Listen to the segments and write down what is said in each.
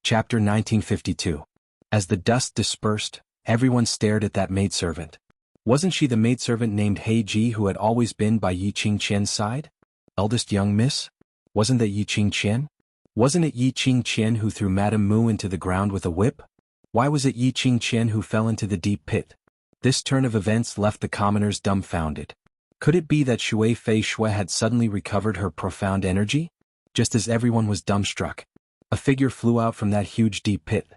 Chapter 1952. As the dust dispersed, everyone stared at that maidservant. Wasn't she the maidservant named Hei Ji who had always been by Yi Qingqian's side? Eldest young miss? Wasn't that Yi Qingqian? Wasn't it Yi Qingqian who threw Madame Mu into the ground with a whip? Why was it Yi Qingqian who fell into the deep pit? This turn of events left the commoners dumbfounded. Could it be that Shui Fei Shui had suddenly recovered her profound energy? Just as everyone was dumbstruck, a figure flew out from that huge deep pit.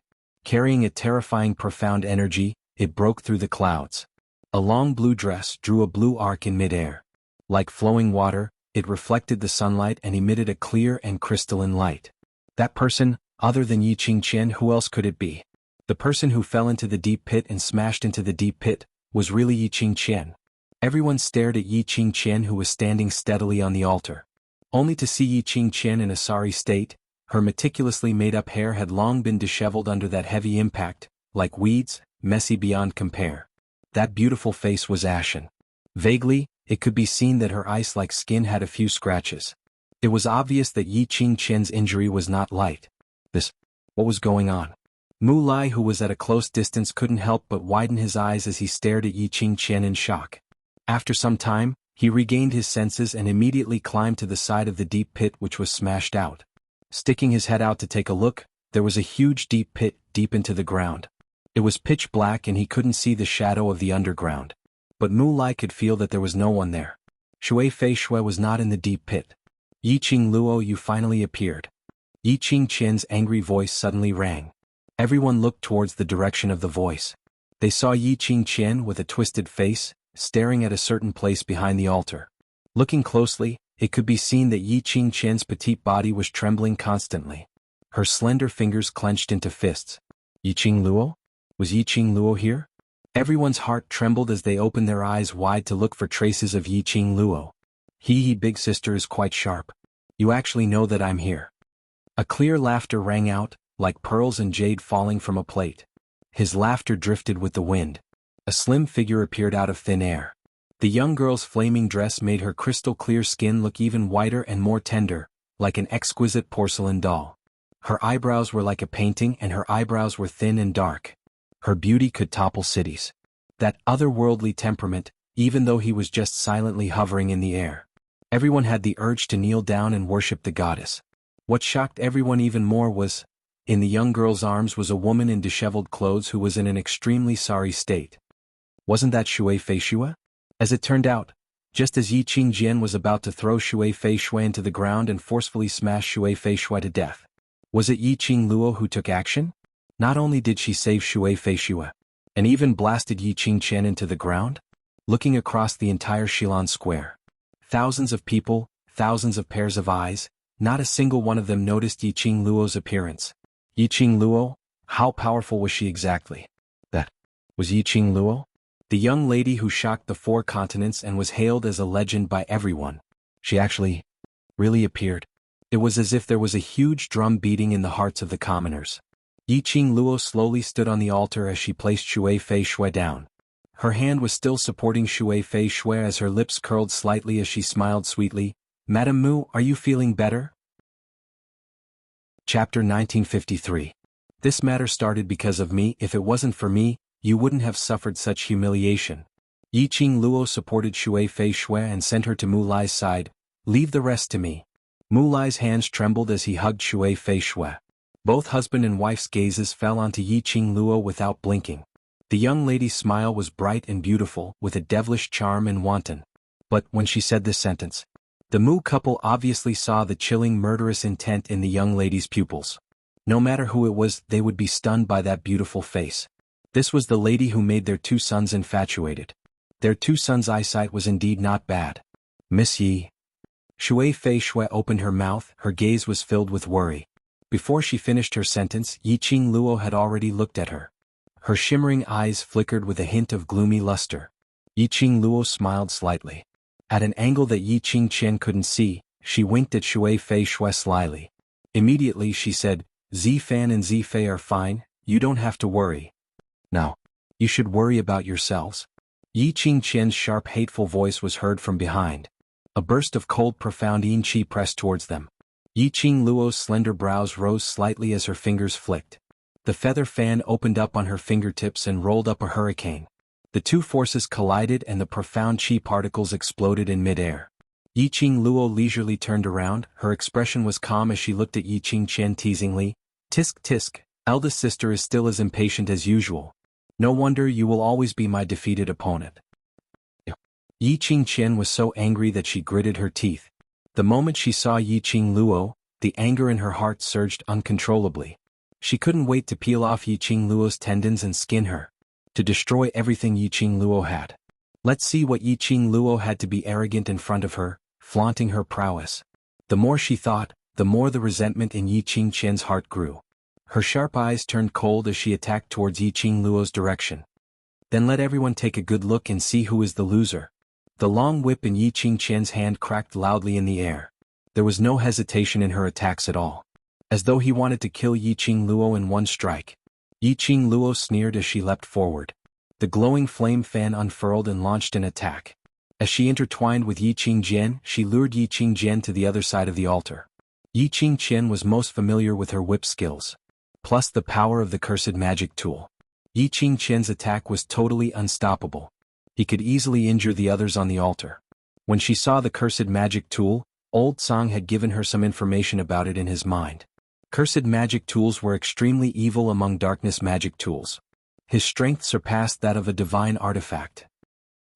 Carrying a terrifying profound energy, it broke through the clouds. A long blue dress drew a blue arc in midair. Like flowing water, it reflected the sunlight and emitted a clear and crystalline light. That person, other than Yi Qingqian, who else could it be? The person who fell into the deep pit and smashed into the deep pit was really Yi Qingqian. Everyone stared at Yi Qingqian, who was standing steadily on the altar. Only to see Yi Qingqian in a sorry state. Her meticulously made-up hair had long been disheveled under that heavy impact, like weeds, messy beyond compare. That beautiful face was ashen. Vaguely, it could be seen that her ice-like skin had a few scratches. It was obvious that Yi Qingqian's injury was not light. What was going on? Mu Lai, who was at a close distance, couldn't help but widen his eyes as he stared at Yi Qingqian in shock. After some time, he regained his senses and immediately climbed to the side of the deep pit which was smashed out. Sticking his head out to take a look, there was a huge deep pit deep into the ground. It was pitch black and he couldn't see the shadow of the underground. But Mu Lai could feel that there was no one there. Shui Fei Shui was not in the deep pit. Yi Qing Luo, you finally appeared. Yi Qingqian's angry voice suddenly rang. Everyone looked towards the direction of the voice. They saw Yi Qingqian with a twisted face, staring at a certain place behind the altar. Looking closely, it could be seen that Yi Qingqian's petite body was trembling constantly. Her slender fingers clenched into fists. Yi Qing Luo? Was Yi Qing Luo here? Everyone's heart trembled as they opened their eyes wide to look for traces of Yi Qing Luo. He big sister is quite sharp. You actually know that I'm here. A clear laughter rang out, like pearls and jade falling from a plate. His laughter drifted with the wind. A slim figure appeared out of thin air. The young girl's flaming dress made her crystal-clear skin look even whiter and more tender, like an exquisite porcelain doll. Her eyebrows were like a painting and her eyebrows were thin and dark. Her beauty could topple cities. That otherworldly temperament, even though he was just silently hovering in the air. Everyone had the urge to kneel down and worship the goddess. What shocked everyone even more was, in the young girl's arms was a woman in disheveled clothes who was in an extremely sorry state. Wasn't that Shui Fei Shui? As it turned out, just as Yi Qingqian was about to throw Shui Fei Shui into the ground and forcefully smash Shui Fei Shui to death, was it Yi Qing Luo who took action? Not only did she save Shui Fei Shui, and even blasted Yi Qingqian into the ground? Looking across the entire Xilan square, thousands of people, thousands of pairs of eyes, not a single one of them noticed Yi Qing Luo's appearance. Yi Qing Luo? How powerful was she exactly? That was Yi Qing Luo? The young lady who shocked the 4 continents and was hailed as a legend by everyone. She actually really appeared. It was as if there was a huge drum beating in the hearts of the commoners. Yi Qing Luo slowly stood on the altar as she placed Shui Fei Shui down. Her hand was still supporting Shui Fei Shui as her lips curled slightly as she smiled sweetly. Madame Mu, are you feeling better? Chapter 1953. This matter started because of me. If it wasn't for me, you wouldn't have suffered such humiliation. Yi Qing Luo supported Shui Fei Shui and sent her to Mu Lai's side. Leave the rest to me. Mu Lai's hands trembled as he hugged Shui Fei Shui. Both husband and wife's gazes fell onto Yi Qing Luo without blinking. The young lady's smile was bright and beautiful, with a devilish charm and wanton. But when she said this sentence, the Mu couple obviously saw the chilling murderous intent in the young lady's pupils. No matter who it was, they would be stunned by that beautiful face. This was the lady who made their 2 sons infatuated. Their 2 sons' eyesight was indeed not bad. Miss Yi. Shui Fei Shui opened her mouth, her gaze was filled with worry. Before she finished her sentence, Yi Qing Luo had already looked at her. Her shimmering eyes flickered with a hint of gloomy luster. Yi Qing Luo smiled slightly. At an angle that Yi Qingqian couldn't see, she winked at Shui Fei Shui slyly. Immediately she said, Zifan and Zifei are fine, you don't have to worry. Now, you should worry about yourselves. Yi Qingqian's sharp hateful voice was heard from behind. A burst of cold profound yin qi pressed towards them. Yiqing Luo's slender brows rose slightly as her fingers flicked. The feather fan opened up on her fingertips and rolled up a hurricane. The two forces collided and the profound chi particles exploded in midair. Yiqing Luo leisurely turned around, her expression was calm as she looked at Yiqing Qian teasingly. Tisk tisk, eldest sister is still as impatient as usual. No wonder you will always be my defeated opponent. Yiqing Qian was so angry that she gritted her teeth. The moment she saw Yiqing Luo, the anger in her heart surged uncontrollably. She couldn't wait to peel off Yiqing Luo's tendons and skin her. To destroy everything Yiqing Luo had. Let's see what Yiqing Luo had to be arrogant in front of her, flaunting her prowess. The more she thought, the more the resentment in Yiqing Qian's heart grew. Her sharp eyes turned cold as she attacked towards Yiqing Luo's direction. Then let everyone take a good look and see who is the loser. The long whip in Yiqing Qian's hand cracked loudly in the air. There was no hesitation in her attacks at all. As though he wanted to kill Yiqing Luo in one strike. Yiqing Luo sneered as she leapt forward. The glowing flame fan unfurled and launched an attack. As she intertwined with Yiqing Jian, she lured Yiqing Jian to the other side of the altar. Yiqing Qian was most familiar with her whip skills. Plus the power of the cursed magic tool. Yiqing Qian's attack was totally unstoppable. He could easily injure the others on the altar. When she saw the cursed magic tool, Old Song had given her some information about it in his mind. Cursed magic tools were extremely evil among darkness magic tools. His strength surpassed that of a divine artifact.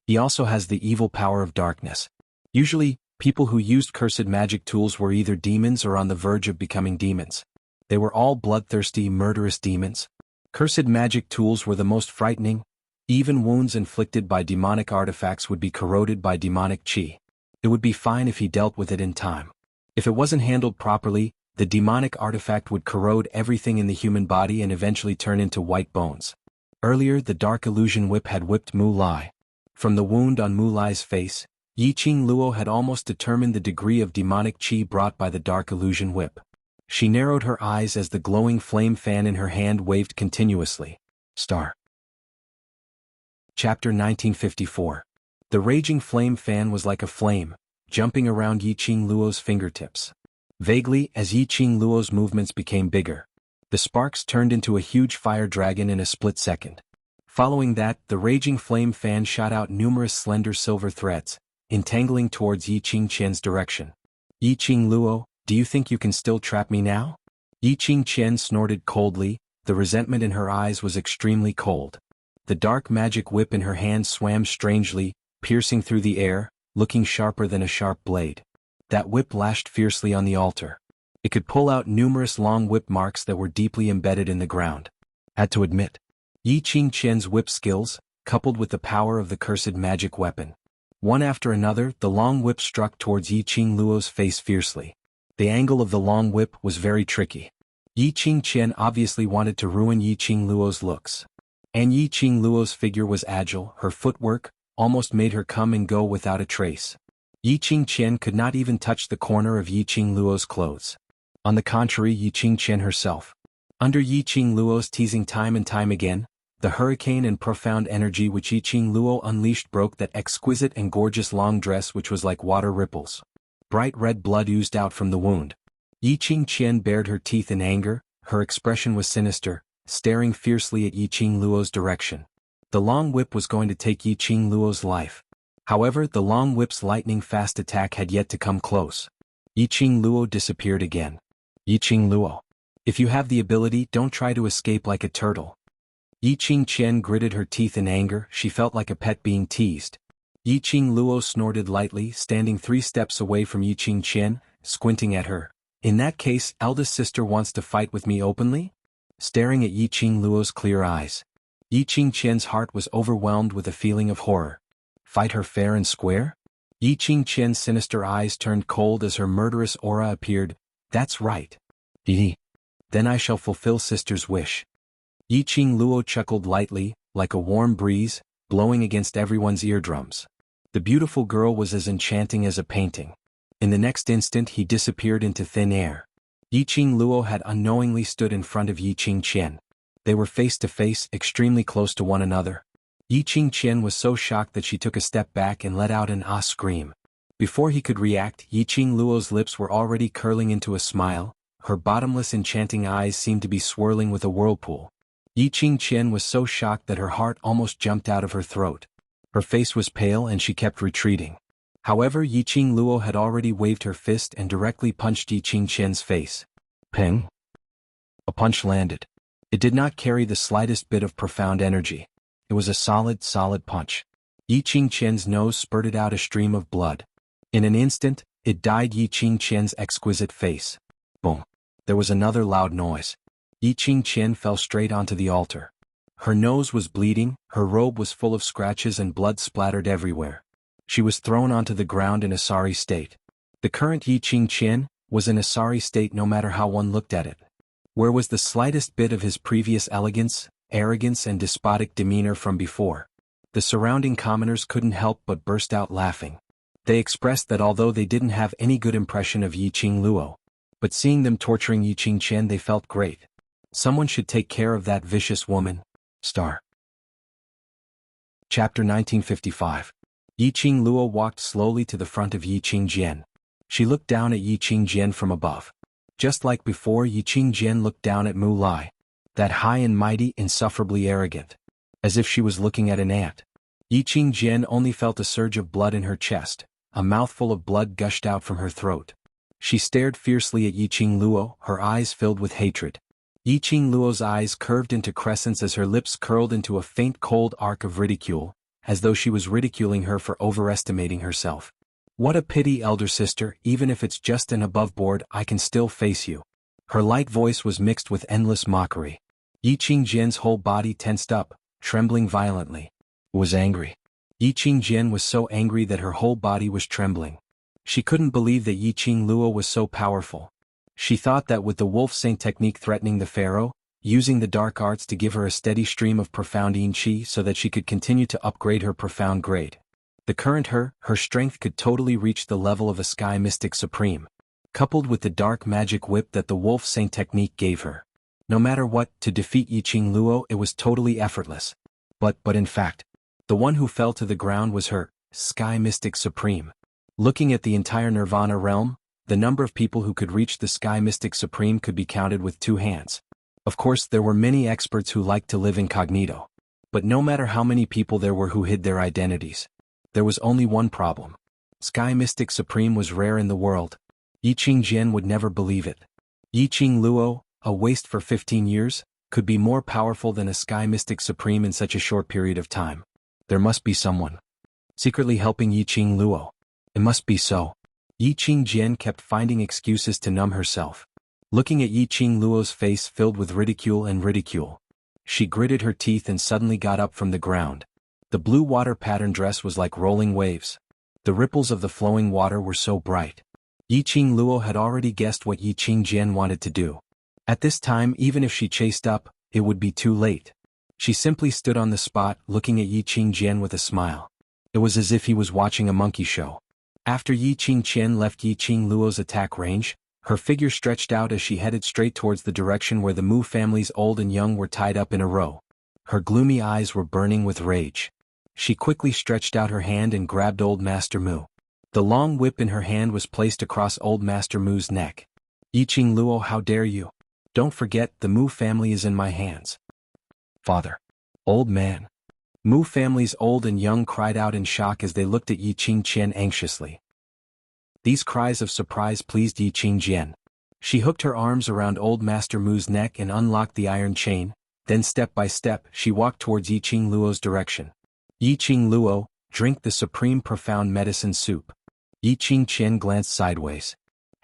He also has the evil power of darkness. Usually, people who used cursed magic tools were either demons or on the verge of becoming demons. They were all bloodthirsty, murderous demons. Cursed magic tools were the most frightening. Even wounds inflicted by demonic artifacts would be corroded by demonic chi. It would be fine if he dealt with it in time. If it wasn't handled properly, the demonic artifact would corrode everything in the human body and eventually turn into white bones. Earlier, the dark illusion whip had whipped Mu Lai. From the wound on Mu Lai's face, Yiqing Luo had almost determined the degree of demonic chi brought by the dark illusion whip. She narrowed her eyes as the glowing flame fan in her hand waved continuously. Star. Chapter 1954. The raging flame fan was like a flame, jumping around Yiqing Luo's fingertips. Vaguely, as Yiqing Luo's movements became bigger, the sparks turned into a huge fire dragon in a split second. Following that, the raging flame fan shot out numerous slender silver threads, entangling towards Yiqing Qian's direction. Yiqing Luo, do you think you can still trap me now? Yiqing Qian snorted coldly, the resentment in her eyes was extremely cold. The dark magic whip in her hand swam strangely, piercing through the air, looking sharper than a sharp blade. That whip lashed fiercely on the altar. It could pull out numerous long whip marks that were deeply embedded in the ground. Had to admit, Yiqing Qian's whip skills, coupled with the power of the cursed magic weapon. One after another, the long whip struck towards Yiqing Luo's face fiercely. The angle of the long whip was very tricky. Yiqing Qian obviously wanted to ruin Yiqing Luo's looks. And Yiqing Luo's figure was agile, her footwork almost made her come and go without a trace. Yiqing Qian could not even touch the corner of Yiqing Luo's clothes. On the contrary, Yiqing Qian herself. Under Yiqing Luo's teasing time and time again, the hurricane and profound energy which Yiqing Luo unleashed broke that exquisite and gorgeous long dress which was like water ripples. Bright red blood oozed out from the wound. Yiqing Qian bared her teeth in anger, her expression was sinister, staring fiercely at Yiqing Luo's direction. The long whip was going to take Yiqing Luo's life. However, the long whip's lightning-fast attack had yet to come close. Yiqing Luo disappeared again. Yiqing Luo. If you have the ability, don't try to escape like a turtle. Yiqing Qian gritted her teeth in anger, she felt like a pet being teased. Yiqing Luo snorted lightly, standing 3 steps away from Yiqing Qian, squinting at her. In that case, eldest sister wants to fight with me openly? Staring at Yiqing Luo's clear eyes. Yiqing Qian's heart was overwhelmed with a feeling of horror. Fight her fair and square? Yiqing Qian's sinister eyes turned cold as her murderous aura appeared. That's right. Then I shall fulfill sister's wish. Yiqing Luo chuckled lightly, like a warm breeze, blowing against everyone's eardrums. The beautiful girl was as enchanting as a painting. In the next instant he disappeared into thin air. Yiqing Luo had unknowingly stood in front of Yiqing Qian. They were face to face, extremely close to one another. Yiqing Qian was so shocked that she took a step back and let out an ah scream. Before he could react, Yiqing Luo's lips were already curling into a smile, her bottomless enchanting eyes seemed to be swirling with a whirlpool. Yiqing Qian was so shocked that her heart almost jumped out of her throat. Her face was pale and she kept retreating. However, Yiqing Luo had already waved her fist and directly punched Yiqing Qian's face. Ping! A punch landed. It did not carry the slightest bit of profound energy. It was a solid punch. Yiqing Qian's nose spurted out a stream of blood. In an instant, it dyed Yiqing Qian's exquisite face. Boom! There was another loud noise. Yiqing Qian fell straight onto the altar. Her nose was bleeding, her robe was full of scratches and blood splattered everywhere. She was thrown onto the ground in a sorry state. The current Yiqing Qian was in a sorry state no matter how one looked at it. Where was the slightest bit of his previous elegance, arrogance and despotic demeanor from before? The surrounding commoners couldn't help but burst out laughing. They expressed that although they didn't have any good impression of Yiqing Luo, but seeing them torturing Yiqing Qian they felt great. Someone should take care of that vicious woman. Star. Chapter 1955. Yiqing Luo walked slowly to the front of Yiqing Jian. She looked down at Yiqing Jian from above. Just like before, Yiqing Jian looked down at Mu Lai. That high and mighty, insufferably arrogant. As if she was looking at an ant. Yiqing Jian only felt a surge of blood in her chest. A mouthful of blood gushed out from her throat. She stared fiercely at Yiqing Luo, her eyes filled with hatred. Yiqing Luo's eyes curved into crescents as her lips curled into a faint cold arc of ridicule, as though she was ridiculing her for overestimating herself. What a pity, elder sister, even if it's just an aboveboard, I can still face you. Her light voice was mixed with endless mockery. Yiqing Jian's whole body tensed up, trembling violently. It was angry. Yiqing Jian was so angry that her whole body was trembling. She couldn't believe that Yiqing Luo was so powerful. She thought that with the wolf saint technique threatening the pharaoh, using the dark arts to give her a steady stream of profound yin qi so that she could continue to upgrade her profound grade. The current her strength could totally reach the level of a sky mystic supreme, coupled with the dark magic whip that the wolf saint technique gave her. No matter what, to defeat Yiqing Luo it was totally effortless. But in fact, the one who fell to the ground was her sky mystic supreme. Looking at the entire Nirvana realm, the number of people who could reach the sky mystic supreme could be counted with 2 hands. Of course, there were many experts who liked to live incognito. But no matter how many people there were who hid their identities, there was only one problem. Sky Mystic Supreme was rare in the world. Yiqing Jian would never believe it. Yiqing Luo, a waste for 15 years, could be more powerful than a Sky Mystic Supreme in such a short period of time. There must be someone secretly helping Yiqing Luo. It must be so. Yiqing Jian kept finding excuses to numb herself. Looking at Yiqing Luo's face filled with ridicule, she gritted her teeth and suddenly got up from the ground. The blue water pattern dress was like rolling waves. The ripples of the flowing water were so bright. Yiqing Luo had already guessed what Yiqing Jian wanted to do. At this time, even if she chased up, it would be too late. She simply stood on the spot, looking at Yiqing Jian with a smile. It was as if he was watching a monkey show. After Yiqing Qian left Yiqing Luo's attack range, her figure stretched out as she headed straight towards the direction where the Mu family's old and young were tied up in a row. Her gloomy eyes were burning with rage. She quickly stretched out her hand and grabbed Old Master Mu. The long whip in her hand was placed across Old Master Mu's neck. Yiqing Luo, how dare you? Don't forget, the Mu family is in my hands. Father. Old man. Mu family's old and young cried out in shock as they looked at Yiqing Qian anxiously. These cries of surprise pleased Yiqing Jian. She hooked her arms around Old Master Mu's neck and unlocked the iron chain, then step by step she walked towards Yiqing Luo's direction. Yiqing Luo, drink the supreme profound medicine soup. Yiqing Qian glanced sideways.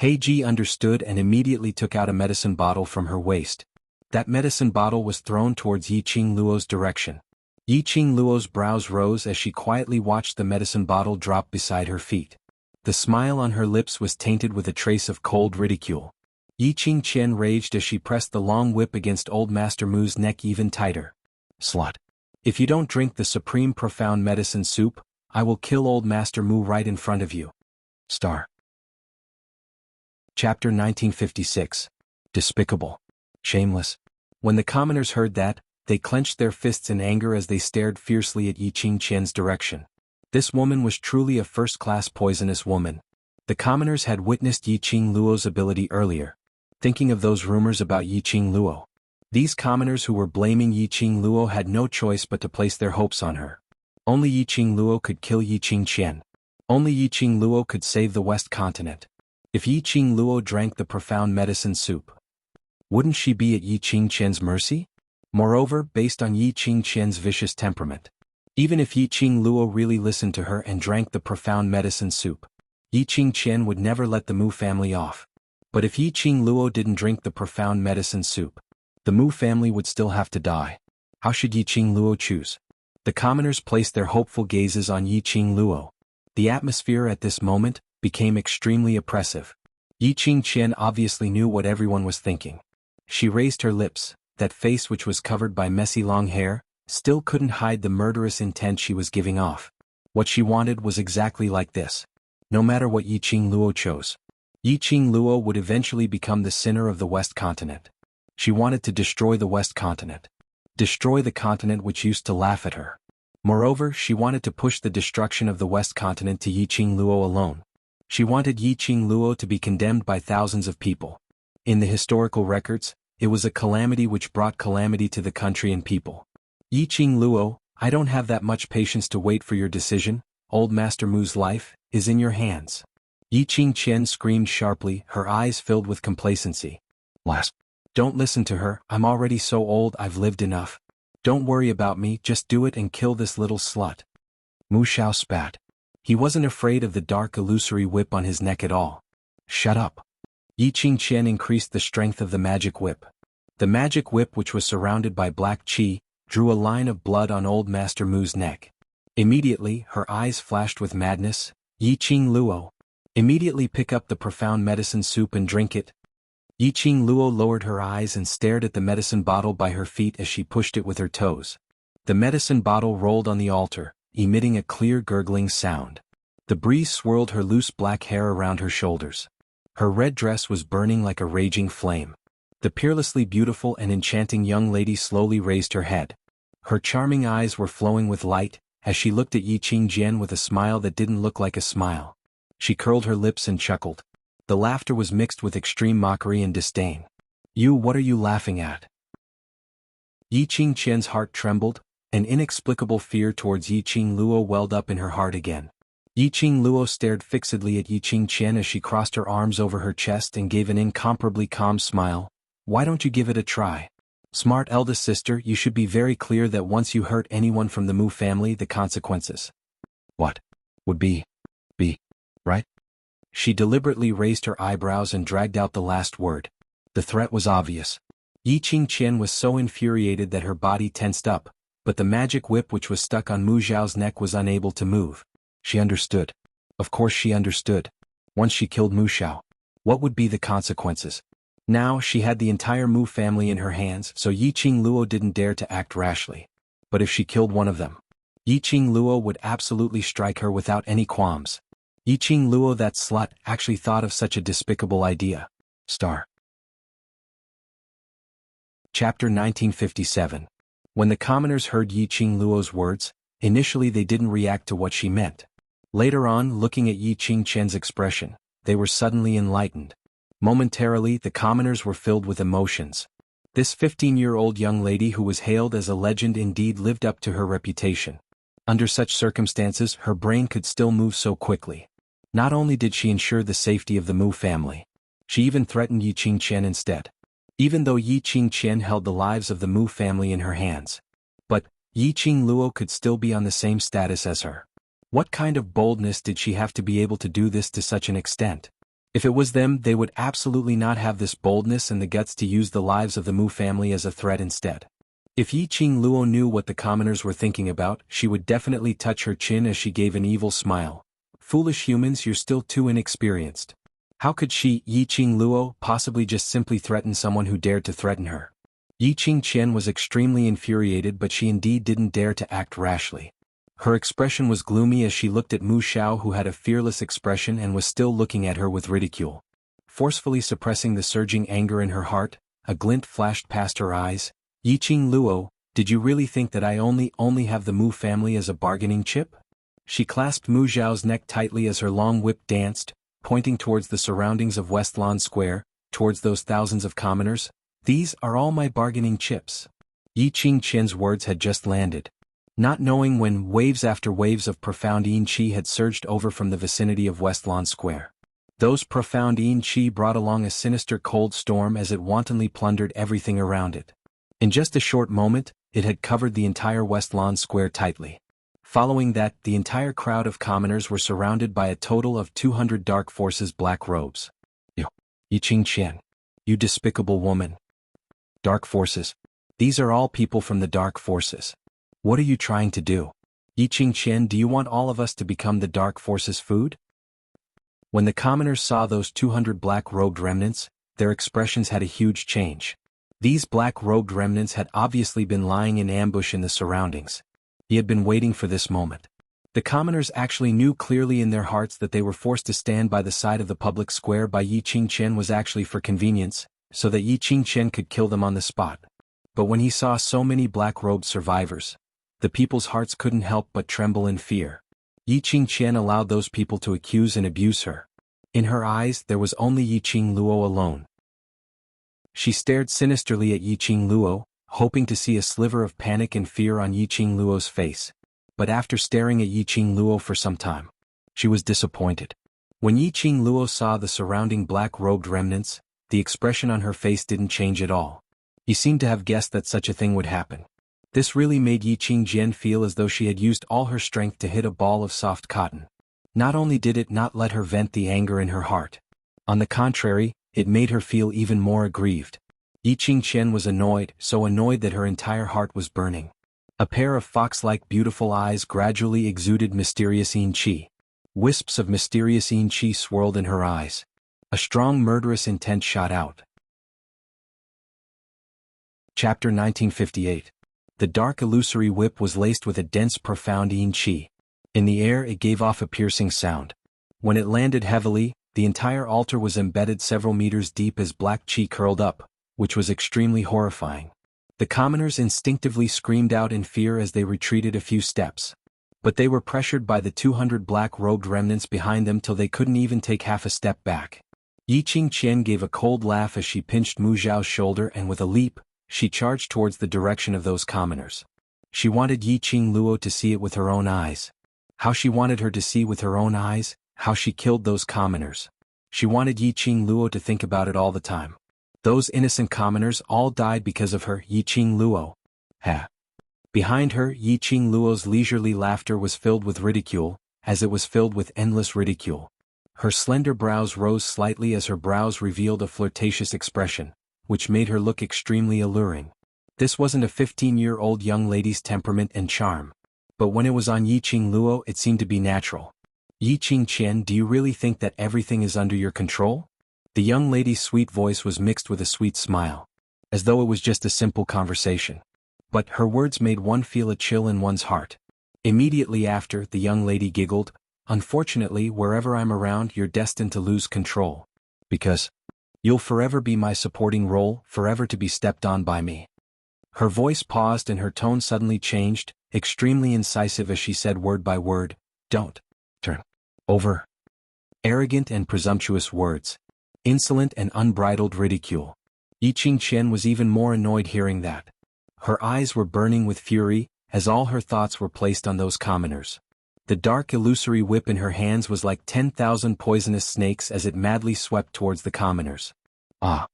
Heiji understood and immediately took out a medicine bottle from her waist. That medicine bottle was thrown towards Yiqing Luo's direction. Yiqing Luo's brows rose as she quietly watched the medicine bottle drop beside her feet. The smile on her lips was tainted with a trace of cold ridicule. Yiqing Qian raged as she pressed the long whip against Old Master Mu's neck even tighter. Slut. If you don't drink the supreme profound medicine soup, I will kill Old Master Mu right in front of you. Star. Chapter 1956. Despicable. Shameless. When the commoners heard that, they clenched their fists in anger as they stared fiercely at Yiqing Qian's direction. This woman was truly a first-class poisonous woman. The commoners had witnessed Yiqing Luo's ability earlier, thinking of those rumors about Yiqing Luo. These commoners who were blaming Yiqing Luo had no choice but to place their hopes on her. Only Yiqing Luo could kill Yiqing Qian. Only Yiqing Luo could save the West Continent. If Yiqing Luo drank the profound medicine soup, wouldn't she be at Yiqing Qian's mercy? Moreover, based on Yiqing Qian's vicious temperament, even if Yiqing Luo really listened to her and drank the profound medicine soup, Yiqing Qian would never let the Mu family off. But if Yiqing Luo didn't drink the profound medicine soup, the Mu family would still have to die. How should Yiqing Luo choose? The commoners placed their hopeful gazes on Yiqing Luo. The atmosphere at this moment became extremely oppressive. Yiqing Qian obviously knew what everyone was thinking. She raised her lips. That face, which was covered by messy long hair, still couldn't hide the murderous intent she was giving off. What she wanted was exactly like this. No matter what Yiqing Luo chose, Yiqing Luo would eventually become the sinner of the West Continent. She wanted to destroy the West Continent. Destroy the continent which used to laugh at her. Moreover, she wanted to push the destruction of the West Continent to Yiqing Luo alone. She wanted Yiqing Luo to be condemned by thousands of people. In the historical records, it was a calamity which brought calamity to the country and people. Yiqing Luo, I don't have that much patience to wait for your decision. Old Master Mu's life is in your hands. Yiqing Qian screamed sharply, her eyes filled with complacency. Last. Don't listen to her, I'm already so old, I've lived enough. Don't worry about me, just do it and kill this little slut. Mu Xiao spat. He wasn't afraid of the dark illusory whip on his neck at all. Shut up. Yiqing Qian increased the strength of the magic whip. The magic whip, which was surrounded by black qi, drew a line of blood on old Master Mu's neck. Immediately, her eyes flashed with madness. Yiqing Luo, immediately pick up the profound medicine soup and drink it. Yiqing Luo lowered her eyes and stared at the medicine bottle by her feet as she pushed it with her toes. The medicine bottle rolled on the altar, emitting a clear gurgling sound. The breeze swirled her loose black hair around her shoulders. Her red dress was burning like a raging flame. The peerlessly beautiful and enchanting young lady slowly raised her head. Her charming eyes were flowing with light, as she looked at Yiqing Qian with a smile that didn't look like a smile. She curled her lips and chuckled. The laughter was mixed with extreme mockery and disdain. What are you laughing at? Yiqing Qian's heart trembled. An inexplicable fear towards Yiqing Luo welled up in her heart again. Yiqing Luo stared fixedly at Yiqing Qian as she crossed her arms over her chest and gave an incomparably calm smile. Why don't you give it a try? Smart eldest sister, you should be very clear that once you hurt anyone from the Mu family, the consequences. What? Would be, right? She deliberately raised her eyebrows and dragged out the last word. The threat was obvious. Yiqing Qian was so infuriated that her body tensed up, but the magic whip which was stuck on Mu Xiao's neck was unable to move. She understood. Of course she understood. Once she killed Mu Xiao, what would be the consequences? Now she had the entire Mu family in her hands, so Yiqing Luo didn't dare to act rashly. But if she killed one of them, Yiqing Luo would absolutely strike her without any qualms. Yiqing Luo, that slut, actually thought of such a despicable idea. Chapter 1957. When the commoners heard Yiqing Luo's words, initially they didn't react to what she meant. Later on, looking at Yiqing Qian's expression, they were suddenly enlightened. Momentarily, the commoners were filled with emotions. This 15-year-old young lady who was hailed as a legend indeed lived up to her reputation. Under such circumstances, her brain could still move so quickly. Not only did she ensure the safety of the Mu family, she even threatened Yiqing Qian instead. Even though Yiqing Qian held the lives of the Mu family in her hands. But Yiqing Luo could still be on the same status as her. What kind of boldness did she have to be able to do this to such an extent? If it was them, they would absolutely not have this boldness and the guts to use the lives of the Mu family as a threat instead. If Yiqing Luo knew what the commoners were thinking about, she would definitely touch her chin as she gave an evil smile. Foolish humans, you're still too inexperienced. How could she, Yiqing Luo, possibly just simply threaten someone who dared to threaten her? Yiqing Qian was extremely infuriated, but she indeed didn't dare to act rashly. Her expression was gloomy as she looked at Mu Xiao, who had a fearless expression and was still looking at her with ridicule. Forcefully suppressing the surging anger in her heart, a glint flashed past her eyes. Yiqing Luo, did you really think that I only have the Mu family as a bargaining chip? She clasped Mu Xiao's neck tightly as her long whip danced, pointing towards the surroundings of West Lawn Square, towards those thousands of commoners. These are all my bargaining chips. Yi Qingqian's words had just landed. Not knowing when waves after waves of profound yin qi had surged over from the vicinity of West Lawn Square. Those profound yin qi brought along a sinister cold storm as it wantonly plundered everything around it. In just a short moment, it had covered the entire West Lawn Square tightly. Following that, the entire crowd of commoners were surrounded by a total of 200 dark forces black robes. Yi Qingqian, you despicable woman. Dark forces. These are all people from the dark forces. What are you trying to do? Yi Qingqian, do you want all of us to become the dark forces' food? When the commoners saw those 200 black-robed remnants, their expressions had a huge change. These black-robed remnants had obviously been lying in ambush in the surroundings. He had been waiting for this moment. The commoners actually knew clearly in their hearts that they were forced to stand by the side of the public square by Yi Qingqian was actually for convenience, so that Yi Qingqian could kill them on the spot. But when he saw so many black-robed survivors, the people's hearts couldn't help but tremble in fear. Yi Qingqian allowed those people to accuse and abuse her. In her eyes there was only Yi Qingluo alone. She stared sinisterly at Yi Qingluo, hoping to see a sliver of panic and fear on Yi Qingluo's face. But after staring at Yi Qingluo for some time, she was disappointed. When Yi Qingluo saw the surrounding black-robed remnants, the expression on her face didn't change at all. He seemed to have guessed that such a thing would happen. This really made Yi Qingjian feel as though she had used all her strength to hit a ball of soft cotton. Not only did it not let her vent the anger in her heart. On the contrary, it made her feel even more aggrieved. Yi Qingqian was annoyed, so annoyed that her entire heart was burning. A pair of fox-like beautiful eyes gradually exuded mysterious yin qi. Wisps of mysterious yin qi swirled in her eyes. A strong murderous intent shot out. Chapter 1958. The dark illusory whip was laced with a dense profound yin qi. In the air it gave off a piercing sound. When it landed heavily, the entire altar was embedded several meters deep as black qi curled up, which was extremely horrifying. The commoners instinctively screamed out in fear as they retreated a few steps. But they were pressured by the 200 black-robed remnants behind them till they couldn't even take half a step back. Yi Qingqian gave a cold laugh as she pinched Mu Xiao's shoulder and with a leap, she charged towards the direction of those commoners. She wanted Yi Qingluo to see it with her own eyes. How she wanted her to see with her own eyes, how she killed those commoners. She wanted Yi Qingluo to think about it all the time. Those innocent commoners all died because of her, Yi Qingluo. Ha! Behind her, Yi Qingluo's leisurely laughter was filled with ridicule, as it was filled with endless ridicule. Her slender brows rose slightly as her brows revealed a flirtatious expression, which made her look extremely alluring. This wasn't a 15-year-old young lady's temperament and charm. But when it was on Yi Qingluo it seemed to be natural. Yi Qingqian, do you really think that everything is under your control? The young lady's sweet voice was mixed with a sweet smile. As though it was just a simple conversation. But her words made one feel a chill in one's heart. Immediately after, the young lady giggled, "Unfortunately, wherever I'm around you're destined to lose control. Because you'll forever be my supporting role, forever to be stepped on by me." Her voice paused and her tone suddenly changed, extremely incisive as she said word by word, "Don't turn over." Arrogant and presumptuous words. Insolent and unbridled ridicule. Yi Qingqian was even more annoyed hearing that. Her eyes were burning with fury, as all her thoughts were placed on those commoners. The dark illusory whip in her hands was like 10,000 poisonous snakes as it madly swept towards the commoners. Ah!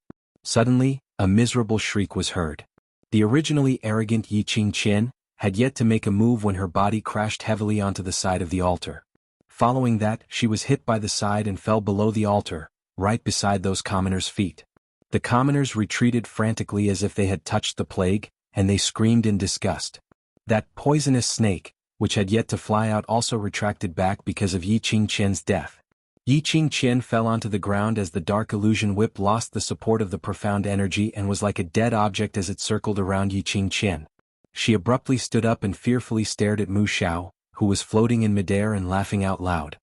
Suddenly, a miserable shriek was heard. The originally arrogant Yi Qingqian had yet to make a move when her body crashed heavily onto the side of the altar. Following that, she was hit by the side and fell below the altar, right beside those commoners' feet. The commoners retreated frantically as if they had touched the plague, and they screamed in disgust. That poisonous snake, which had yet to fly out, also retracted back because of Yi Qingqian's death. Yi Qingqian fell onto the ground as the dark illusion whip lost the support of the profound energy and was like a dead object as it circled around Yi Qingqian. She abruptly stood up and fearfully stared at Mu Xiao, who was floating in midair and laughing out loud.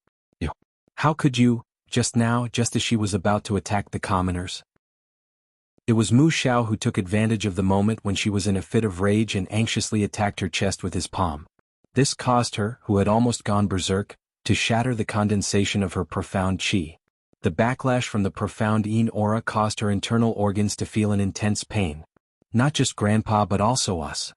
"How could you, just now, just as she was about to attack the commoners?" It was Mu Xiao who took advantage of the moment when she was in a fit of rage and anxiously attacked her chest with his palm. This caused her, who had almost gone berserk, to shatter the condensation of her profound qi. The backlash from the profound yin aura caused her internal organs to feel an intense pain. Not just Grandpa but also us.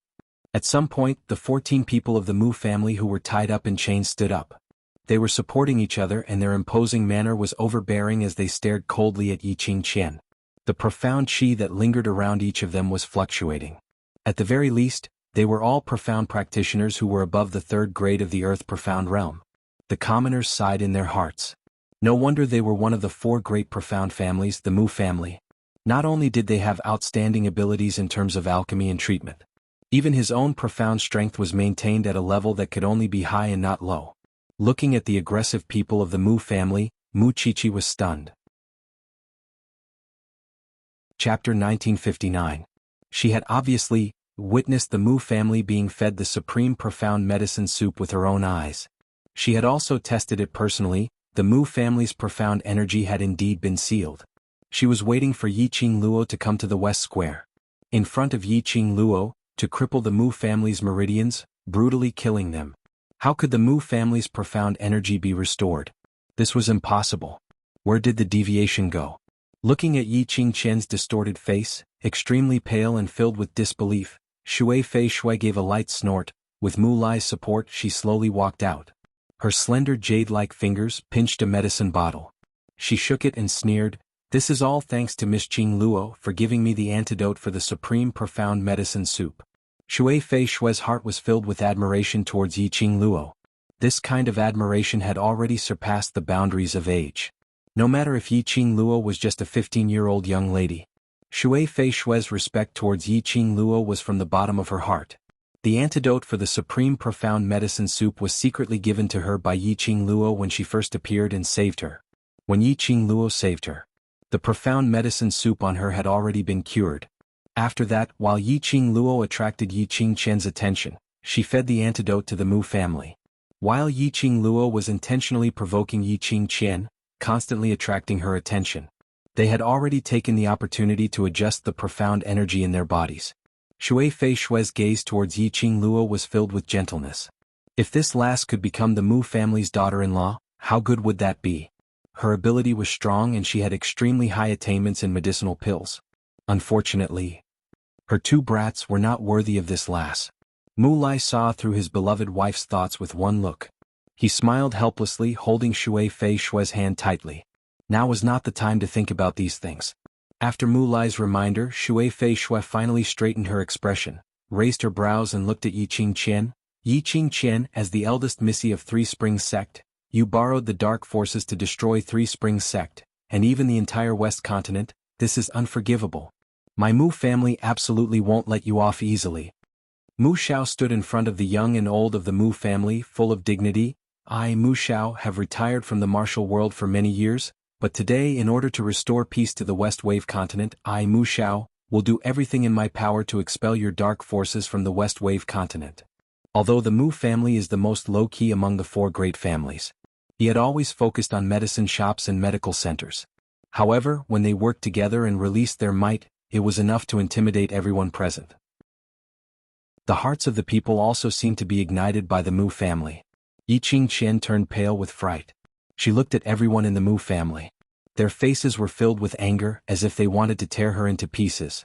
At some point, the 14 people of the Mu family who were tied up in chains stood up. They were supporting each other and their imposing manner was overbearing as they stared coldly at Yi Qingqian. The profound qi that lingered around each of them was fluctuating. At the very least, they were all profound practitioners who were above the third grade of the earth profound realm. The commoners sighed in their hearts. No wonder they were one of the 4 great profound families, the Mu family. Not only did they have outstanding abilities in terms of alchemy and treatment, even his own profound strength was maintained at a level that could only be high and not low. Looking at the aggressive people of the Mu family, Mu Qiqi was stunned. Chapter 1959. She had obviously witnessed the Mu family being fed the supreme profound medicine soup with her own eyes. She had also tested it personally. The Mu family's profound energy had indeed been sealed. She was waiting for Yi Qingluo to come to the West Square. In front of Yi Qingluo, to cripple the Mu family's meridians, brutally killing them. How could the Mu family's profound energy be restored? This was impossible. Where did the deviation go? Looking at Yi Qingqian's distorted face, extremely pale and filled with disbelief, Shui Fei Shui gave a light snort. With Mu Lai's support, she slowly walked out. Her slender jade-like fingers pinched a medicine bottle. She shook it and sneered, "This is all thanks to Miss Qingluo for giving me the antidote for the supreme profound medicine soup." Shui Fei Shui's heart was filled with admiration towards Yi Qingluo. This kind of admiration had already surpassed the boundaries of age. No matter if Yi Qingluo was just a 15-year-old young lady. Shui Fei Shui's respect towards Yi Qingluo was from the bottom of her heart. The antidote for the supreme profound medicine soup was secretly given to her by Yi Qingluo when she first appeared and saved her. When Yi Qingluo saved her, the profound medicine soup on her had already been cured. After that, while Yi Qingluo attracted Yi Qingqian's attention, she fed the antidote to the Mu family. While Yi Qingluo was intentionally provoking Yi Qingqian, constantly attracting her attention, they had already taken the opportunity to adjust the profound energy in their bodies. Shui Fei Shui's gaze towards Yi Qingluo was filled with gentleness. If this last could become the Mu family's daughter-in-law, how good would that be? Her ability was strong and she had extremely high attainments in medicinal pills. Unfortunately, her 2 brats were not worthy of this lass. Mu Lai saw through his beloved wife's thoughts with one look. He smiled helplessly, holding Shui Fei Shui's hand tightly. Now was not the time to think about these things. After Mu Lai's reminder, Shui Fei Shui finally straightened her expression, raised her brows and looked at Yi Qingqian. "Yi Qingqian, as the eldest Missy of Three Springs sect, you borrowed the dark forces to destroy Three Springs sect, and even the entire West continent. This is unforgivable. My Mu family absolutely won't let you off easily." Mu Xiao stood in front of the young and old of the Mu family, full of dignity. "I, Mu Xiao, have retired from the martial world for many years, but today, in order to restore peace to the West Wave continent, I, Mu Xiao, will do everything in my power to expel your dark forces from the West Wave continent." Although the Mu family is the most low-key among the 4 great families, he had always focused on medicine shops and medical centers. However, when they worked together and released their might, it was enough to intimidate everyone present. The hearts of the people also seemed to be ignited by the Mu family. Yi Qingqian turned pale with fright. She looked at everyone in the Mu family. Their faces were filled with anger, as if they wanted to tear her into pieces.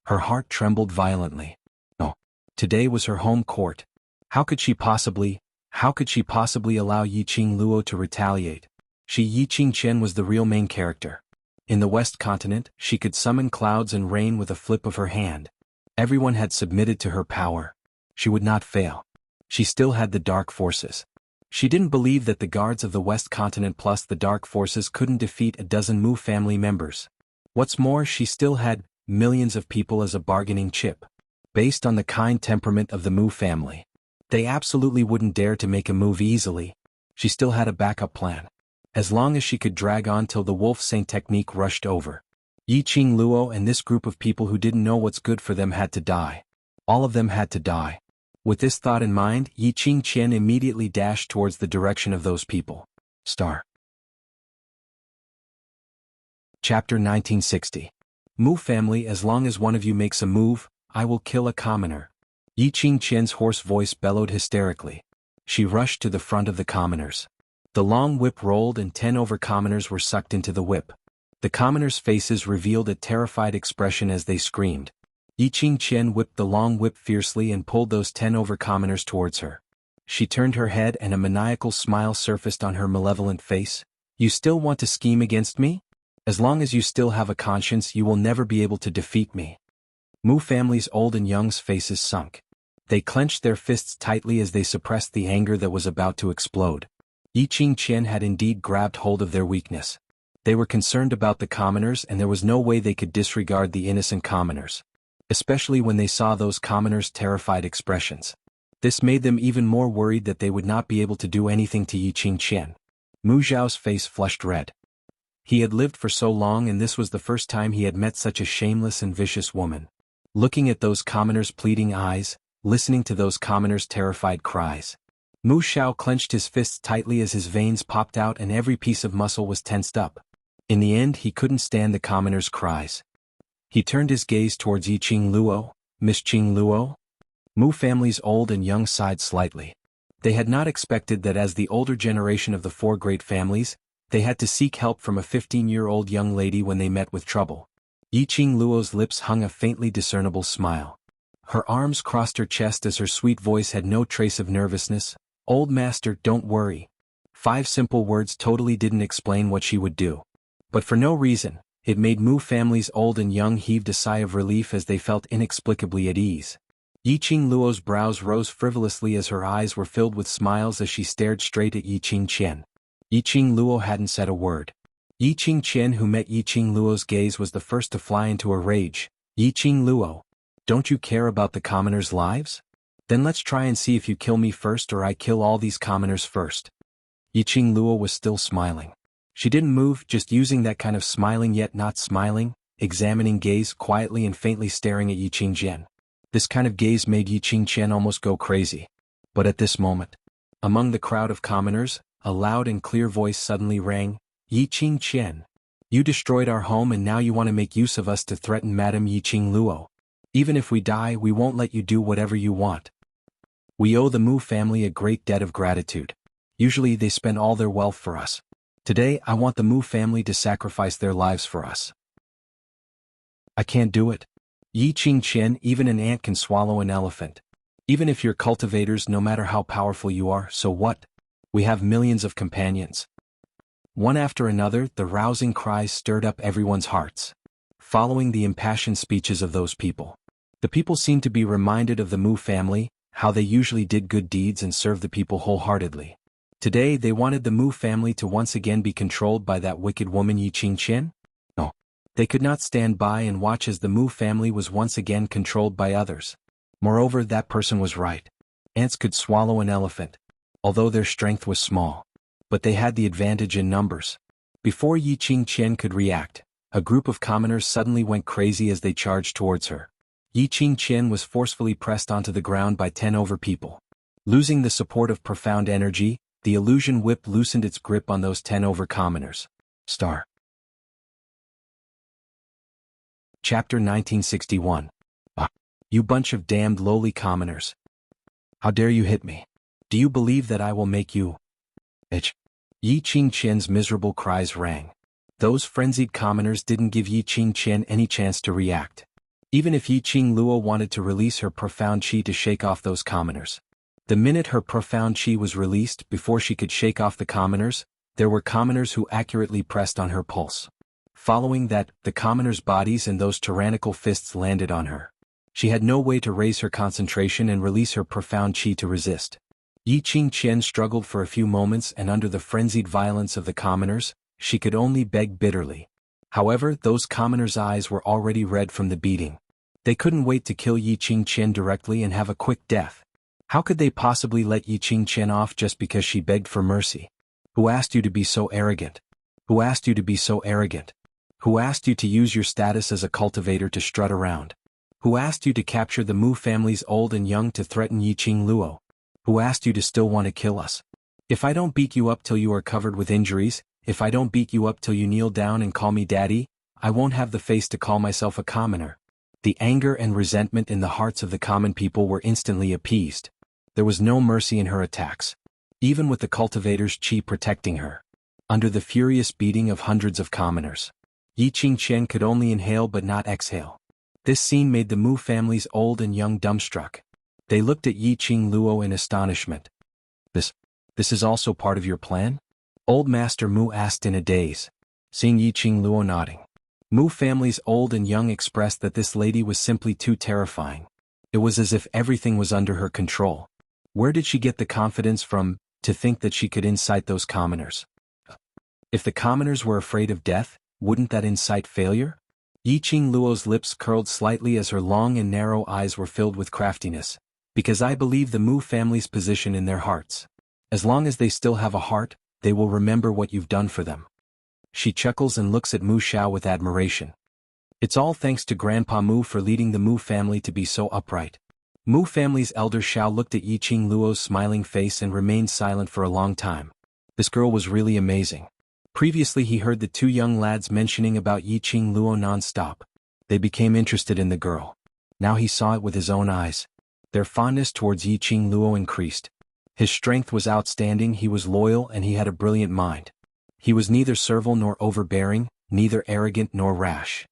Her heart trembled violently. No. Today was her home court. How could she possibly allow Yi Qingluo to retaliate? Yi Qingqian was the real main character. In the West continent, she could summon clouds and rain with a flip of her hand. Everyone had submitted to her power. She would not fail. She still had the dark forces. She didn't believe that the guards of the West continent plus the dark forces couldn't defeat a dozen Mu family members. What's more, she still had millions of people as a bargaining chip. Based on the kind temperament of the Mu family, they absolutely wouldn't dare to make a move easily. She still had a backup plan. As long as she could drag on till the Wolf Saint technique rushed over. Yi Qingluo and this group of people who didn't know what's good for them had to die. All of them had to die. With this thought in mind, Yi Qingqian immediately dashed towards the direction of those people. Chapter 1960. Mu family, as long as one of you makes a move, I will kill a commoner. Yi Qingqian's hoarse voice bellowed hysterically. She rushed to the front of the commoners. The long whip rolled and 10 over commoners were sucked into the whip. The commoners' faces revealed a terrified expression as they screamed. Xianxia whipped the long whip fiercely and pulled those 10 over commoners towards her. She turned her head and a maniacal smile surfaced on her malevolent face. You still want to scheme against me? As long as you still have a conscience, you will never be able to defeat me. Mu family's old and young's faces sunk. They clenched their fists tightly as they suppressed the anger that was about to explode. Xianxia had indeed grabbed hold of their weakness. They were concerned about the commoners and there was no way they could disregard the innocent commoners. Especially when they saw those commoners' terrified expressions. This made them even more worried that they would not be able to do anything to Xianxia. Mu Zhao's face flushed red. He had lived for so long and this was the first time he had met such a shameless and vicious woman. Looking at those commoners' pleading eyes, listening to those commoners' terrified cries. Mu Zhao clenched his fists tightly as his veins popped out and every piece of muscle was tensed up. In the end he couldn't stand the commoners' cries. He turned his gaze towards Yiqing Luo. Miss Qing Luo? Mu family's old and young sighed slightly. They had not expected that as the older generation of the 4 great families, they had to seek help from a 15-year-old young lady when they met with trouble. Yiqing Luo's lips hung a faintly discernible smile. Her arms crossed her chest as her sweet voice had no trace of nervousness. Old master, don't worry. 5 simple words totally didn't explain what she would do. But for no reason, it made Mu family's old and young heaved a sigh of relief as they felt inexplicably at ease. Yiqing Luo's brows rose frivolously as her eyes were filled with smiles as she stared straight at Xianxia. Yiqing Luo hadn't said a word. Xianxia, who met Yiqing Luo's gaze, was the first to fly into a rage. Yiqing Luo, don't you care about the commoners' lives? Then let's try and see if you kill me first or I kill all these commoners first. Yiqing Luo was still smiling. She didn't move, just using that kind of smiling yet not smiling, examining gaze quietly and faintly staring at Xianxia. This kind of gaze made Xianxia almost go crazy. But at this moment, among the crowd of commoners, a loud and clear voice suddenly rang. Xianxia, you destroyed our home and now you want to make use of us to threaten Madame Yiqing Luo. Even if we die, we won't let you do whatever you want. We owe the Mu family a great debt of gratitude. Usually they spend all their wealth for us. Today I want the Mu family to sacrifice their lives for us. I can't do it. Xianxia, even an ant can swallow an elephant. Even if you're cultivators, no matter how powerful you are, so what? We have millions of companions. One after another, the rousing cries stirred up everyone's hearts. Following the impassioned speeches of those people, the people seemed to be reminded of the Mu family, how they usually did good deeds and served the people wholeheartedly. Today they wanted the Mu family to once again be controlled by that wicked woman Xianxia? No. They could not stand by and watch as the Mu family was once again controlled by others. Moreover, that person was right. Ants could swallow an elephant, although their strength was small. But they had the advantage in numbers. Before Xianxia could react, a group of commoners suddenly went crazy as they charged towards her. Xianxia was forcefully pressed onto the ground by 10 over people. Losing the support of profound energy, the illusion whip loosened its grip on those 10 over commoners. Star. Chapter 1961. You bunch of damned lowly commoners. How dare you hit me? Do you believe that I will make you? Bitch. Xianxia's miserable cries rang. Those frenzied commoners didn't give Xianxia any chance to react. Even if Yiqing Luo wanted to release her profound qi to shake off those commoners. The minute her profound qi was released, before she could shake off the commoners, there were commoners who accurately pressed on her pulse. Following that, the commoners' bodies and those tyrannical fists landed on her. She had no way to raise her concentration and release her profound qi to resist. Xianxia struggled for a few moments and under the frenzied violence of the commoners, she could only beg bitterly. However, those commoners' eyes were already red from the beating. They couldn't wait to kill Xianxia directly and have a quick death. How could they possibly let Xianxia off just because she begged for mercy? Who asked you to be so arrogant? Who asked you to be so arrogant? Who asked you to use your status as a cultivator to strut around? Who asked you to capture the Mu families old and young to threaten Yiqing Luo? Who asked you to still want to kill us? If I don't beat you up till you are covered with injuries, if I don't beat you up till you kneel down and call me daddy, I won't have the face to call myself a commoner. The anger and resentment in the hearts of the common people were instantly appeased. There was no mercy in her attacks. even with the cultivator's chi protecting her. Under the furious beating of hundreds of commoners, Yi Qingqian could only inhale but not exhale. This scene made the Mu family's old and young dumbstruck. They looked at Yi Qingluo in astonishment. This is also part of your plan? Old Master Mu asked in a daze, seeing Yi Qingluo nodding. Mu family's old and young expressed that this lady was simply too terrifying. It was as if everything was under her control. Where did she get the confidence from, to think that she could incite those commoners? If the commoners were afraid of death, wouldn't that incite failure? Yi Qingluo's lips curled slightly as her long and narrow eyes were filled with craftiness. Because I believe the Mu family's position in their hearts. As long as they still have a heart, they will remember what you've done for them. She chuckles and looks at Mu Xiao with admiration. It's all thanks to Grandpa Mu for leading the Mu family to be so upright. Mu family's elder Xiao looked at Yi Qingluo's smiling face and remained silent for a long time. This girl was really amazing. Previously he heard the two young lads mentioning about Yi Qingluo non-stop. They became interested in the girl. Now he saw it with his own eyes. Their fondness towards Yi Qingluo increased. His strength was outstanding, he was loyal, and he had a brilliant mind. He was neither servile nor overbearing, neither arrogant nor rash.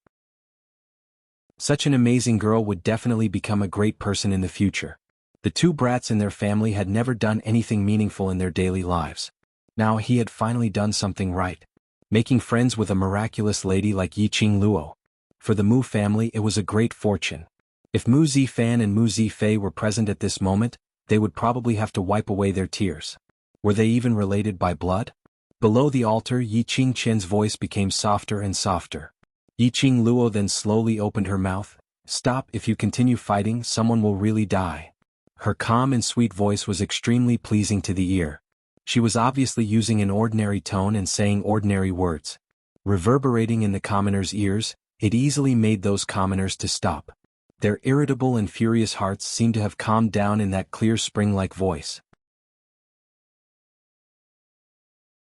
Such an amazing girl would definitely become a great person in the future. The two brats in their family had never done anything meaningful in their daily lives. Now he had finally done something right. Making friends with a miraculous lady like Yi Qingluo. For the Mu family it was a great fortune. If Mu Zifan and Mu Zifei were present at this moment, they would probably have to wipe away their tears. Were they even related by blood? Below the altar Yi Qingqian's voice became softer and softer. Yi Qingluo then slowly opened her mouth. Stop, if you continue fighting, someone will really die. Her calm and sweet voice was extremely pleasing to the ear. She was obviously using an ordinary tone and saying ordinary words. Reverberating in the commoners' ears, it easily made those commoners to stop. Their irritable and furious hearts seemed to have calmed down in that clear spring-like voice.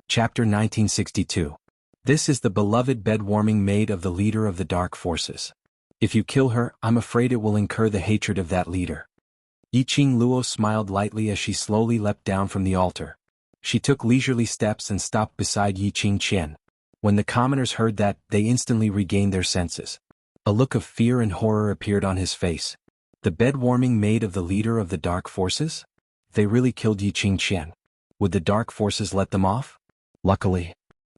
Chapter 1962. This is the beloved bed-warming maid of the leader of the dark forces. If you kill her, I'm afraid it will incur the hatred of that leader. Yi Qingluo smiled lightly as she slowly leapt down from the altar. She took leisurely steps and stopped beside Yi Qingqian. When the commoners heard that, they instantly regained their senses. A look of fear and horror appeared on his face. The bed-warming maid of the leader of the dark forces? They really killed Yi Qingqian. Would the dark forces let them off? Luckily,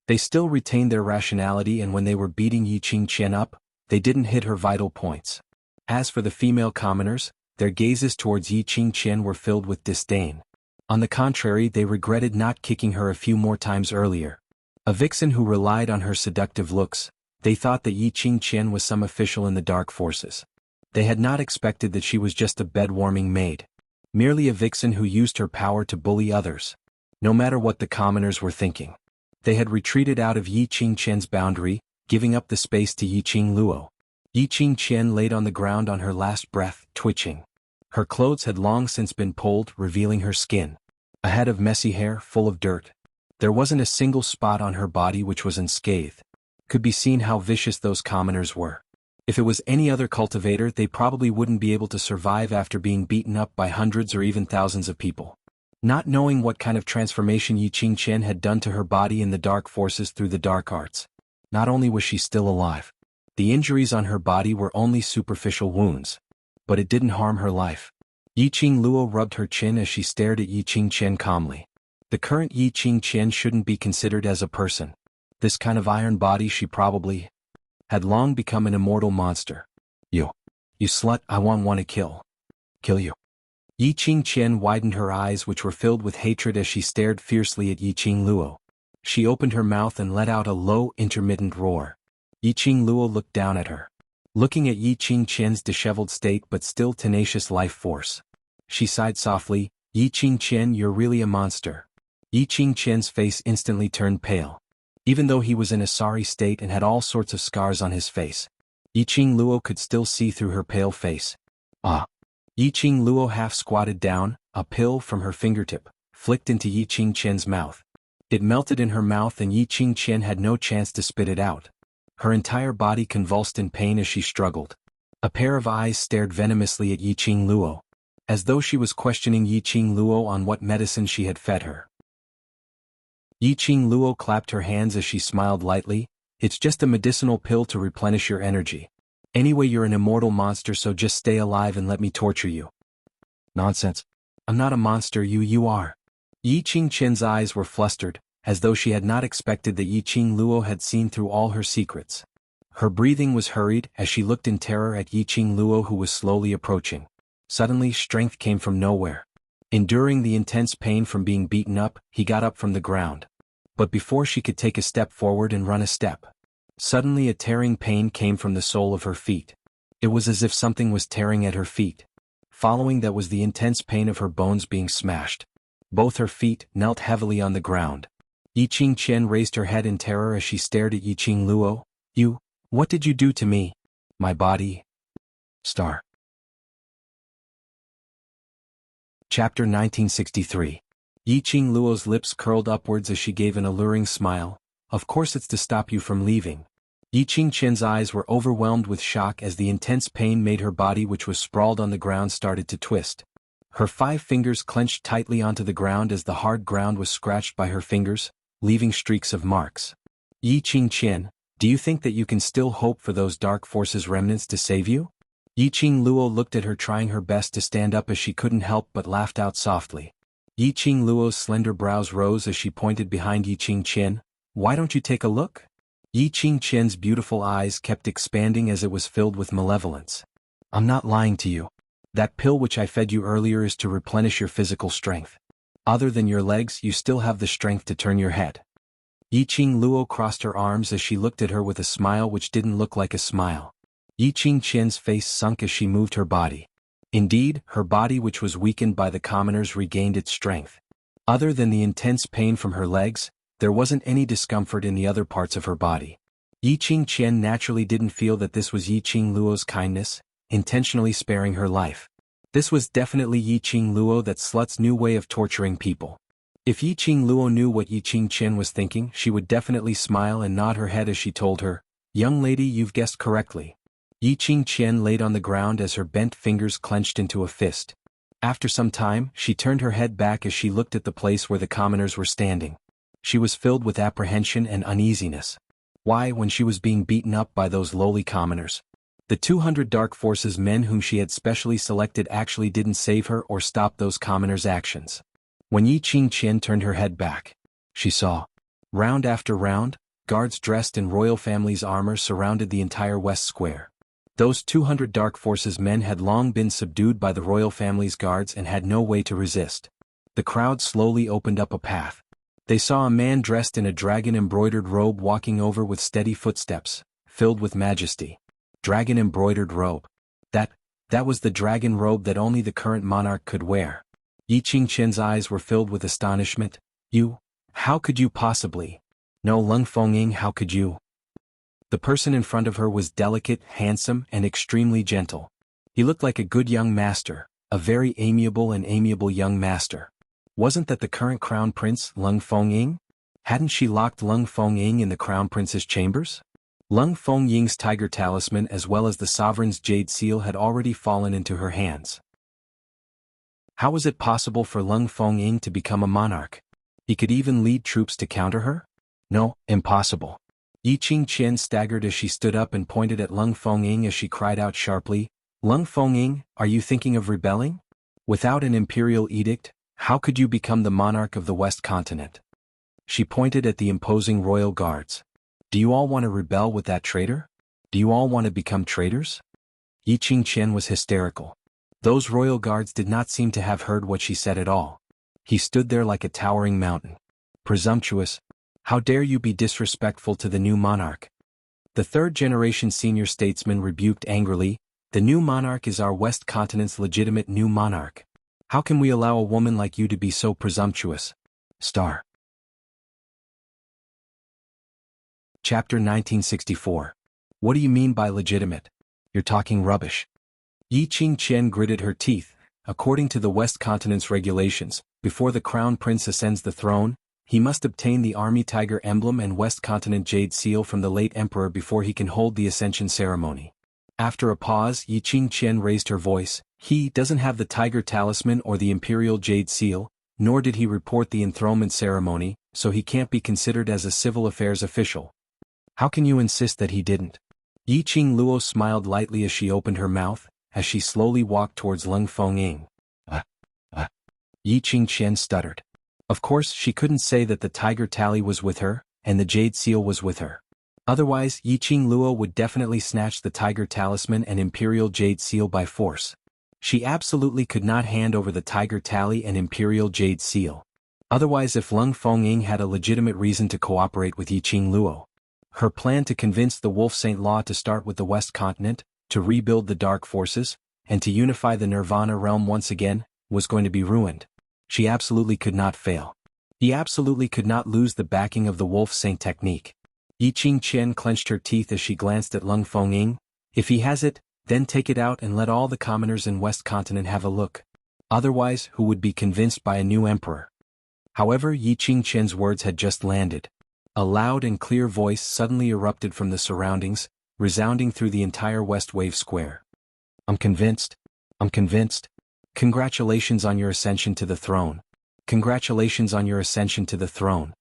they still retained their rationality, and when they were beating Yi Qingqian up, they didn't hit her vital points. As for the female commoners, their gazes towards Yi Qingqian were filled with disdain. On the contrary, they regretted not kicking her a few more times earlier. A vixen who relied on her seductive looks, they thought that Yi Qingqian was some official in the dark forces. They had not expected that she was just a bed-warming maid. Merely a vixen who used her power to bully others. No matter what the commoners were thinking. They had retreated out of Yi Qingqian's boundary, giving up the space to Yi Qingluo. Yi Qingqian laid on the ground on her last breath, twitching. Her clothes had long since been pulled, revealing her skin. A head of messy hair, full of dirt. There wasn't a single spot on her body which was unscathed. Could be seen how vicious those commoners were. If it was any other cultivator, they probably wouldn't be able to survive after being beaten up by hundreds or even thousands of people. Not knowing what kind of transformation Yi Qingqian had done to her body in the dark forces through the dark arts. Not only was she still alive. The injuries on her body were only superficial wounds. But it didn't harm her life. Yi Qingluo rubbed her chin as she stared at Yi Qingqian calmly. The current Yi Qingqian shouldn't be considered as a person. This kind of iron body she probably had long become an immortal monster. You slut, I want to kill you. Yi Qingqian widened her eyes, which were filled with hatred, as she stared fiercely at Yi Qingluo. She opened her mouth and let out a low, intermittent roar. Yi Qingluo looked down at her. Looking at Yi Qingqian's disheveled state but still tenacious life force. She sighed softly, Yi Qingqian, you're really a monster. Yi Qingqian's face instantly turned pale. Even though he was in a sorry state and had all sorts of scars on his face, Yi Qingluo could still see through her pale face. Ah! Yi Qingluo half squatted down, a pill from her fingertip, flicked into Yi Qingqian's mouth. It melted in her mouth and Yi Qingqian had no chance to spit it out. Her entire body convulsed in pain as she struggled. A pair of eyes stared venomously at Yi Qingluo. as though she was questioning Yiqing Luo on what medicine she had fed her. Yiqing Luo clapped her hands as she smiled lightly. It's just a medicinal pill to replenish your energy. Anyway, you're an immortal monster, so just stay alive and let me torture you. Nonsense. I'm not a monster, you are. Yiqing Qian's eyes were flustered, as though she had not expected that Yiqing Luo had seen through all her secrets. Her breathing was hurried as she looked in terror at Yiqing Luo, who was slowly approaching. Suddenly, strength came from nowhere. Enduring the intense pain from being beaten up, he got up from the ground. But before she could take a step forward and run a step, suddenly a tearing pain came from the sole of her feet. It was as if something was tearing at her feet. Following that was the intense pain of her bones being smashed. Both her feet knelt heavily on the ground. Yiqing Qian raised her head in terror as she stared at Yiqing Luo. What did you do to me? My body. Star. Chapter 1963. Yiqing Luo's lips curled upwards as she gave an alluring smile. Of course it's to stop you from leaving. Yiqing Qian's eyes were overwhelmed with shock as the intense pain made her body, which was sprawled on the ground, started to twist. Her 5 fingers clenched tightly onto the ground as the hard ground was scratched by her fingers, leaving streaks of marks. Yiqing Qian, do you think that you can still hope for those dark forces' remnants to save you? Yiqing Luo looked at her, trying her best to stand up as she couldn't help but laughed out softly. Yiqing Luo's slender brows rose as she pointed behind Yiqing Qian. Why don't you take a look? Yiqing Qian's beautiful eyes kept expanding as it was filled with malevolence. I'm not lying to you. That pill which I fed you earlier is to replenish your physical strength. Other than your legs, you still have the strength to turn your head. Yiqing Luo crossed her arms as she looked at her with a smile which didn't look like a smile. Yiqing Qian's face sunk as she moved her body. Indeed, her body, which was weakened by the commoners, regained its strength. Other than the intense pain from her legs, there wasn't any discomfort in the other parts of her body. Yiqing Qian naturally didn't feel that this was Yiqing Luo's kindness, intentionally sparing her life. This was definitely Yiqing Luo, that slut's new way of torturing people. If Yiqing Luo knew what Yiqing Qian was thinking, she would definitely smile and nod her head as she told her, "Young lady, you've guessed correctly." Yiqing Qian laid on the ground as her bent fingers clenched into a fist. After some time, she turned her head back as she looked at the place where the commoners were standing. She was filled with apprehension and uneasiness. Why, when she was being beaten up by those lowly commoners, the 200 Dark Forces men whom she had specially selected actually didn't save her or stop those commoners' actions. When Yiqing Qian turned her head back, she saw, round after round, guards dressed in royal family's armor surrounded the entire West Square. Those 200 Dark Forces men had long been subdued by the royal family's guards and had no way to resist. The crowd slowly opened up a path. They saw a man dressed in a dragon-embroidered robe walking over with steady footsteps, filled with majesty. Dragon-embroidered robe. That was the dragon robe that only the current monarch could wear. Yiqing Qian's eyes were filled with astonishment. How could you possibly? No, Lung Fengying, how could you? The person in front of her was delicate, handsome, and extremely gentle. He looked like a good young master, a very amiable young master. Wasn't that the current crown prince, Lung Fengying? Hadn't she locked Lung Fengying in the crown prince's chambers? Lung Fengying's tiger talisman as well as the sovereign's jade seal had already fallen into her hands. How was it possible for Lung Fengying to become a monarch? He could even lead troops to counter her? No, impossible. Yiqing Qian staggered as she stood up and pointed at Lung Fengying as she cried out sharply, "Lung Fengying, are you thinking of rebelling? Without an imperial edict, how could you become the monarch of the West Continent?" She pointed at the imposing royal guards. "Do you all want to rebel with that traitor? Do you all want to become traitors?" Yiqing Qian was hysterical. Those royal guards did not seem to have heard what she said at all. He stood there like a towering mountain. Presumptuous. How dare you be disrespectful to the new monarch? The third-generation senior statesman rebuked angrily, "The new monarch is our West Continent's legitimate new monarch. How can we allow a woman like you to be so presumptuous?" Star. Chapter 1964. What do you mean by legitimate? You're talking rubbish. Yiqing Qian gritted her teeth. According to the West Continent's regulations, before the crown prince ascends the throne, he must obtain the Army Tiger emblem and West Continent Jade seal from the late emperor before he can hold the ascension ceremony. After a pause, Yi Qingqian raised her voice. He doesn't have the tiger talisman or the imperial jade seal, nor did he report the enthronement ceremony, so he can't be considered as a civil affairs official. How can you insist that he didn't? Yi Qingluo smiled lightly as she opened her mouth, as she slowly walked towards Leng Fengying. Yi Qingqian stuttered. Of course she couldn't say that the tiger tally was with her, and the jade seal was with her. Otherwise, Yi Qingluo would definitely snatch the tiger talisman and imperial jade seal by force. She absolutely could not hand over the tiger tally and imperial jade seal. Otherwise, if Leng Fengying had a legitimate reason to cooperate with Yi Qingluo, her plan to convince the Wolf Saint Law to start with the West Continent, to rebuild the Dark Forces, and to unify the Nirvana realm once again, was going to be ruined. She absolutely could not fail. He absolutely could not lose the backing of the Wolf Saint technique. Yi Qingqian clenched her teeth as she glanced at Leng Fengying. If he has it, then take it out and let all the commoners in West Continent have a look. Otherwise, who would be convinced by a new emperor? However, Yi Qingqian's words had just landed. A loud and clear voice suddenly erupted from the surroundings, resounding through the entire West Wave Square. I'm convinced. I'm convinced. Congratulations on your ascension to the throne. Congratulations on your ascension to the throne.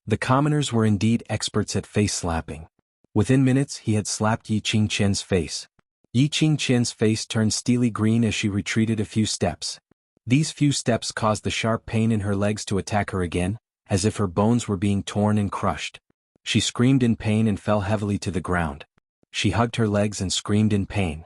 The commoners were indeed experts at face slapping. Within minutes he had slapped Yi Qingqian's face. Yi Qingqian's face turned steely green as she retreated a few steps. These few steps caused the sharp pain in her legs to attack her again, as if her bones were being torn and crushed. She screamed in pain and fell heavily to the ground. She hugged her legs and screamed in pain.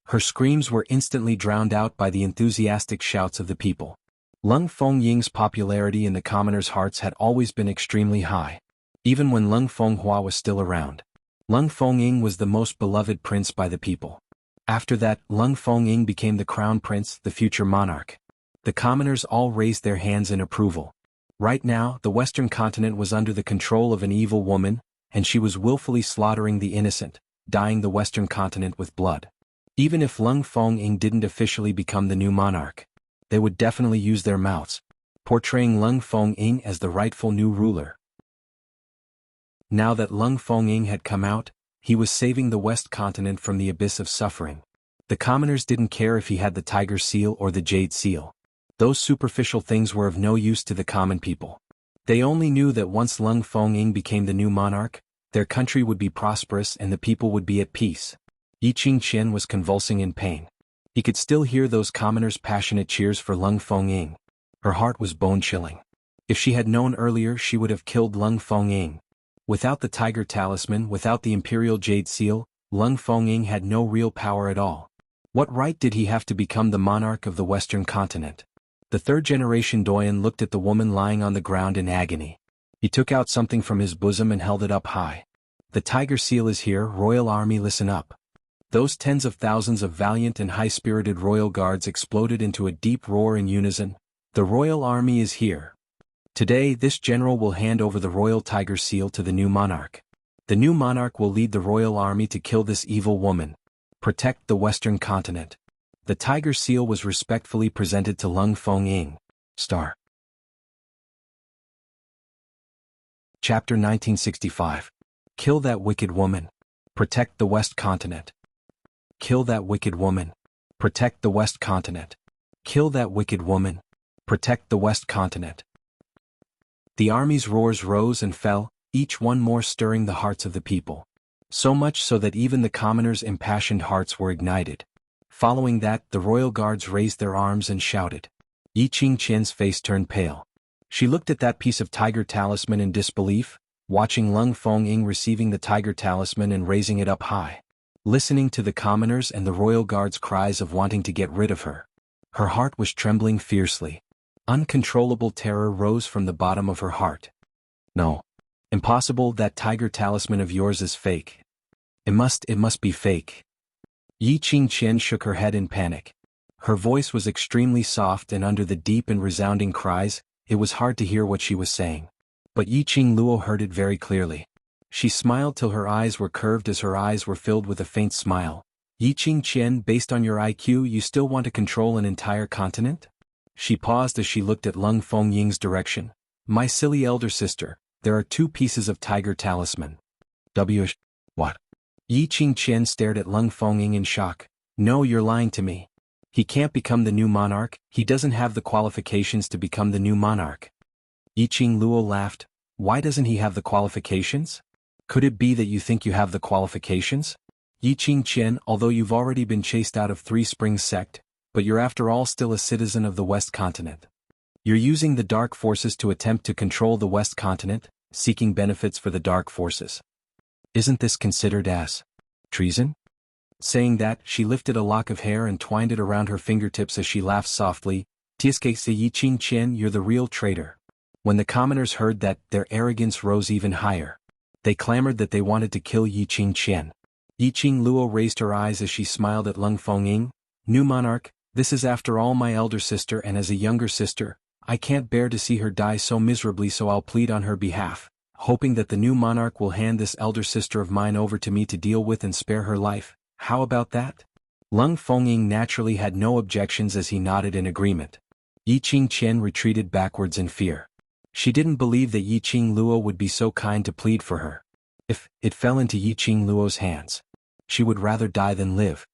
Her screams were instantly drowned out by the enthusiastic shouts of the people. Leng Fengying's popularity in the commoners' hearts had always been extremely high. Even when Leng Fenghua was still around, Leng Fengying was the most beloved prince by the people. After that, Leng Fengying became the crown prince, the future monarch. The commoners all raised their hands in approval. Right now, the Western continent was under the control of an evil woman, and she was willfully slaughtering the innocent, dyeing the Western continent with blood. Even if Leng Fengying didn't officially become the new monarch, they would definitely use their mouths, portraying Leng Fengying as the rightful new ruler. Now that Leng Fengying had come out, he was saving the West Continent from the abyss of suffering. The commoners didn't care if he had the tiger seal or the jade seal. Those superficial things were of no use to the common people. They only knew that once Leng Fengying became the new monarch, their country would be prosperous and the people would be at peace. Yi Qingqian was convulsing in pain. He could still hear those commoners' passionate cheers for Leng Fengying. Her heart was bone-chilling. If she had known earlier, she would have killed Leng Fengying. Without the tiger talisman, without the imperial jade seal, Leng Fengying had no real power at all. What right did he have to become the monarch of the Western continent? The third-generation Doyen looked at the woman lying on the ground in agony. He took out something from his bosom and held it up high. The tiger seal is here, royal army, listen up. Those tens of thousands of valiant and high-spirited royal guards exploded into a deep roar in unison. The royal army is here. Today, this general will hand over the royal tiger seal to the new monarch. The new monarch will lead the royal army to kill this evil woman. Protect the Western continent. The tiger seal was respectfully presented to Leng Fengying. Star. Chapter 1965. Kill that wicked woman. Protect the West Continent. Kill that wicked woman. Protect the West Continent. Kill that wicked woman. Protect the West Continent. The army's roars rose and fell, each one more stirring the hearts of the people. So much so that even the commoners' impassioned hearts were ignited. Following that, the royal guards raised their arms and shouted. Yi Qingqian's face turned pale. She looked at that piece of tiger talisman in disbelief, watching Leng Fengying receiving the tiger talisman and raising it up high. Listening to the commoners and the royal guards' cries of wanting to get rid of her. Her heart was trembling fiercely. Uncontrollable terror rose from the bottom of her heart. No. Impossible, that tiger talisman of yours is fake. It must be fake. Yi Qingqian shook her head in panic. Her voice was extremely soft, and under the deep and resounding cries, it was hard to hear what she was saying. But Yi Qingluo heard it very clearly. She smiled till her eyes were curved as her eyes were filled with a faint smile. Yi Qingqian, based on your IQ, you still want to control an entire continent? She paused as she looked at Leng Fengying's direction. My silly elder sister, there are two pieces of tiger talisman. What? Yi Qingqian stared at Leng Fengying in shock. No, you're lying to me. He can't become the new monarch, he doesn't have the qualifications to become the new monarch. Yi Qingluo laughed. Why doesn't he have the qualifications? Could it be that you think you have the qualifications? Yi Qingqian, although you've already been chased out of Three Springs sect, but you're after all still a citizen of the West Continent. You're using the Dark Forces to attempt to control the West Continent, seeking benefits for the Dark Forces. Isn't this considered as treason? Saying that, she lifted a lock of hair and twined it around her fingertips as she laughed softly. Tiske Yi Qingqian, you're the real traitor. When the commoners heard that, their arrogance rose even higher. They clamored that they wanted to kill Yi Qingqian. Yi Qingluo raised her eyes as she smiled at Leng Fengying. New monarch, this is after all my elder sister, and as a younger sister, I can't bear to see her die so miserably, so I'll plead on her behalf, hoping that the new monarch will hand this elder sister of mine over to me to deal with and spare her life. How about that? Leng Fengying naturally had no objections as he nodded in agreement. Yi Qingqian retreated backwards in fear. She didn't believe that Yi Qingluo would be so kind to plead for her. If it fell into Yi Qingluo's hands, she would rather die than live.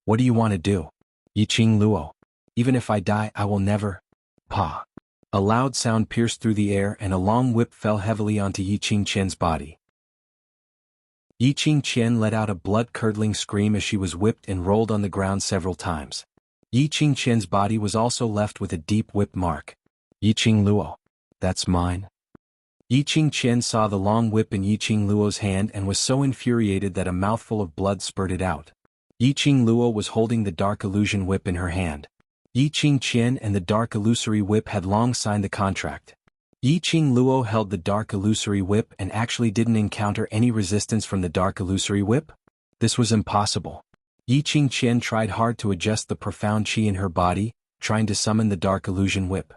What do you want to do? Yi Qingluo. Even if I die, I will never. Pa. A loud sound pierced through the air and a long whip fell heavily onto Yi Qingqian's body. Yi Qingqian let out a blood-curdling scream as she was whipped and rolled on the ground several times. Yi Qingqian's body was also left with a deep whip mark. Yi Qingluo. That's mine. Yi Qingqian saw the long whip in Yi Qingluo's hand and was so infuriated that a mouthful of blood spurted out. Yi Qingluo was holding the dark illusion whip in her hand. Yi Qingqian and the dark illusory whip had long signed the contract. Yi Qingluo held the dark illusory whip and actually didn't encounter any resistance from the dark illusory whip? This was impossible. Yi Qingqian tried hard to adjust the profound qi in her body, trying to summon the dark illusion whip.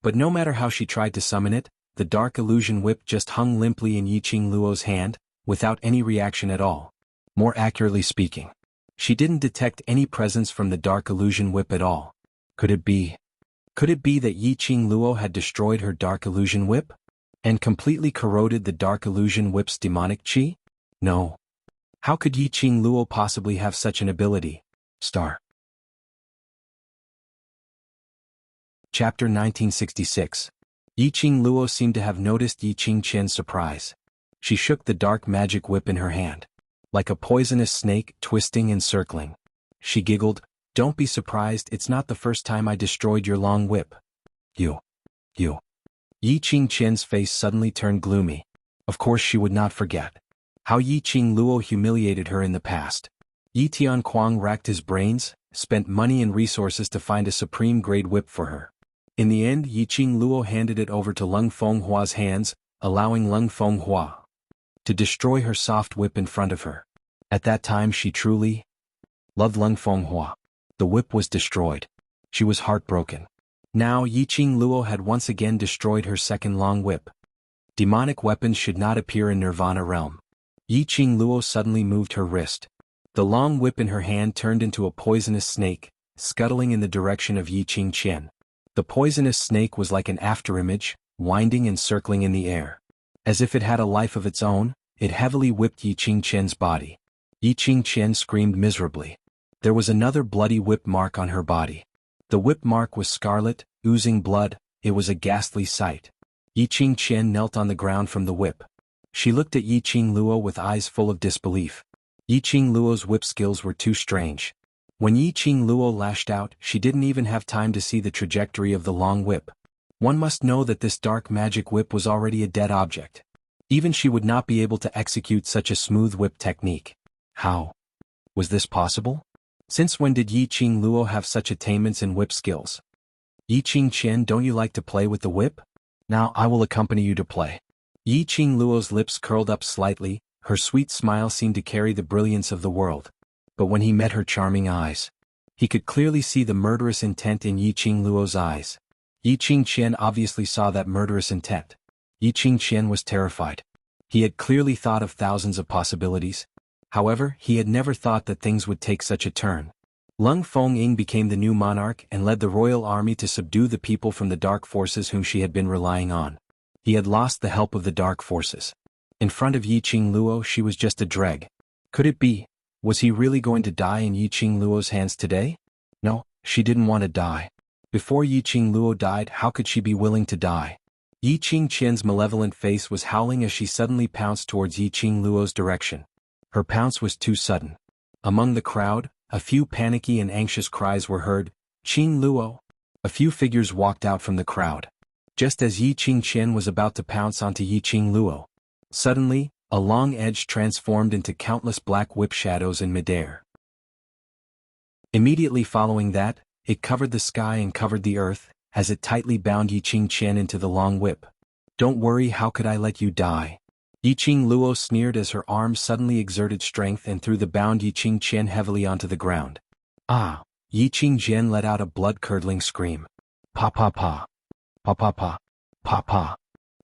But no matter how she tried to summon it, the dark illusion whip just hung limply in Yi Qingluo's hand, without any reaction at all. More accurately speaking, she didn't detect any presence from the dark illusion whip at all. Could it be that Yi Qingluo had destroyed her dark illusion whip? And completely corroded the dark illusion whip's demonic qi? No. How could Yi Qingluo possibly have such an ability? Chapter 1966. Yi Qingluo seemed to have noticed Yi Qingqian's surprise. She shook the dark magic whip in her hand. Like a poisonous snake, twisting and circling. She giggled, "Don't be surprised, it's not the first time I destroyed your long whip." You. Yi Qingqian's face suddenly turned gloomy. Of course she would not forget how Yi Qingluo humiliated her in the past. Yi Tianquang racked his brains, spent money and resources to find a supreme-grade whip for her. In the end, Yi Qingluo handed it over to Leng Fenghua's hands, allowing Leng Fenghua to destroy her soft whip in front of her. At that time she truly loved Leng Fenghua. The whip was destroyed. She was heartbroken. Now Yi Qingluo had once again destroyed her second long whip. Demonic weapons should not appear in Nirvana realm. Yi Qingluo suddenly moved her wrist. The long whip in her hand turned into a poisonous snake, scuttling in the direction of Yi Qingqian. The poisonous snake was like an afterimage, winding and circling in the air. As if it had a life of its own, it heavily whipped Yi Qingqian's body. Yi Qingqian screamed miserably. There was another bloody whip mark on her body. The whip mark was scarlet, oozing blood. It was a ghastly sight. Yi Qingqian knelt on the ground from the whip. She looked at Yi Qingluo with eyes full of disbelief. Yi Qingluo's whip skills were too strange. When Yi Qingluo lashed out, she didn't even have time to see the trajectory of the long whip. One must know that this dark magic whip was already a dead object. Even she would not be able to execute such a smooth whip technique. How was this possible? Since when did Yi Qingluo have such attainments in whip skills? Yi Qingqian, don't you like to play with the whip? Now I will accompany you to play. Yi Qingluo's lips curled up slightly, her sweet smile seemed to carry the brilliance of the world. But when he met her charming eyes, he could clearly see the murderous intent in Yi Qingluo's eyes. Yi Qingqian obviously saw that murderous intent. Yi Qingqian was terrified. He had clearly thought of thousands of possibilities. However, he had never thought that things would take such a turn. Leng Fengying became the new monarch and led the royal army to subdue the people from the dark forces whom she had been relying on. He had lost the help of the dark forces. In front of Yi Qingluo she was just a dreg. Could it be? Was he really going to die in Yiqing Luo's hands today? No, she didn't want to die. Before Yiqing Luo died, how could she be willing to die? Yiqing Qian's malevolent face was howling as she suddenly pounced towards Yiqing Luo's direction. Her pounce was too sudden. Among the crowd, a few panicky and anxious cries were heard, "Qing Luo!" A few figures walked out from the crowd. Just as Yiqing Qian was about to pounce onto Yiqing Luo, suddenly, a long edge transformed into countless black whip shadows in midair. Immediately following that, it covered the sky and covered the earth, as it tightly bound Yiqing Qian into the long whip. "Don't worry, how could I let you die?" Yiqing Luo sneered as her arms suddenly exerted strength and threw the bound Yiqing Qian heavily onto the ground. "Ah!" Yiqing Qian let out a blood-curdling scream. "Pa pa pa! Pa pa pa! Pa pa!"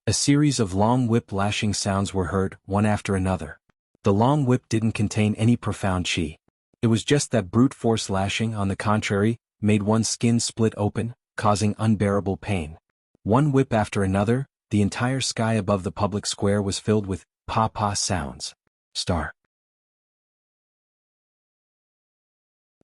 A series of long whip lashing sounds were heard, one after another. The long whip didn't contain any profound qi. It was just that brute force lashing, on the contrary, made one's skin split open, causing unbearable pain. One whip after another, the entire sky above the public square was filled with pa-pa sounds. Star.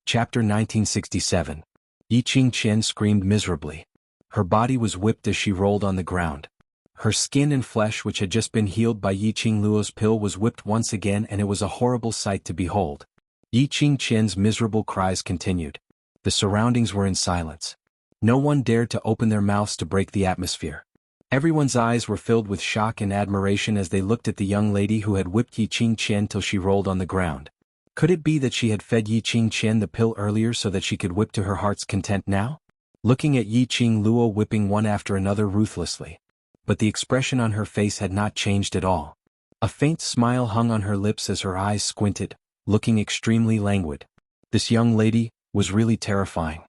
Chapter 1967. Yiqing Qian screamed miserably. Her body was whipped as she rolled on the ground. Her skin and flesh, which had just been healed by Yiqing Luo's pill, was whipped once again, and it was a horrible sight to behold. Yiqing Qian's miserable cries continued. The surroundings were in silence. No one dared to open their mouths to break the atmosphere. Everyone's eyes were filled with shock and admiration as they looked at the young lady who had whipped Yiqing Qian till she rolled on the ground. Could it be that she had fed Yiqing Qian the pill earlier so that she could whip to her heart's content now? Looking at Yiqing Luo whipping one after another ruthlessly. But the expression on her face had not changed at all. A faint smile hung on her lips as her eyes squinted, looking extremely languid. This young lady was really terrifying.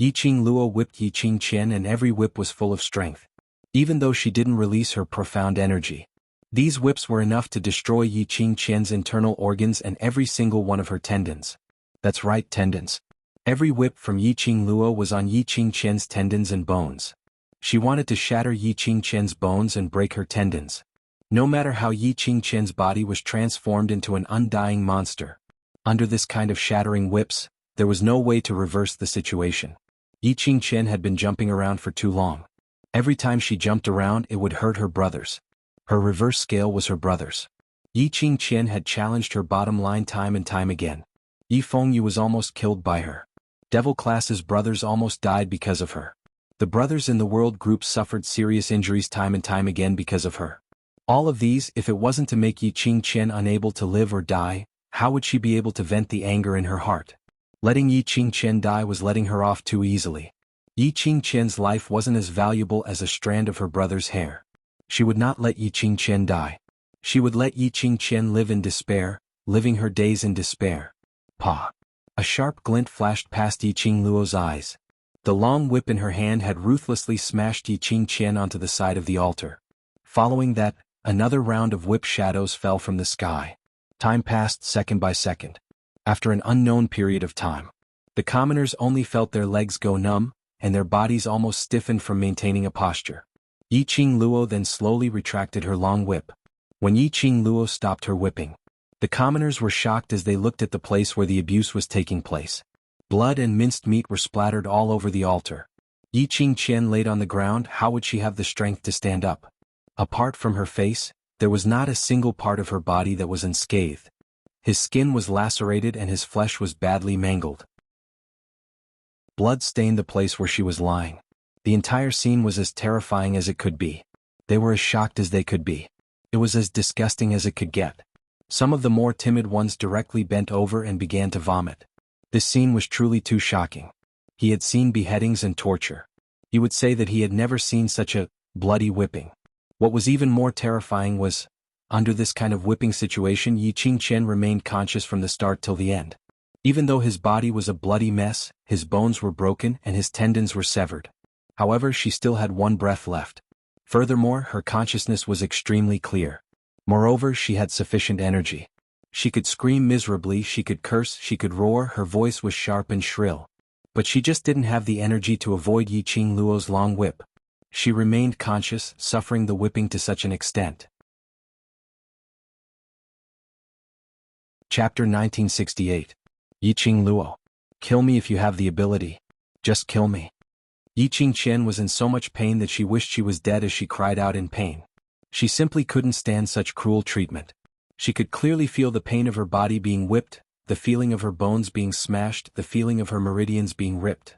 Yiqing Luo whipped Yiqing Qian, and every whip was full of strength. Even though she didn't release her profound energy, these whips were enough to destroy Yiqing Qian's internal organs and every single one of her tendons. That's right, tendons. Every whip from Yiqing Luo was on Yiqing Qian's tendons and bones. She wanted to shatter Yiqing Qian's bones and break her tendons. No matter how Yiqing Qian's body was transformed into an undying monster, under this kind of shattering whips, there was no way to reverse the situation. Yiqing Qian had been jumping around for too long. Every time she jumped around, it would hurt her brothers. Her reverse scale was her brothers. Yiqing Qian had challenged her bottom line time and time again. Yi Fengyu was almost killed by her. Devil Class's brothers almost died because of her. The brothers in the world group suffered serious injuries time and time again because of her. All of these, if it wasn't to make Yiqing Qian unable to live or die, how would she be able to vent the anger in her heart? Letting Yiqing Qian die was letting her off too easily. Yiqing Qian's life wasn't as valuable as a strand of her brother's hair. She would not let Yiqing Qian die. She would let Yiqing Qian live in despair, living her days in despair. Pa! A sharp glint flashed past Yiqing Luo's eyes. The long whip in her hand had ruthlessly smashed Yiqing Qian onto the side of the altar. Following that, another round of whip shadows fell from the sky. Time passed second by second. After an unknown period of time, the commoners only felt their legs go numb, and their bodies almost stiffened from maintaining a posture. Yiqing Luo then slowly retracted her long whip. When Yiqing Luo stopped her whipping, the commoners were shocked as they looked at the place where the abuse was taking place. Blood and minced meat were splattered all over the altar. Yiqing Qian laid on the ground. How would she have the strength to stand up? Apart from her face, there was not a single part of her body that was unscathed. His skin was lacerated and his flesh was badly mangled. Blood stained the place where she was lying. The entire scene was as terrifying as it could be. They were as shocked as they could be. It was as disgusting as it could get. Some of the more timid ones directly bent over and began to vomit. This scene was truly too shocking. He had seen beheadings and torture. He would say that he had never seen such a bloody whipping. What was even more terrifying was, under this kind of whipping situation, Yiqing Qian remained conscious from the start till the end. Even though his body was a bloody mess, his bones were broken and his tendons were severed. However, she still had one breath left. Furthermore, her consciousness was extremely clear. Moreover, she had sufficient energy. She could scream miserably, she could curse, she could roar, her voice was sharp and shrill. But she just didn't have the energy to avoid Yiqing Luo's long whip. She remained conscious, suffering the whipping to such an extent. Chapter 1968. Yiqing Luo. Kill me if you have the ability. Just kill me. Yiqing Qian was in so much pain that she wished she was dead as she cried out in pain. She simply couldn't stand such cruel treatment. She could clearly feel the pain of her body being whipped, the feeling of her bones being smashed, the feeling of her meridians being ripped.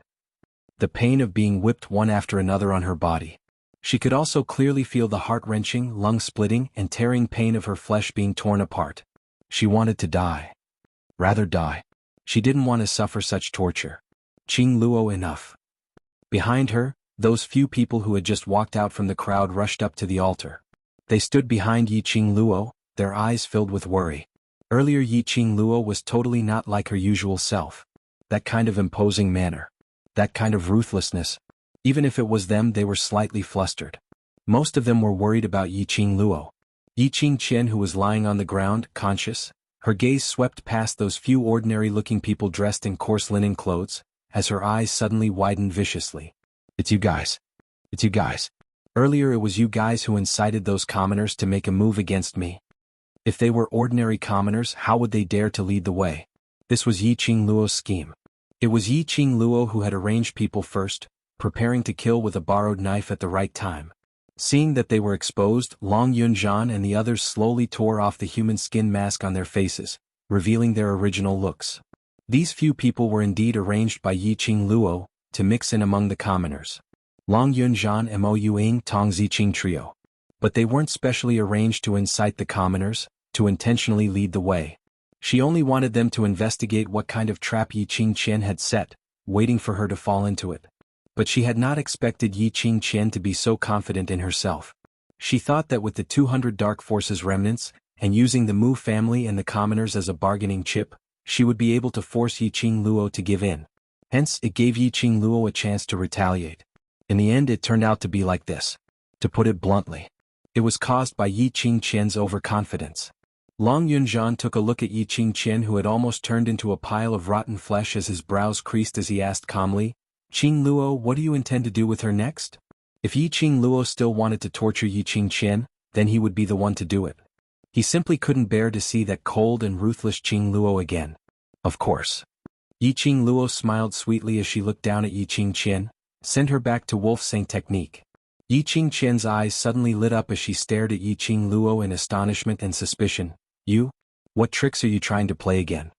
The pain of being whipped one after another on her body. She could also clearly feel the heart-wrenching, lung-splitting, and tearing pain of her flesh being torn apart. She wanted to die. Rather die. She didn't want to suffer such torture. Qing Luo, enough. Behind her, those few people who had just walked out from the crowd rushed up to the altar. They stood behind Yiqing Luo, their eyes filled with worry. Earlier Yiqing Luo was totally not like her usual self. That kind of imposing manner. That kind of ruthlessness. Even if it was them, they were slightly flustered. Most of them were worried about Yiqing Luo. Yiqing Qian, who was lying on the ground, conscious, her gaze swept past those few ordinary-looking people dressed in coarse linen clothes, as her eyes suddenly widened viciously. It's you guys. It's you guys. Earlier it was you guys who incited those commoners to make a move against me. If they were ordinary commoners, how would they dare to lead the way? This was Yiqing Luo's scheme. It was Yiqing Luo who had arranged people first, preparing to kill with a borrowed knife at the right time. Seeing that they were exposed, Long Yunzhan and the others slowly tore off the human skin mask on their faces, revealing their original looks. These few people were indeed arranged by Yiqing Luo to mix in among the commoners. Long Yunzhan Mo Yuing Tong Ziqing Trio. But they weren't specially arranged to incite the commoners, to intentionally lead the way. She only wanted them to investigate what kind of trap Yiqing Qian had set, waiting for her to fall into it. But she had not expected Yiqing Qian to be so confident in herself. She thought that with the 200 Dark Forces remnants, and using the Mu family and the commoners as a bargaining chip, she would be able to force Yiqing Luo to give in. Hence, it gave Yiqing Luo a chance to retaliate. In the end, it turned out to be like this. To put it bluntly, it was caused by Yiqing Qian's overconfidence. Long Yunzhan took a look at Yiqing Qian, who had almost turned into a pile of rotten flesh, as his brows creased as he asked calmly, "Qing Luo, what do you intend to do with her next?" If Yiqing Luo still wanted to torture Yiqing Qian, then he would be the one to do it. He simply couldn't bear to see that cold and ruthless Qing Luo again. Of course. Yiqing Luo smiled sweetly as she looked down at Yiqing Qian, sent her back to Wolf-Saint technique. Yiqing Qian's eyes suddenly lit up as she stared at Yiqing Luo in astonishment and suspicion. "You? What tricks are you trying to play again?"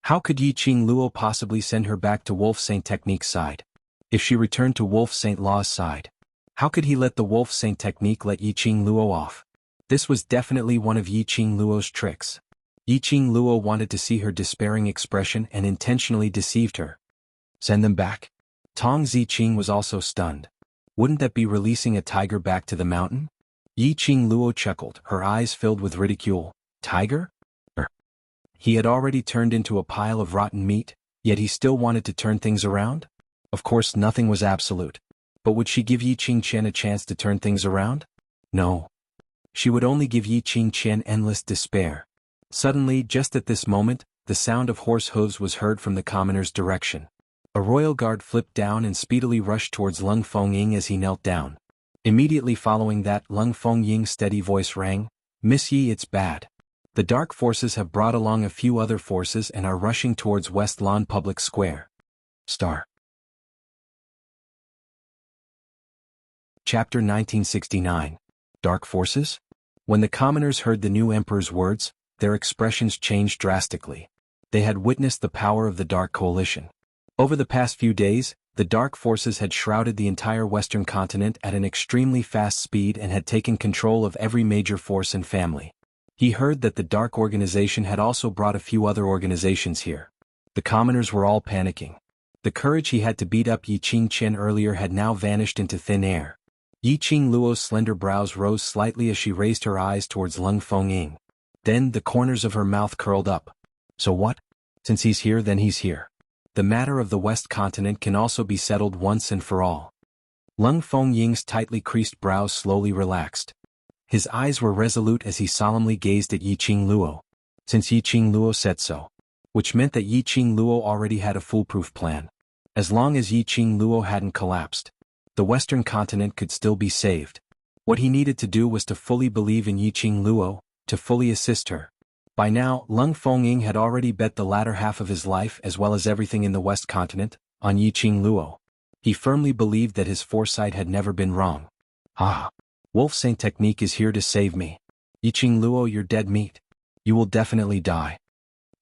How could Yiqing Luo possibly send her back to Wolf-Saint technique's side? If she returned to Wolf-Saint Law's side, how could he let the Wolf-Saint technique let Yiqing Luo off? This was definitely one of Yiqing Luo's tricks. Yiqing Luo wanted to see her despairing expression and intentionally deceived her. Send them back. Tong Ziqing was also stunned. Wouldn't that be releasing a tiger back to the mountain? Yiqing Luo chuckled, her eyes filled with ridicule. Tiger? He had already turned into a pile of rotten meat, yet he still wanted to turn things around? Of course, nothing was absolute. But would she give Yiqing Qian a chance to turn things around? No. She would only give Yiqing Qian endless despair. Suddenly, just at this moment, the sound of horse hooves was heard from the commoner's direction. A royal guard flipped down and speedily rushed towards Lung Fengying as he knelt down. Immediately following that, Lung Fengying's steady voice rang, "Miss Yi, it's bad. The Dark Forces have brought along a few other forces and are rushing towards West Lawn Public Square." Star. Chapter 1969. Dark Forces? When the commoners heard the new emperor's words, their expressions changed drastically. They had witnessed the power of the Dark Coalition. Over the past few days, the Dark Forces had shrouded the entire Western continent at an extremely fast speed and had taken control of every major force and family. He heard that the Dark Organization had also brought a few other organizations here. The commoners were all panicking. The courage he had to beat up Yiqing Qian earlier had now vanished into thin air. Yiqing Luo's slender brows rose slightly as she raised her eyes towards Lung Fengying. Then the corners of her mouth curled up. So what? Since he's here, then he's here. The matter of the West Continent can also be settled once and for all. Lung Fengying's tightly creased brows slowly relaxed. His eyes were resolute as he solemnly gazed at Yiqing Luo. Since Yiqing Luo said so. Which meant that Yiqing Luo already had a foolproof plan. As long as Yiqing Luo hadn't collapsed, the Western continent could still be saved. What he needed to do was to fully believe in Yiqing Luo, to fully assist her. By now, Lung Fengying had already bet the latter half of his life as well as everything in the West Continent, on Yiqing Luo. He firmly believed that his foresight had never been wrong. Ah! Wolf Saint technique is here to save me. Yiqing Luo, you're dead meat. You will definitely die.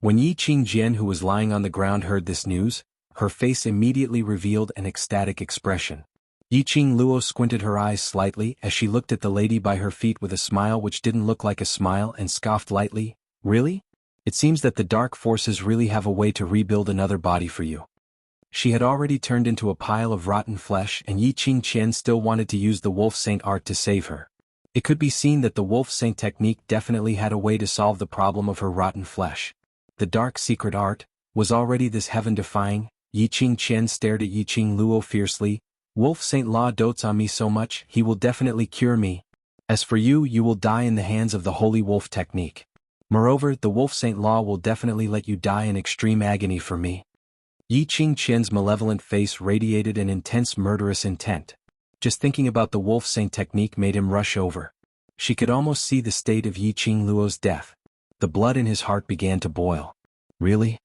When Yiqing Jian, who was lying on the ground, heard this news, her face immediately revealed an ecstatic expression. Yiqing Luo squinted her eyes slightly as she looked at the lady by her feet with a smile which didn't look like a smile and scoffed lightly. Really? It seems that the dark forces really have a way to rebuild another body for you. She had already turned into a pile of rotten flesh, and Yiqing Qian still wanted to use the Wolf Saint art to save her. It could be seen that the Wolf Saint technique definitely had a way to solve the problem of her rotten flesh. The dark secret art was already this heaven-defying. Yiqing Qian stared at Yiqing Luo fiercely. Wolf Saint Law dotes on me so much, he will definitely cure me. As for you, you will die in the hands of the Holy Wolf technique. Moreover, the Wolf Saint Law will definitely let you die in extreme agony for me. Yiqing Qian's malevolent face radiated an intense murderous intent. Just thinking about the Wolf Saint technique made him rush over. She could almost see the state of Yiqing Luo's death. The blood in his heart began to boil. Really?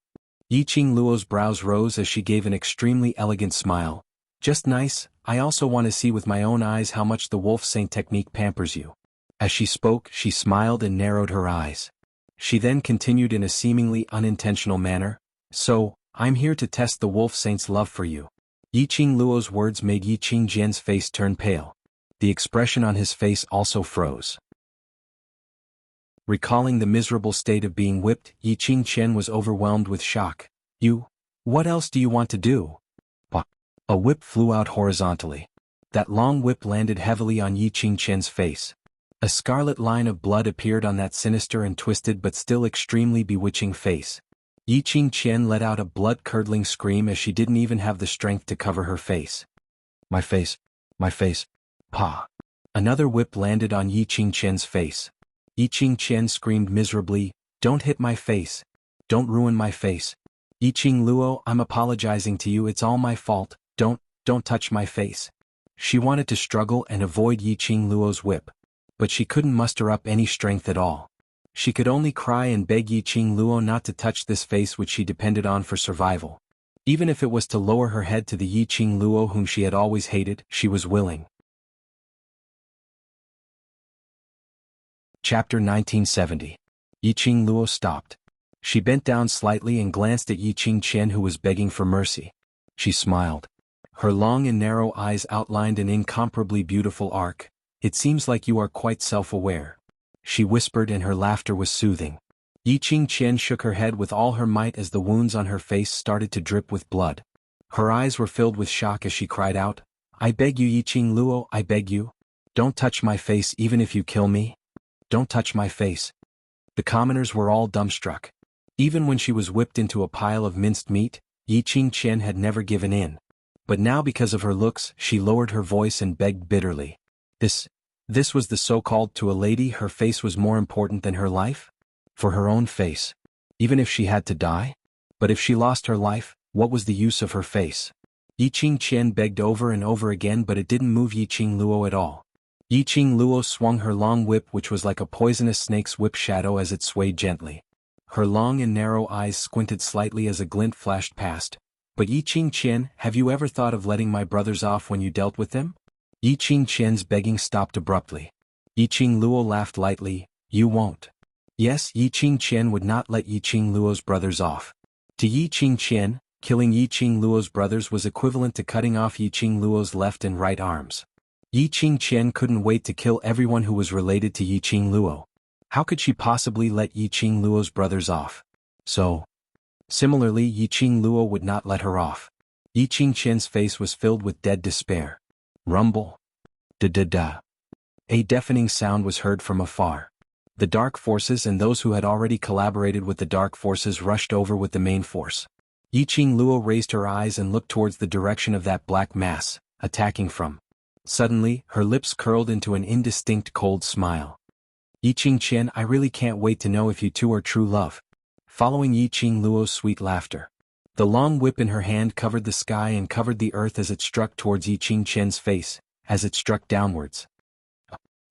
Yiqing Luo's brows rose as she gave an extremely elegant smile. Just nice. I also want to see with my own eyes how much the Wolf Saint technique pampers you. As she spoke, she smiled and narrowed her eyes. She then continued in a seemingly unintentional manner. So, I'm here to test the Wolf Saint's love for you. Yiqing Luo's words made Yiqing Jian's face turn pale. The expression on his face also froze. Recalling the miserable state of being whipped, Yiqing Qian was overwhelmed with shock. What else do you want to do? A whip flew out horizontally. That long whip landed heavily on Yiqing Qian's face. A scarlet line of blood appeared on that sinister and twisted but still extremely bewitching face. Yiqing Qian let out a blood-curdling scream as she didn't even have the strength to cover her face. My face. Pa! Another whip landed on Yiqing Qian's face. Yiqing Qian screamed miserably, Don't hit my face. Don't ruin my face. Yiqing Luo, I'm apologizing to you, it's all my fault, don't touch my face. She wanted to struggle and avoid Yiqing Luo's whip. But she couldn't muster up any strength at all. She could only cry and beg Yiqing Luo not to touch this face which she depended on for survival. Even if it was to lower her head to the Yiqing Luo whom she had always hated, she was willing. Chapter 1970. Yiqing Luo stopped. She bent down slightly and glanced at Yiqing Qian, who was begging for mercy. She smiled. Her long and narrow eyes outlined an incomparably beautiful arc. It seems like you are quite self-aware. She whispered, and her laughter was soothing. Yiqing Qian shook her head with all her might as the wounds on her face started to drip with blood. Her eyes were filled with shock as she cried out, I beg you, Yiqing Luo, I beg you. Don't touch my face even if you kill me. Don't touch my face. The commoners were all dumbstruck. Even when she was whipped into a pile of minced meat, Yiqing Qian had never given in. But now, because of her looks, she lowered her voice and begged bitterly. This was the so-called to a lady. Her face was more important than her life? For her own face. Even if she had to die? But if she lost her life, what was the use of her face? Yiqing Qian begged over and over again, but it didn't move Yiqing Luo at all. Yiqing Luo swung her long whip, which was like a poisonous snake's whip shadow, as it swayed gently. Her long and narrow eyes squinted slightly as a glint flashed past. But Yiqing Qian, have you ever thought of letting my brothers off when you dealt with them? Yiqing Qian's begging stopped abruptly. Yiqing Luo laughed lightly. You won't. Yes, Yiqing Qian would not let Yiqing Luo's brothers off. To Yiqing Qian, killing Yiqing Luo's brothers was equivalent to cutting off Yiqing Luo's left and right arms. Yiqing Qian couldn't wait to kill everyone who was related to Yiqing Luo. How could she possibly let Yiqing Luo's brothers off? Similarly, Yiqing Luo would not let her off. Yiqing Qian's face was filled with dead despair. Rumble. Da-da-da. A deafening sound was heard from afar. The dark forces and those who had already collaborated with the dark forces rushed over with the main force. Yiqing Luo raised her eyes and looked towards the direction of that black mass, attacking from. Suddenly, her lips curled into an indistinct cold smile. Yiqing Qian, I really can't wait to know if you two are true love. Following Yiqing Luo's sweet laughter. The long whip in her hand covered the sky and covered the earth as it struck towards Yiqing Qian's face, as it struck downwards.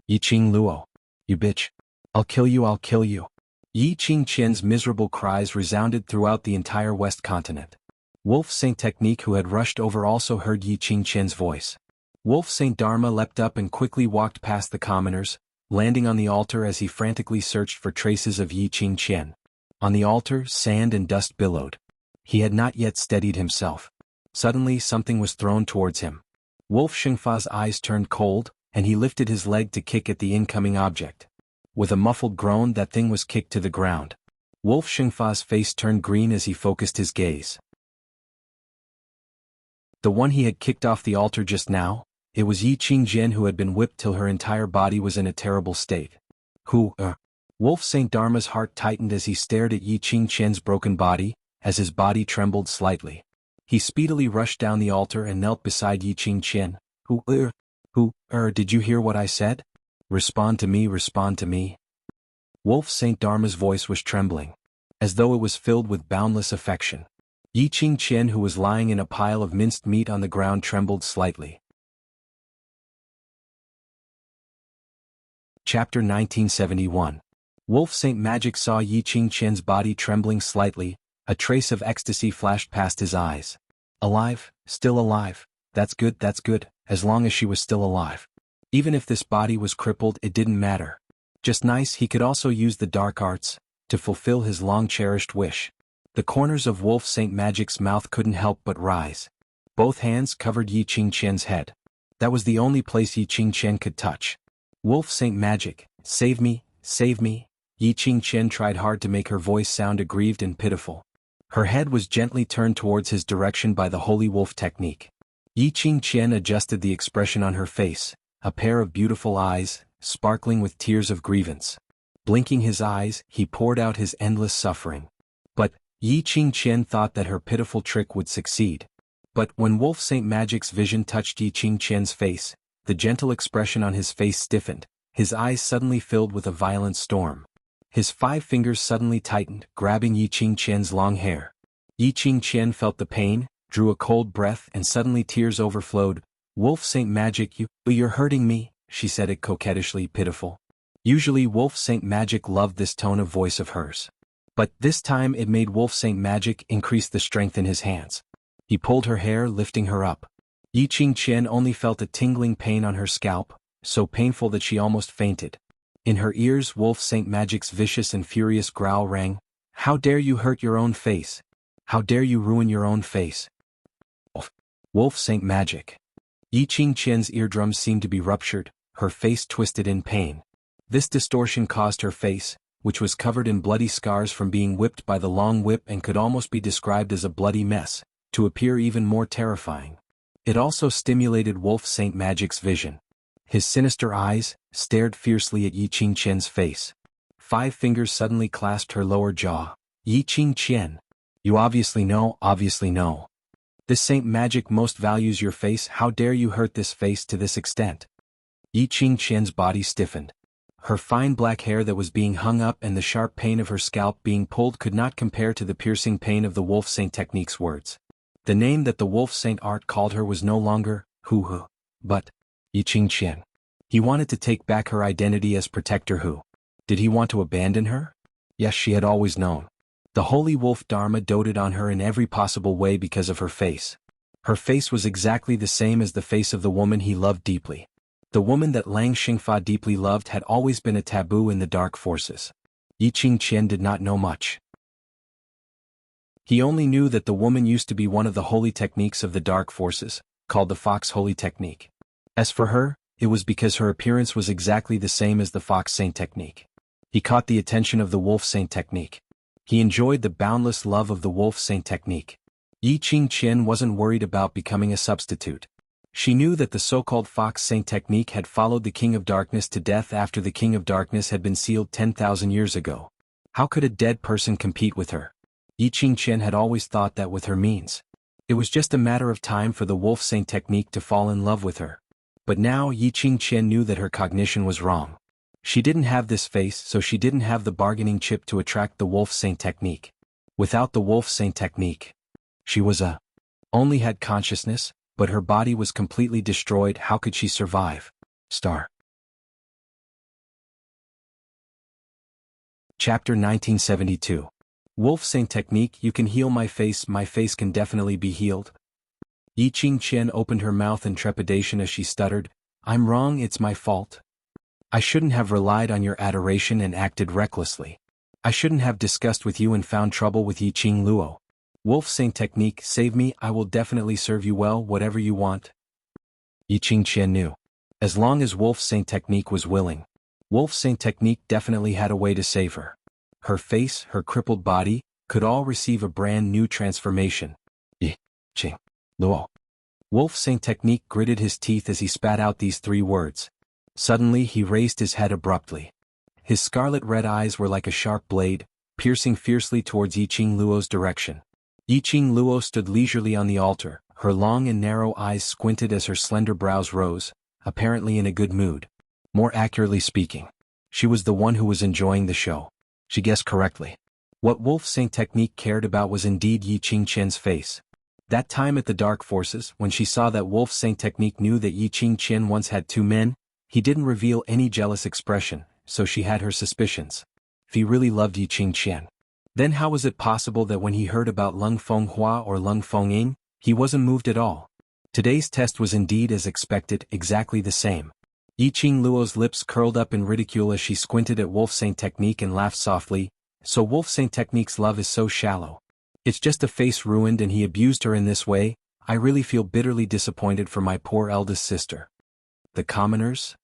Yiqing Luo. You bitch. I'll kill you. Yi Qingqian's miserable cries resounded throughout the entire West continent. Wolf Saint Technique, who had rushed over, also heard Yi Qingqian's voice. Wolf Saint Dharma leapt up and quickly walked past the commoners, landing on the altar as he frantically searched for traces of Yi Qingqian. On the altar, sand and dust billowed. He had not yet steadied himself. Suddenly something was thrown towards him. Wolf Xingfa's eyes turned cold, and he lifted his leg to kick at the incoming object. With a muffled groan, that thing was kicked to the ground. Wolf Xingfa's face turned green as he focused his gaze. The one he had kicked off the altar just now? It was Yi Qingjian, who had been whipped till her entire body was in a terrible state. Wolf Saint Dharma's heart tightened as he stared at Yi Qingqian's broken body, as his body trembled slightly. He speedily rushed down the altar and knelt beside Yi Qingqian. Did you hear what I said? Respond to me, respond to me. Wolf Saint Dharma's voice was trembling, as though it was filled with boundless affection. Yi Qingqian, who was lying in a pile of minced meat on the ground, trembled slightly. Chapter 1971. Wolf Saint Magic saw Yi Qingqian's body trembling slightly. A trace of ecstasy flashed past his eyes. Alive, still alive. That's good, as long as she was still alive. Even if this body was crippled, it didn't matter. Just nice, he could also use the dark arts to fulfill his long-cherished wish. The corners of Wolf Saint Magic's mouth couldn't help but rise. Both hands covered Yi Qingqian's head. That was the only place Yi Qingqian could touch. Wolf Saint Magic, save me, save me. Yi Qingqian tried hard to make her voice sound aggrieved and pitiful. Her head was gently turned towards his direction by the Holy Wolf technique. Yi Qingqian adjusted the expression on her face, a pair of beautiful eyes, sparkling with tears of grievance. Blinking his eyes, he poured out his endless suffering. But Yi Qingqian thought that her pitiful trick would succeed. But when Wolf Saint Magic's vision touched Yi Qingqian's face, the gentle expression on his face stiffened, his eyes suddenly filled with a violent storm. His 5 fingers suddenly tightened, grabbing Yi Qingqian's long hair. Yi Qingqian felt the pain, drew a cold breath, and suddenly tears overflowed. Wolf Saint Magic, you're hurting me, she said it coquettishly, pitiful. Usually Wolf Saint Magic loved this tone of voice of hers. But this time it made Wolf Saint Magic increase the strength in his hands. He pulled her hair, lifting her up. Yi Qingqian only felt a tingling pain on her scalp, so painful that she almost fainted. In her ears, Wolf Saint Magic's vicious and furious growl rang. How dare you hurt your own face? How dare you ruin your own face? Wolf Saint Magic. Yi Qingqian's eardrums seemed to be ruptured, her face twisted in pain. This distortion caused her face, which was covered in bloody scars from being whipped by the long whip and could almost be described as a bloody mess, to appear even more terrifying. It also stimulated Wolf Saint Magic's vision. His sinister eyes stared fiercely at Yi Qingqian's face. 5 fingers suddenly clasped her lower jaw. Yi Qingqian. You obviously know. This Saint Magic most values your face. How dare you hurt this face to this extent? Yi Qingqian's body stiffened. Her fine black hair that was being hung up and the sharp pain of her scalp being pulled could not compare to the piercing pain of the Wolf Saint technique's words. The name that the Wolf Saint art called her was no longer Hu, but Yi Qingqian. He wanted to take back her identity as protector Hu. Did he want to abandon her? Yes, she had always known. The Holy Wolf Dharma doted on her in every possible way because of her face. Her face was exactly the same as the face of the woman he loved deeply. The woman that Lang Xingfa deeply loved had always been a taboo in the dark forces. Yi Qingqian did not know much. He only knew that the woman used to be one of the holy techniques of the dark forces, called the Fox Holy Technique. As for her, it was because her appearance was exactly the same as the Fox Saint technique. He caught the attention of the Wolf Saint technique. He enjoyed the boundless love of the Wolf Saint technique. Yi Qingqian wasn't worried about becoming a substitute. She knew that the so-called Fox Saint technique had followed the King of Darkness to death after the King of Darkness had been sealed 10,000 years ago. How could a dead person compete with her? Yi Qingqian had always thought that with her means, it was just a matter of time for the Wolf Saint technique to fall in love with her. But now Yi Qingqian knew that her cognition was wrong. She didn't have this face, so she didn't have the bargaining chip to attract the Wolf Saint technique. Without the Wolf Saint technique, she was only had consciousness, but her body was completely destroyed. How could she survive? Chapter 1972. Wolf Saint Technique. You can heal my face can definitely be healed. Yi Qingqian opened her mouth in trepidation as she stuttered, I'm wrong, it's my fault. I shouldn't have relied on your adoration and acted recklessly. I shouldn't have discussed with you and found trouble with Yi Qing Luo. Wolf Saint Technique, save me, I will definitely serve you well, whatever you want. Yi Qingqian knew. As long as Wolf Saint Technique was willing, Wolf Saint Technique definitely had a way to save her. Her face, her crippled body, could all receive a brand new transformation. Yi Qing Luo. Wolf Saint Technique gritted his teeth as he spat out these 3 words. Suddenly he raised his head abruptly. His scarlet-red eyes were like a sharp blade, piercing fiercely towards Yi Qing Luo's direction. Yi Qing Luo stood leisurely on the altar, her long and narrow eyes squinted as her slender brows rose, apparently in a good mood. More accurately speaking, she was the one who was enjoying the show. She guessed correctly. What Wolf Saint Technique cared about was indeed Yi Qingqian's face. That time at the Dark Forces, when she saw that Wolf Saint Technique knew that Yi Qingqian once had 2 men, he didn't reveal any jealous expression, so she had her suspicions. If he really loved Yi Qingqian, then how was it possible that when he heard about Lung Fenghua or Lung Fengying, he wasn't moved at all? Today's test was indeed as expected, exactly the same. Yi Qing Luo's lips curled up in ridicule as she squinted at Wolf Saint Technique and laughed softly, so Wolf Saint Technique's love is so shallow. It's just a face ruined and he abused her in this way. I really feel bitterly disappointed for my poor eldest sister. The commoners?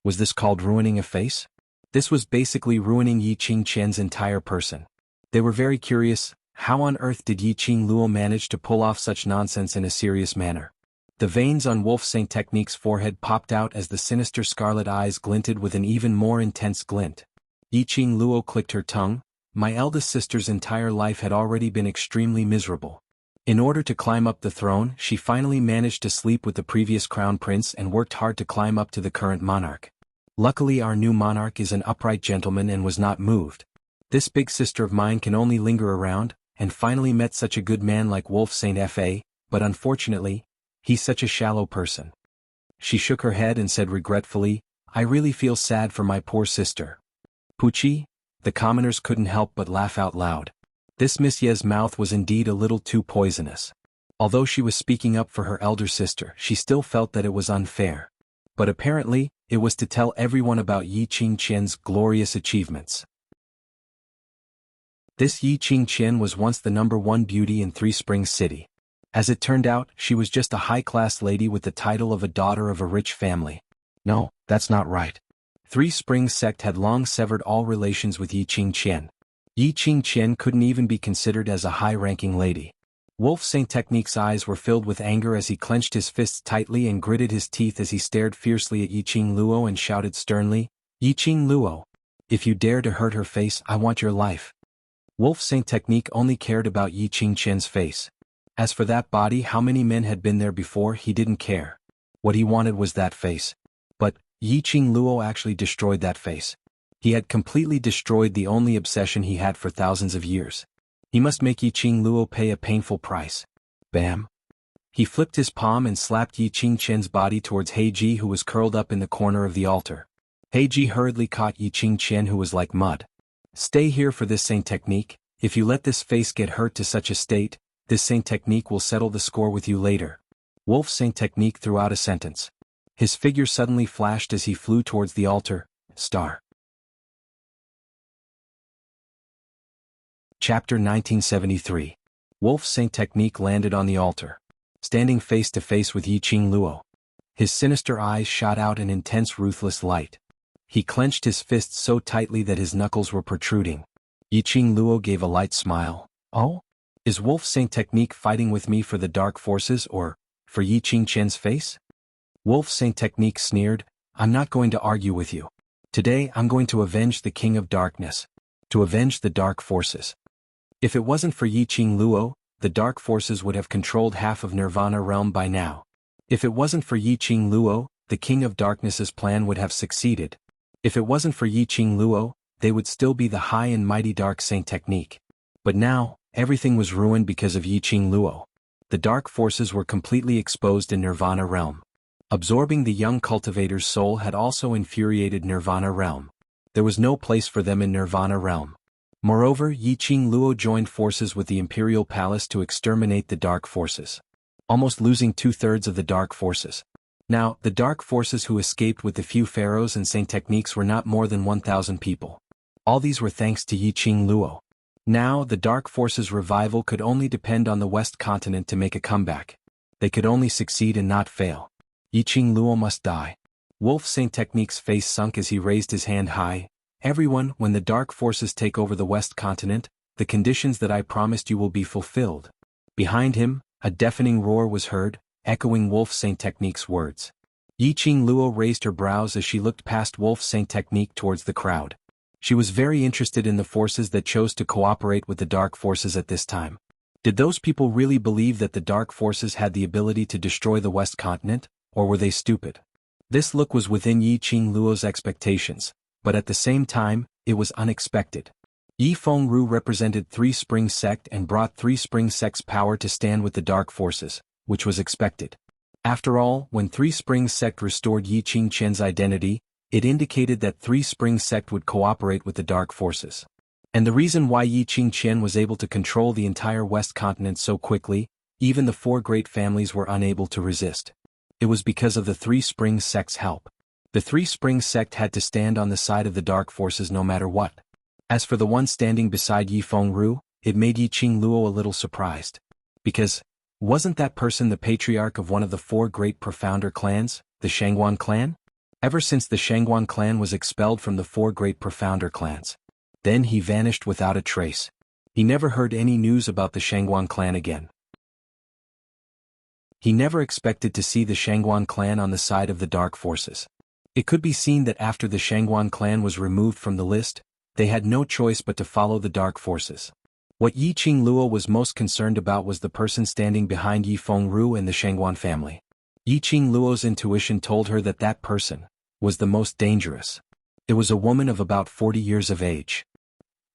Was this called ruining a face? This was basically ruining Yi Qingqian's entire person. They were very curious, how on earth did Yi Qing Luo manage to pull off such nonsense in a serious manner? The veins on Wolf Saint Technique's forehead popped out as the sinister scarlet eyes glinted with an even more intense glint. Yi Qing Luo clicked her tongue. My eldest sister's entire life had already been extremely miserable. In order to climb up the throne, she finally managed to sleep with the previous crown prince and worked hard to climb up to the current monarch. Luckily our new monarch is an upright gentleman and was not moved. This big sister of mine can only linger around, and finally met such a good man like Wolf Saint Fa, but unfortunately, he's such a shallow person. She shook her head and said regretfully, I really feel sad for my poor sister. Puchi? The commoners couldn't help but laugh out loud. This Miss Ye's mouth was indeed a little too poisonous. Although she was speaking up for her elder sister, she still felt that it was unfair. But apparently, it was to tell everyone about Yi Qingqian's glorious achievements. This Yi Qingqian was once the #1 beauty in Three Springs City. As it turned out, she was just a high-class lady with the title of a daughter of a rich family. No, that's not right. Three Springs sect had long severed all relations with Yi Qingqian. Yi Qingqian couldn't even be considered as a high-ranking lady. Wolf Saint Technique's eyes were filled with anger as he clenched his fists tightly and gritted his teeth as he stared fiercely at Yi Qing Luo and shouted sternly, Yi Qing Luo, if you dare to hurt her face, I want your life. Wolf Saint Technique only cared about Yi Qingqian's face. As for that body, how many men had been there before, he didn't care. What he wanted was that face. But Yi Qing Luo actually destroyed that face. He had completely destroyed the only obsession he had for thousands of years. He must make Yi Qing Luo pay a painful price. Bam! He flipped his palm and slapped Yi Qingqian's body towards Heiji, who was curled up in the corner of the altar. Heiji hurriedly caught Yi Qingqian, who was like mud. Stay here for this Saint Technique. If you let this face get hurt to such a state, this Saint Technique will settle the score with you later. Wolf Saint Technique threw out a sentence. His figure suddenly flashed as he flew towards the altar. Star. Chapter 1973. Wolf Saint Technique landed on the altar, standing face to face with Yi Qing Luo. His sinister eyes shot out an intense ruthless light. He clenched his fists so tightly that his knuckles were protruding. Yi Qing Luo gave a light smile. Oh? Is Wolf Saint Technique fighting with me for the Dark Forces or for Yi Qingqian's face? Wolf Saint Technique sneered, I'm not going to argue with you. Today I'm going to avenge the King of Darkness. To avenge the Dark Forces. If it wasn't for Yi Qing Luo, the Dark Forces would have controlled half of Nirvana realm by now. If it wasn't for Yi Qing Luo, the King of Darkness's plan would have succeeded. If it wasn't for Yi Qing Luo, they would still be the high and mighty Dark Saint Technique. But now, everything was ruined because of Yi Qing Luo. The Dark Forces were completely exposed in Nirvana realm. Absorbing the young cultivator's soul had also infuriated Nirvana realm. There was no place for them in Nirvana realm. Moreover, Yiqing Luo joined forces with the Imperial Palace to exterminate the Dark Forces, almost losing 2/3 of the Dark Forces. Now, the Dark Forces who escaped with the few pharaohs and saint techniques were not more than 1,000 people. All these were thanks to Yiqing Luo. Now, the Dark Forces' revival could only depend on the West Continent to make a comeback. They could only succeed and not fail. Yiqing Luo must die. Wolf Saint Technique's face sunk as he raised his hand high. Everyone, when the Dark Forces take over the West Continent, the conditions that I promised you will be fulfilled. Behind him, a deafening roar was heard, echoing Wolf Saint Technique's words. Yiqing Luo raised her brows as she looked past Wolf Saint Technique towards the crowd. She was very interested in the forces that chose to cooperate with the Dark Forces at this time. Did those people really believe that the Dark Forces had the ability to destroy the West Continent, or were they stupid? This look was within Yiqing Luo's expectations, but at the same time, it was unexpected. Yi Fengru represented Three Springs Sect and brought Three Springs Sect's power to stand with the Dark Forces, which was expected. After all, when Three Springs Sect restored Yiqing Qian's identity, it indicated that Three Springs Sect would cooperate with the Dark Forces. And the reason why Yiqing Qian was able to control the entire West Continent so quickly, even the four great families were unable to resist. It was because of the Three Springs Sect's help. The Three Springs Sect had to stand on the side of the Dark Forces no matter what. As for the one standing beside Yi Fengru, it made Yiqing Luo a little surprised. Because, wasn't that person the patriarch of one of the four great profounder clans, the Xuanhuan clan? Ever since the Xuanhuan clan was expelled from the four great profounder clans, then he vanished without a trace. He never heard any news about the Xuanhuan clan again. He never expected to see the Xuanhuan clan on the side of the Dark Forces. It could be seen that after the Xuanhuan clan was removed from the list, they had no choice but to follow the Dark Forces. What Yiqing Luo was most concerned about was the person standing behind Yi Fengru and the Xuanhuan family. Yiqing Luo's intuition told her that that person was the most dangerous. It was a woman of about 40 years of age.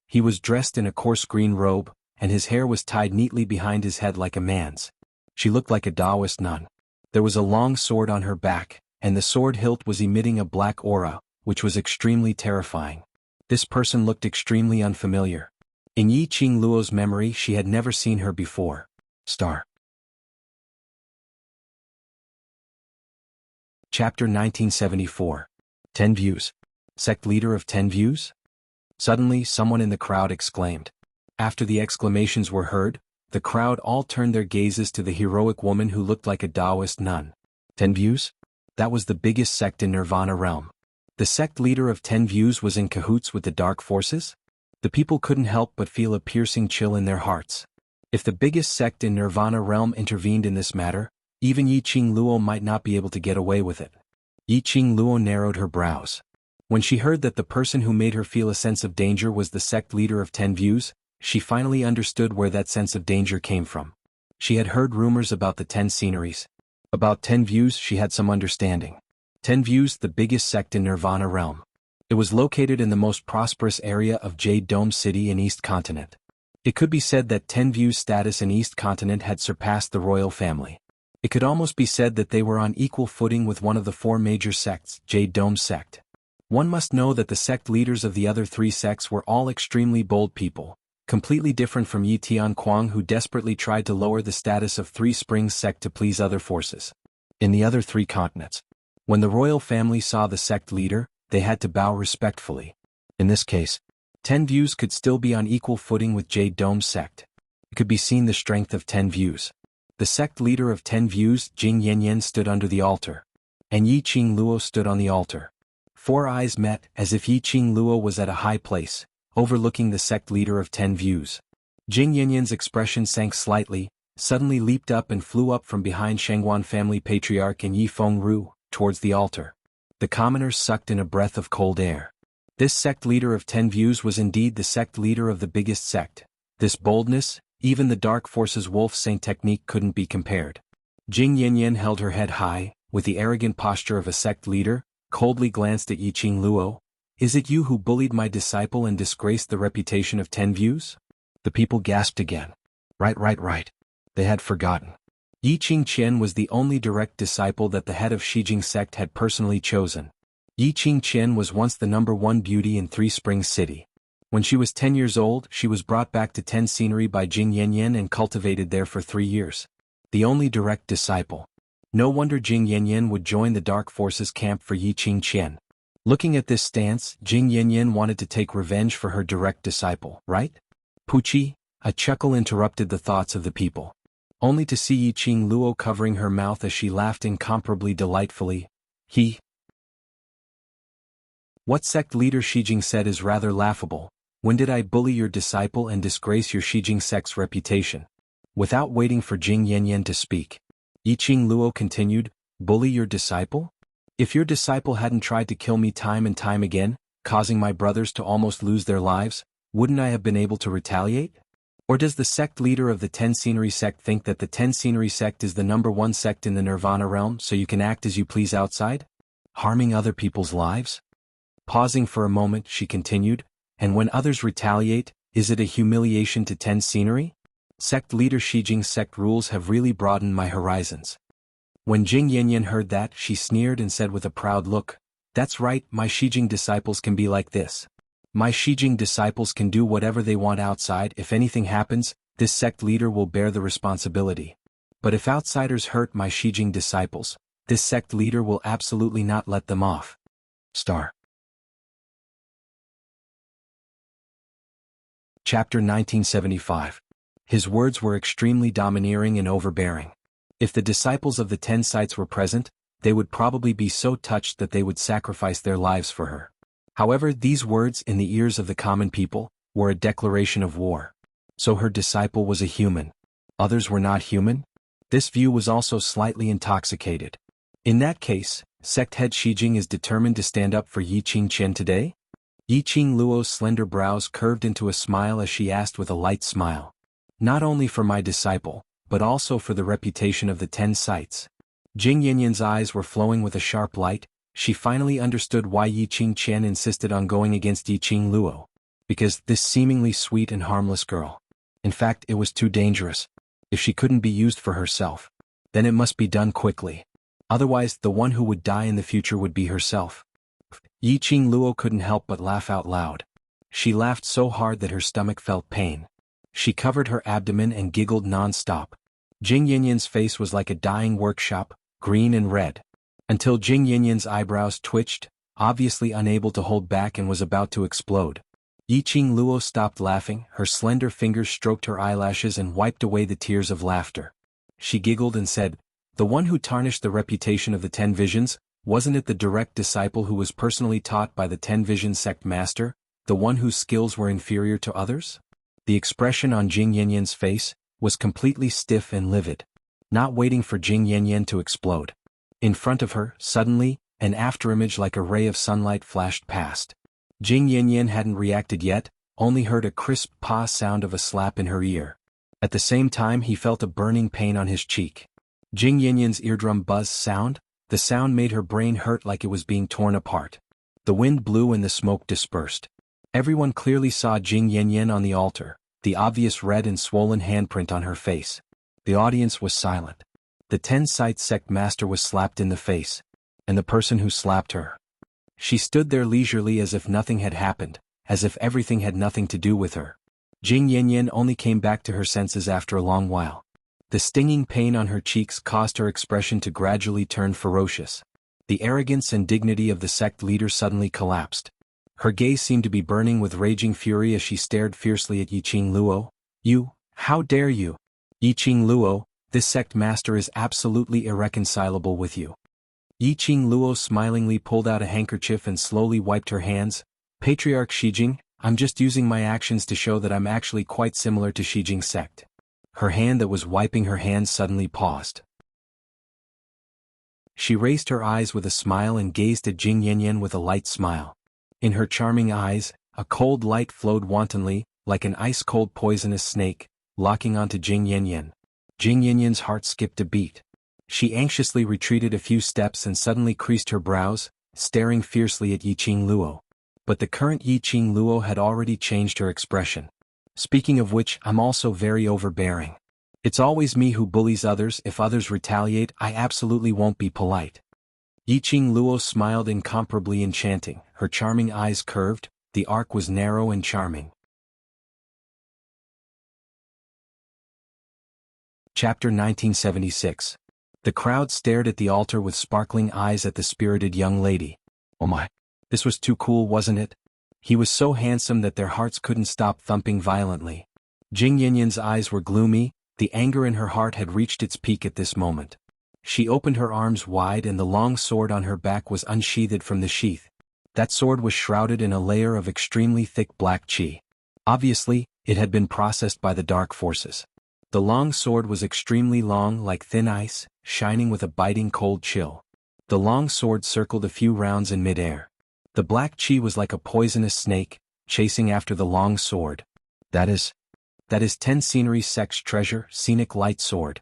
He was dressed in a coarse green robe, and his hair was tied neatly behind his head like a man's. She looked like a Taoist nun. There was a long sword on her back, and the sword hilt was emitting a black aura, which was extremely terrifying. This person looked extremely unfamiliar. In Yiqing Luo's memory, she had never seen her before. Chapter 1974. 10 Views. Sect leader of 10 Views? Suddenly, someone in the crowd exclaimed. After the exclamations were heard, the crowd all turned their gazes to the heroic woman who looked like a Taoist nun. 10 Views? That was the biggest sect in Nirvana realm. The sect leader of 10 Views was in cahoots with the Dark Forces? The people couldn't help but feel a piercing chill in their hearts. If the biggest sect in Nirvana realm intervened in this matter, even Yiqing Luo might not be able to get away with it. Yiqing Luo narrowed her brows. When she heard that the person who made her feel a sense of danger was the sect leader of 10 Views, she finally understood where that sense of danger came from. She had heard rumors about the 10 sceneries. About 10 Views she had some understanding. 10 Views, the biggest sect in Nirvana realm. It was located in the most prosperous area of Jade Dome City in East Continent. It could be said that 10 Views' status in East Continent had surpassed the royal family. It could almost be said that they were on equal footing with one of the four major sects, Jade Dome Sect. One must know that the sect leaders of the other three sects were all extremely bold people, completely different from Yi Tianquang, who desperately tried to lower the status of Three Springs Sect to please other forces. In the other three continents, when the royal family saw the sect leader, they had to bow respectfully. In this case, 10 Views could still be on equal footing with Jade Dome Sect. It could be seen the strength of 10 Views. The sect leader of 10 Views, Jing Yanyan, stood under the altar, and Yiqing Luo stood on the altar. Four eyes met, as if Yiqing Luo was at a high place, overlooking the sect leader of 10 Views. Jing Yanyan's expression sank slightly, suddenly leaped up and flew up from behind Xuanhuan family patriarch and Yi Fengru, towards the altar. The commoners sucked in a breath of cold air. This sect leader of 10 Views was indeed the sect leader of the biggest sect. This boldness, even the Dark Forces' Wolf Saint technique couldn't be compared. Jing Yanyan held her head high, with the arrogant posture of a sect leader, coldly glanced at Yiqing Luo. Is it you who bullied my disciple and disgraced the reputation of 10 Views? The people gasped again. Right. They had forgotten. Yiqing Qian was the only direct disciple that the head of Shijing sect had personally chosen. Yi Qingqian was once the #1 beauty in Three Springs City. When she was 10 years old, she was brought back to Ten Scenery by Jing Yanyan and cultivated there for 3 years. The only direct disciple. No wonder Jing Yanyan would join the Dark Forces camp for Yi Qingqian. Looking at this stance, Jing Yanyan wanted to take revenge for her direct disciple, right? Puchi, a chuckle interrupted the thoughts of the people. Only to see Yi Qing Luo covering her mouth as she laughed incomparably delightfully. What sect leader Shijing said is rather laughable. When did I bully your disciple and disgrace your Shijing sect's reputation? Without waiting for Jing Yanyan to speak, Yi Qing Luo continued, bully your disciple? If your disciple hadn't tried to kill me time and time again, causing my brothers to almost lose their lives, wouldn't I have been able to retaliate? Or does the sect leader of the Ten Scenery sect think that the Ten Scenery sect is the #1 sect in the Nirvana realm so you can act as you please outside? Harming other people's lives? Pausing for a moment, she continued, and when others retaliate, is it a humiliation to Ten Scenery? Sect leader Shijing's sect rules have really broadened my horizons. When Jing Yanyan heard that, she sneered and said with a proud look, that's right, my Shijing disciples can be like this. My Shijing disciples can do whatever they want outside. If anything happens, this sect leader will bear the responsibility. But if outsiders hurt my Shijing disciples, this sect leader will absolutely not let them off. Chapter 1975. His words were extremely domineering and overbearing. If the disciples of the 10 sites were present, they would probably be so touched that they would sacrifice their lives for her. However, these words in the ears of the common people were a declaration of war. So her disciple was a human. Others were not human? This view was also slightly intoxicated. In that case, sect head Shijing is determined to stand up for Yi Qingqian today? Yi Qing Luo's slender brows curved into a smile as she asked with a light smile. Not only for my disciple, but also for the reputation of the 10 sites. Jing Yanyan's eyes were flowing with a sharp light. She finally understood why Yi Qingqian insisted on going against Yi Qing Luo. Because this seemingly sweet and harmless girl. In fact, it was too dangerous. If she couldn't be used for herself, then it must be done quickly. Otherwise, the one who would die in the future would be herself. Yi Qing Luo couldn't help but laugh out loud. She laughed so hard that her stomach felt pain. She covered her abdomen and giggled non-stop. Jing Yanyan's face was like a dying workshop, green and red. Until Jing Yanyan's eyebrows twitched, obviously unable to hold back and was about to explode. Yi Qing Luo stopped laughing, her slender fingers stroked her eyelashes and wiped away the tears of laughter. She giggled and said, the one who tarnished the reputation of the 10 Visions, wasn't it the direct disciple who was personally taught by the 10 Vision sect master, the one whose skills were inferior to others? The expression on Jing Yanyan's face was completely stiff and livid. Not waiting for Jing Yanyan to explode. In front of her, suddenly, an afterimage like a ray of sunlight flashed past. Jing Yanyan hadn't reacted yet, only heard a crisp pa sound of a slap in her ear. At the same time he felt a burning pain on his cheek. Jing Yanyan's eardrum buzz sound? The sound made her brain hurt like it was being torn apart. The wind blew and the smoke dispersed. Everyone clearly saw Jing Yanyan on the altar, the obvious red and swollen handprint on her face. The audience was silent. The 10-site sect master was slapped in the face. And the person who slapped her. She stood there leisurely as if nothing had happened, as if everything had nothing to do with her. Jing Yanyan only came back to her senses after a long while. The stinging pain on her cheeks caused her expression to gradually turn ferocious. The arrogance and dignity of the sect leader suddenly collapsed. Her gaze seemed to be burning with raging fury as she stared fiercely at Yi Qing Luo. You, how dare you? Yi Qing Luo, this sect master is absolutely irreconcilable with you. Yi Qing Luo smilingly pulled out a handkerchief and slowly wiped her hands. Patriarch Shijing, I'm just using my actions to show that I'm actually quite similar to Shijing's sect. Her hand that was wiping her hands suddenly paused. She raised her eyes with a smile and gazed at Jing Yanyan with a light smile. In her charming eyes, a cold light flowed wantonly, like an ice-cold poisonous snake, locking onto Jing Yanyan. Jing Yanyan's heart skipped a beat. She anxiously retreated a few steps and suddenly creased her brows, staring fiercely at Yi Qing Luo. But the current Yi Qing Luo had already changed her expression. Speaking of which, I'm also very overbearing. It's always me who bullies others. If others retaliate, I absolutely won't be polite. Yiqing Luo smiled incomparably enchanting, her charming eyes curved, the arc was narrow and charming. Chapter 1976. The crowd stared at the altar with sparkling eyes at the spirited young lady. Oh my! This was too cool, wasn't it? He was so handsome that their hearts couldn't stop thumping violently. Jing Yanyan's eyes were gloomy, the anger in her heart had reached its peak at this moment. She opened her arms wide and the long sword on her back was unsheathed from the sheath. That sword was shrouded in a layer of extremely thick black qi. Obviously, it had been processed by the dark forces. The long sword was extremely long, like thin ice, shining with a biting cold chill. The long sword circled a few rounds in midair. The black qi was like a poisonous snake, chasing after the long sword. That is 10 scenery sect's treasure, scenic light sword.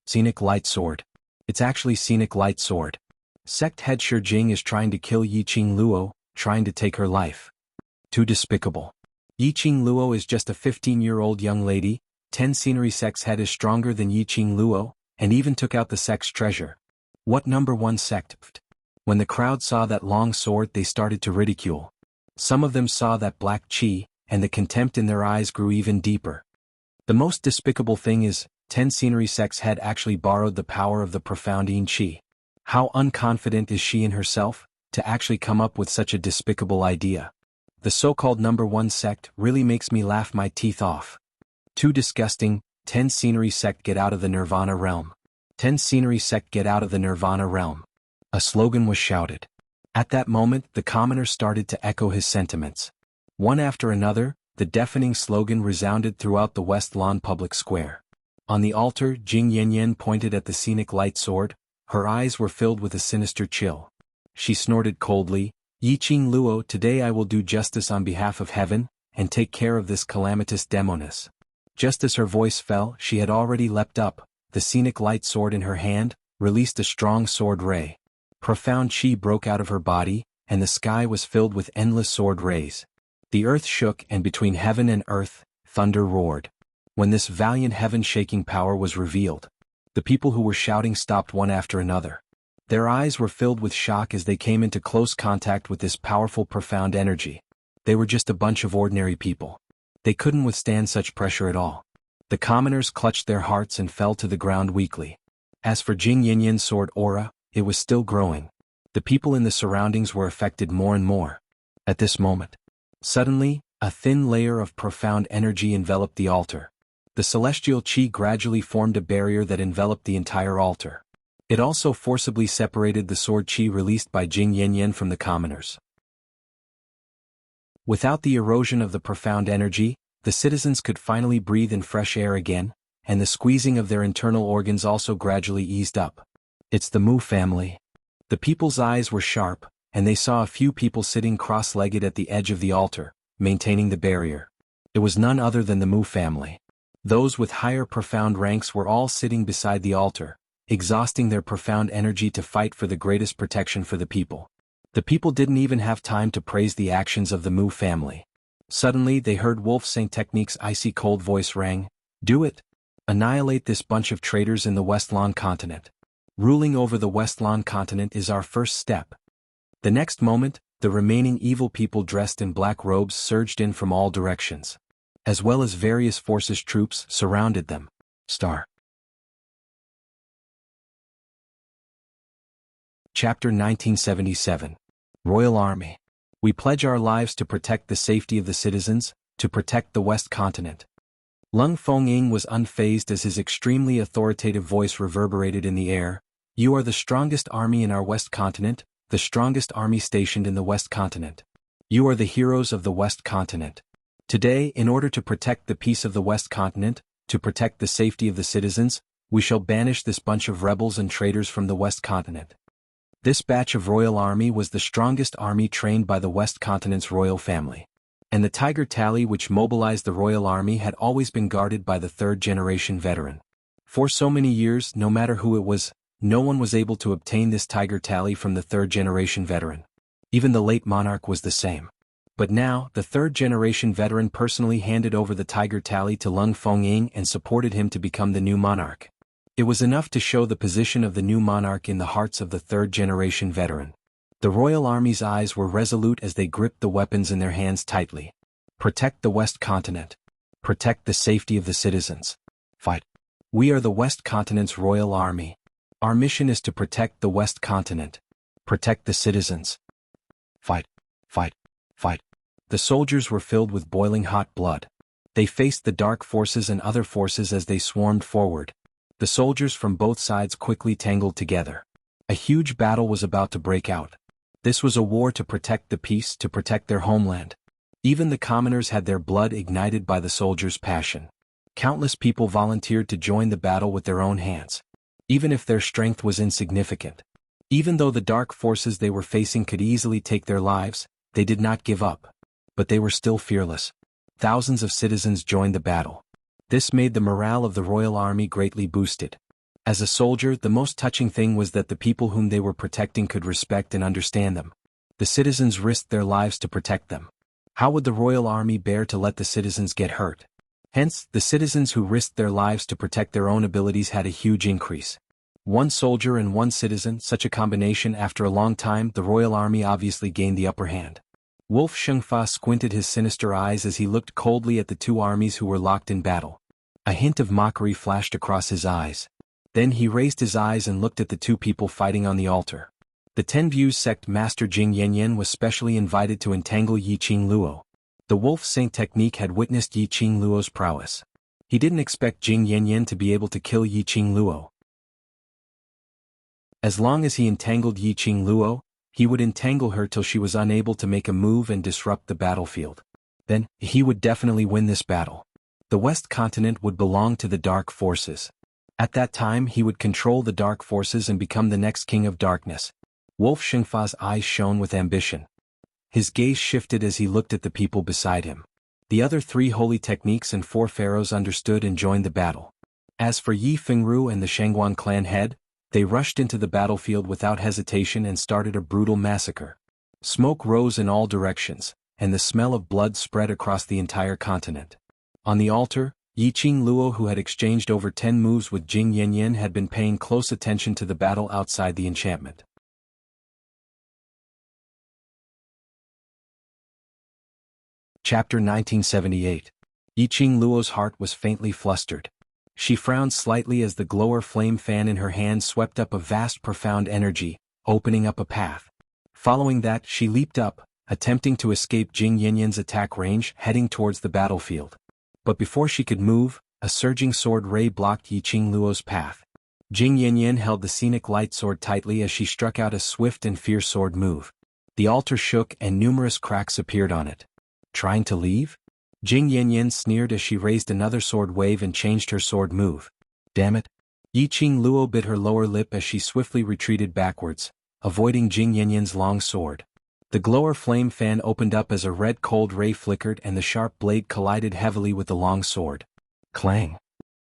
Scenic light sword. It's actually scenic light sword. Sect head Shi Jing is trying to kill Yiqing Luo, trying to take her life. Too despicable. Yiqing Luo is just a 15-year-old young lady. 10 scenery sect's head is stronger than Yiqing Luo, and even took out the sect's treasure. What number 1 sect? When the crowd saw that long sword, they started to ridicule. Some of them saw that black qi, and the contempt in their eyes grew even deeper. The most despicable thing is, 10 scenery sect's head actually borrowed the power of the profound yin qi. How unconfident is she in herself, to actually come up with such a despicable idea? The so-called number 1 sect really makes me laugh my teeth off. Too disgusting. 10 scenery sect, get out of the nirvana realm. 10 scenery sect, get out of the nirvana realm. A slogan was shouted. At that moment, the commoners started to echo his sentiments. One after another, the deafening slogan resounded throughout the West Lawn public square. On the altar, Jing Yanyan pointed at the scenic light sword. Her eyes were filled with a sinister chill. She snorted coldly, Yiqing Luo, today I will do justice on behalf of heaven, and take care of this calamitous demoness. Just as her voice fell, she had already leapt up, the scenic light sword in her hand, released a strong sword ray. Profound qi broke out of her body, and the sky was filled with endless sword rays. The earth shook, and between heaven and earth, thunder roared. When this valiant heaven-shaking power was revealed, the people who were shouting stopped one after another. Their eyes were filled with shock as they came into close contact with this powerful, profound energy. They were just a bunch of ordinary people. They couldn't withstand such pressure at all. The commoners clutched their hearts and fell to the ground weakly. As for Jing Yanyan's sword aura, it was still growing. The people in the surroundings were affected more and more. At this moment, suddenly, a thin layer of profound energy enveloped the altar. The celestial qi gradually formed a barrier that enveloped the entire altar. It also forcibly separated the sword qi released by Jing Yanyan from the commoners. Without the erosion of the profound energy, the citizens could finally breathe in fresh air again, and the squeezing of their internal organs also gradually eased up. It's the Mu family. The people's eyes were sharp, and they saw a few people sitting cross-legged at the edge of the altar, maintaining the barrier. It was none other than the Mu family. Those with higher profound ranks were all sitting beside the altar, exhausting their profound energy to fight for the greatest protection for the people. The people didn't even have time to praise the actions of the Mu family. Suddenly they heard Wolf Saint Technique's icy cold voice rang, "Do it! Annihilate this bunch of traitors in the Westlawn continent. Ruling over the Westlawn continent is our first step." The next moment, the remaining evil people dressed in black robes surged in from all directions. As well as various forces troops surrounded them. Chapter 1977. Royal Army. We pledge our lives to protect the safety of the citizens, to protect the West Continent. Lung Fengying was unfazed as his extremely authoritative voice reverberated in the air. You are the strongest army in our West Continent, the strongest army stationed in the West Continent. You are the heroes of the West Continent. Today, in order to protect the peace of the West Continent, to protect the safety of the citizens, we shall banish this bunch of rebels and traitors from the West Continent. This batch of royal army was the strongest army trained by the West Continent's royal family. And the Tiger Tally which mobilized the royal army had always been guarded by the third-generation veteran. For so many years, no matter who it was, no one was able to obtain this Tiger Tally from the third-generation veteran. Even the late monarch was the same. But now, the third-generation veteran personally handed over the Tiger Tally to Lung Fengying and supported him to become the new monarch. It was enough to show the position of the new monarch in the hearts of the third-generation veteran. The royal army's eyes were resolute as they gripped the weapons in their hands tightly. Protect the West Continent. Protect the safety of the citizens. Fight. We are the West Continent's royal army. Our mission is to protect the West Continent. Protect the citizens. Fight. Fight. Fight. The soldiers were filled with boiling hot blood. They faced the dark forces and other forces as they swarmed forward. The soldiers from both sides quickly tangled together. A huge battle was about to break out. This was a war to protect the peace, to protect their homeland. Even the commoners had their blood ignited by the soldiers' passion. Countless people volunteered to join the battle with their own hands. Even if their strength was insignificant. Even though the dark forces they were facing could easily take their lives, they did not give up. But they were still fearless. Thousands of citizens joined the battle. This made the morale of the royal army greatly boosted. As a soldier, the most touching thing was that the people whom they were protecting could respect and understand them. The citizens risked their lives to protect them. How would the royal army bear to let the citizens get hurt? Hence, the citizens who risked their lives to protect their own abilities had a huge increase. One soldier and one citizen, such a combination. After a long time, the royal army obviously gained the upper hand. Xuanhuan squinted his sinister eyes as he looked coldly at the two armies who were locked in battle. A hint of mockery flashed across his eyes. Then he raised his eyes and looked at the two people fighting on the altar. The 10 Views sect master Jianghu was specially invited to entangle Yiqingluo. The wolf saint technique had witnessed Yiqingluo's prowess. He didn't expect Jianghu to be able to kill Yiqingluo. As long as he entangled Yiqingluo, he would entangle her till she was unable to make a move and disrupt the battlefield. Then, he would definitely win this battle. The West Continent would belong to the Dark Forces. At that time he would control the Dark Forces and become the next King of Darkness. Wolf Shengfa's eyes shone with ambition. His gaze shifted as he looked at the people beside him. The other 3 holy techniques and 4 pharaohs understood and joined the battle. As for Yi Fengru and the Xuanhuan clan head, they rushed into the battlefield without hesitation and started a brutal massacre. Smoke rose in all directions, and the smell of blood spread across the entire continent. On the altar, Yiqingluo, who had exchanged over 10 moves with Jianghu, had been paying close attention to the battle outside the enchantment. Chapter 1978. Yiqingluo's heart was faintly flustered. She frowned slightly as the glower flame fan in her hand swept up a vast profound energy, opening up a path. Following that, she leaped up, attempting to escape Jianghu's attack range, heading towards the battlefield. But before she could move, a surging sword ray blocked Yiqingluo's path. Jianghu held the scenic light sword tightly as she struck out a swift and fierce sword move. The altar shook and numerous cracks appeared on it. Trying to leave? Jianghu sneered as she raised another sword wave and changed her sword move. Damn it. Yiqingluo bit her lower lip as she swiftly retreated backwards, avoiding Jianghu's long sword. The glower flame fan opened up as a red cold ray flickered and the sharp blade collided heavily with the long sword. Clang.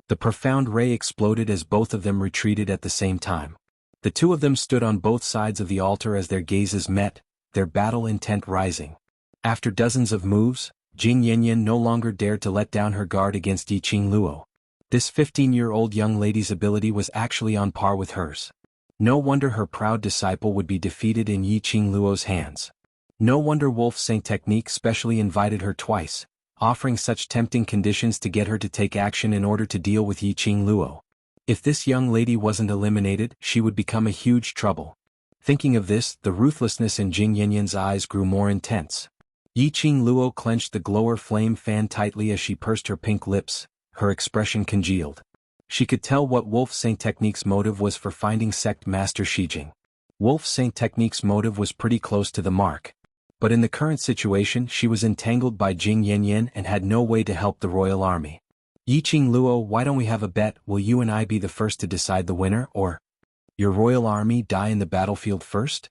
The profound ray exploded as both of them retreated at the same time. The two of them stood on both sides of the altar as their gazes met, their battle intent rising. After dozens of moves, Jianghu no longer dared to let down her guard against Yiqingluo. This 15-year-old young lady's ability was actually on par with hers. No wonder her proud disciple would be defeated in Yiqingluo's hands. No wonder Wolf Saint Technique specially invited her twice, offering such tempting conditions to get her to take action in order to deal with Yiqingluo. If this young lady wasn't eliminated, she would become a huge trouble. Thinking of this, the ruthlessness in Jianghu's eyes grew more intense. Yiqingluo clenched the glower flame fan tightly as she pursed her pink lips, her expression congealed. She could tell what Wolf Saint Technique's motive was for finding Sect Master Shijing. Wolf Saint Technique's motive was pretty close to the mark. But in the current situation she was entangled by Jianghu and had no way to help the royal army. Yiqingluo, why don't we have a bet? Will you and I be the first to decide the winner, or your royal army die in the battlefield first?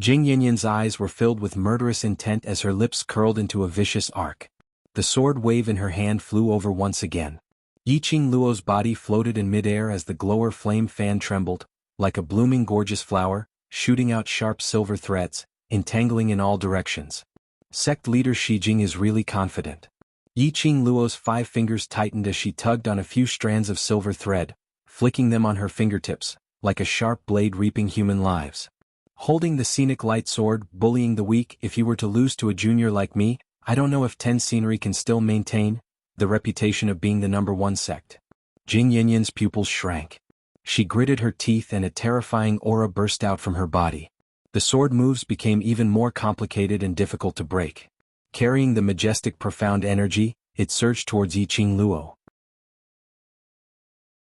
Jianghu's eyes were filled with murderous intent as her lips curled into a vicious arc. The sword wave in her hand flew over once again. Yiqingluo's body floated in midair as the glower flame fan trembled, like a blooming gorgeous flower, shooting out sharp silver threads, entangling in all directions. Sect leader Shijing is really confident. Yiqingluo's 5 fingers tightened as she tugged on a few strands of silver thread, flicking them on her fingertips, like a sharp blade reaping human lives. Holding the scenic light sword, bullying the weak. If you were to lose to a junior like me, I don't know if 10 Scenery can still maintain the reputation of being the #1 sect. Jing Yanyan's pupils shrank. She gritted her teeth and a terrifying aura burst out from her body. The sword moves became even more complicated and difficult to break. Carrying the majestic profound energy, it surged towards Yiqing Luo.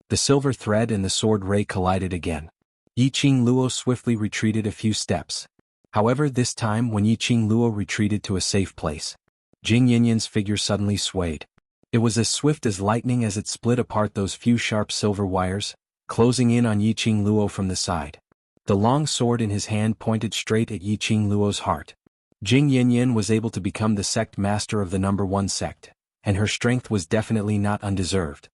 The silver thread and the sword ray collided again. Yiqing Luo swiftly retreated a few steps. However, this time when Yiqing Luo retreated to a safe place, Jing Yanyan's figure suddenly swayed. It was as swift as lightning as it split apart those few sharp silver wires, closing in on Yiqing Luo from the side. The long sword in his hand pointed straight at Yiqing Luo's heart. Jing Yanyan was able to become the sect master of the #1 sect, and her strength was definitely not undeserved.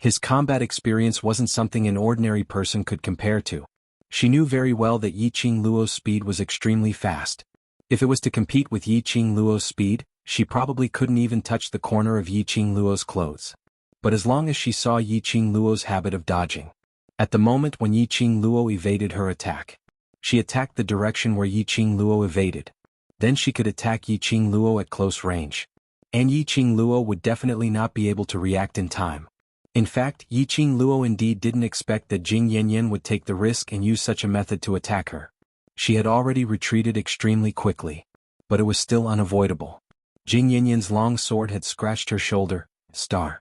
His combat experience wasn't something an ordinary person could compare to. She knew very well that Yiqing Luo's speed was extremely fast. If it was to compete with Yiqing Luo's speed, she probably couldn't even touch the corner of Yiqing Luo's clothes. But as long as she saw Yiqing Luo's habit of dodging. At the moment when Yiqing Luo evaded her attack, she attacked the direction where Yiqing Luo evaded. Then she could attack Yiqing Luo at close range. And Yiqing Luo would definitely not be able to react in time. In fact, Yiqing Luo indeed didn't expect that Jing Yanyan would take the risk and use such a method to attack her. She had already retreated extremely quickly. But it was still unavoidable. Jing Yanyan's long sword had scratched her shoulder. Star.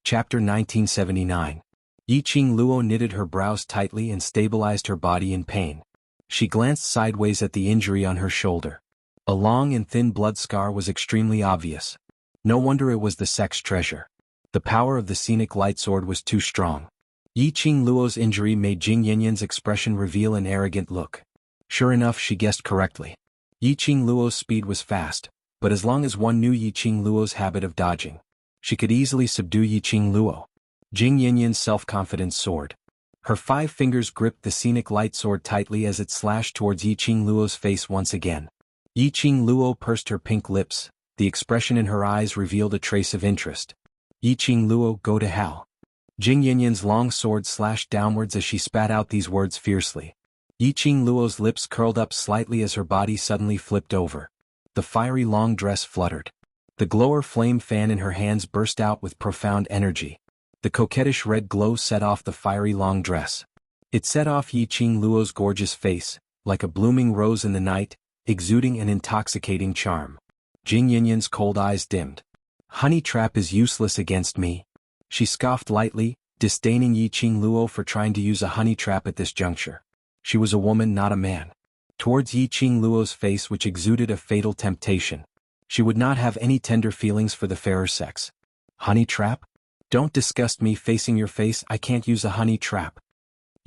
Chapter 1979. Yiqing Luo knitted her brows tightly and stabilized her body in pain. She glanced sideways at the injury on her shoulder. A long and thin blood scar was extremely obvious. No wonder it was the sect's treasure. The power of the scenic light sword was too strong. Yiqing Luo's injury made Jing Yanyan's expression reveal an arrogant look. Sure enough, she guessed correctly. Yiqing Luo's speed was fast, but as long as one knew Yiqing Luo's habit of dodging, she could easily subdue Yiqing Luo. Jing Yanyan's self-confidence soared. Her 5 fingers gripped the scenic light sword tightly as it slashed towards Yiqing Luo's face once again. Yiqing Luo pursed her pink lips. The expression in her eyes revealed a trace of interest. Yiqing Luo, go to hell. Jing Yanyan's long sword slashed downwards as she spat out these words fiercely. Yiqing Luo's lips curled up slightly as her body suddenly flipped over. The fiery long dress fluttered. The glower flame fan in her hands burst out with profound energy. The coquettish red glow set off the fiery long dress. It set off Yiqing Luo's gorgeous face, like a blooming rose in the night, exuding an intoxicating charm. Jing Yanyan's cold eyes dimmed. Honey trap is useless against me. She scoffed lightly, disdaining Yiqing Luo for trying to use a honey trap at this juncture. She was a woman, not a man. Towards Yiqing Luo's face, which exuded a fatal temptation, she would not have any tender feelings for the fairer sex. Honey trap? Don't disgust me facing your face, I can't use a honey trap.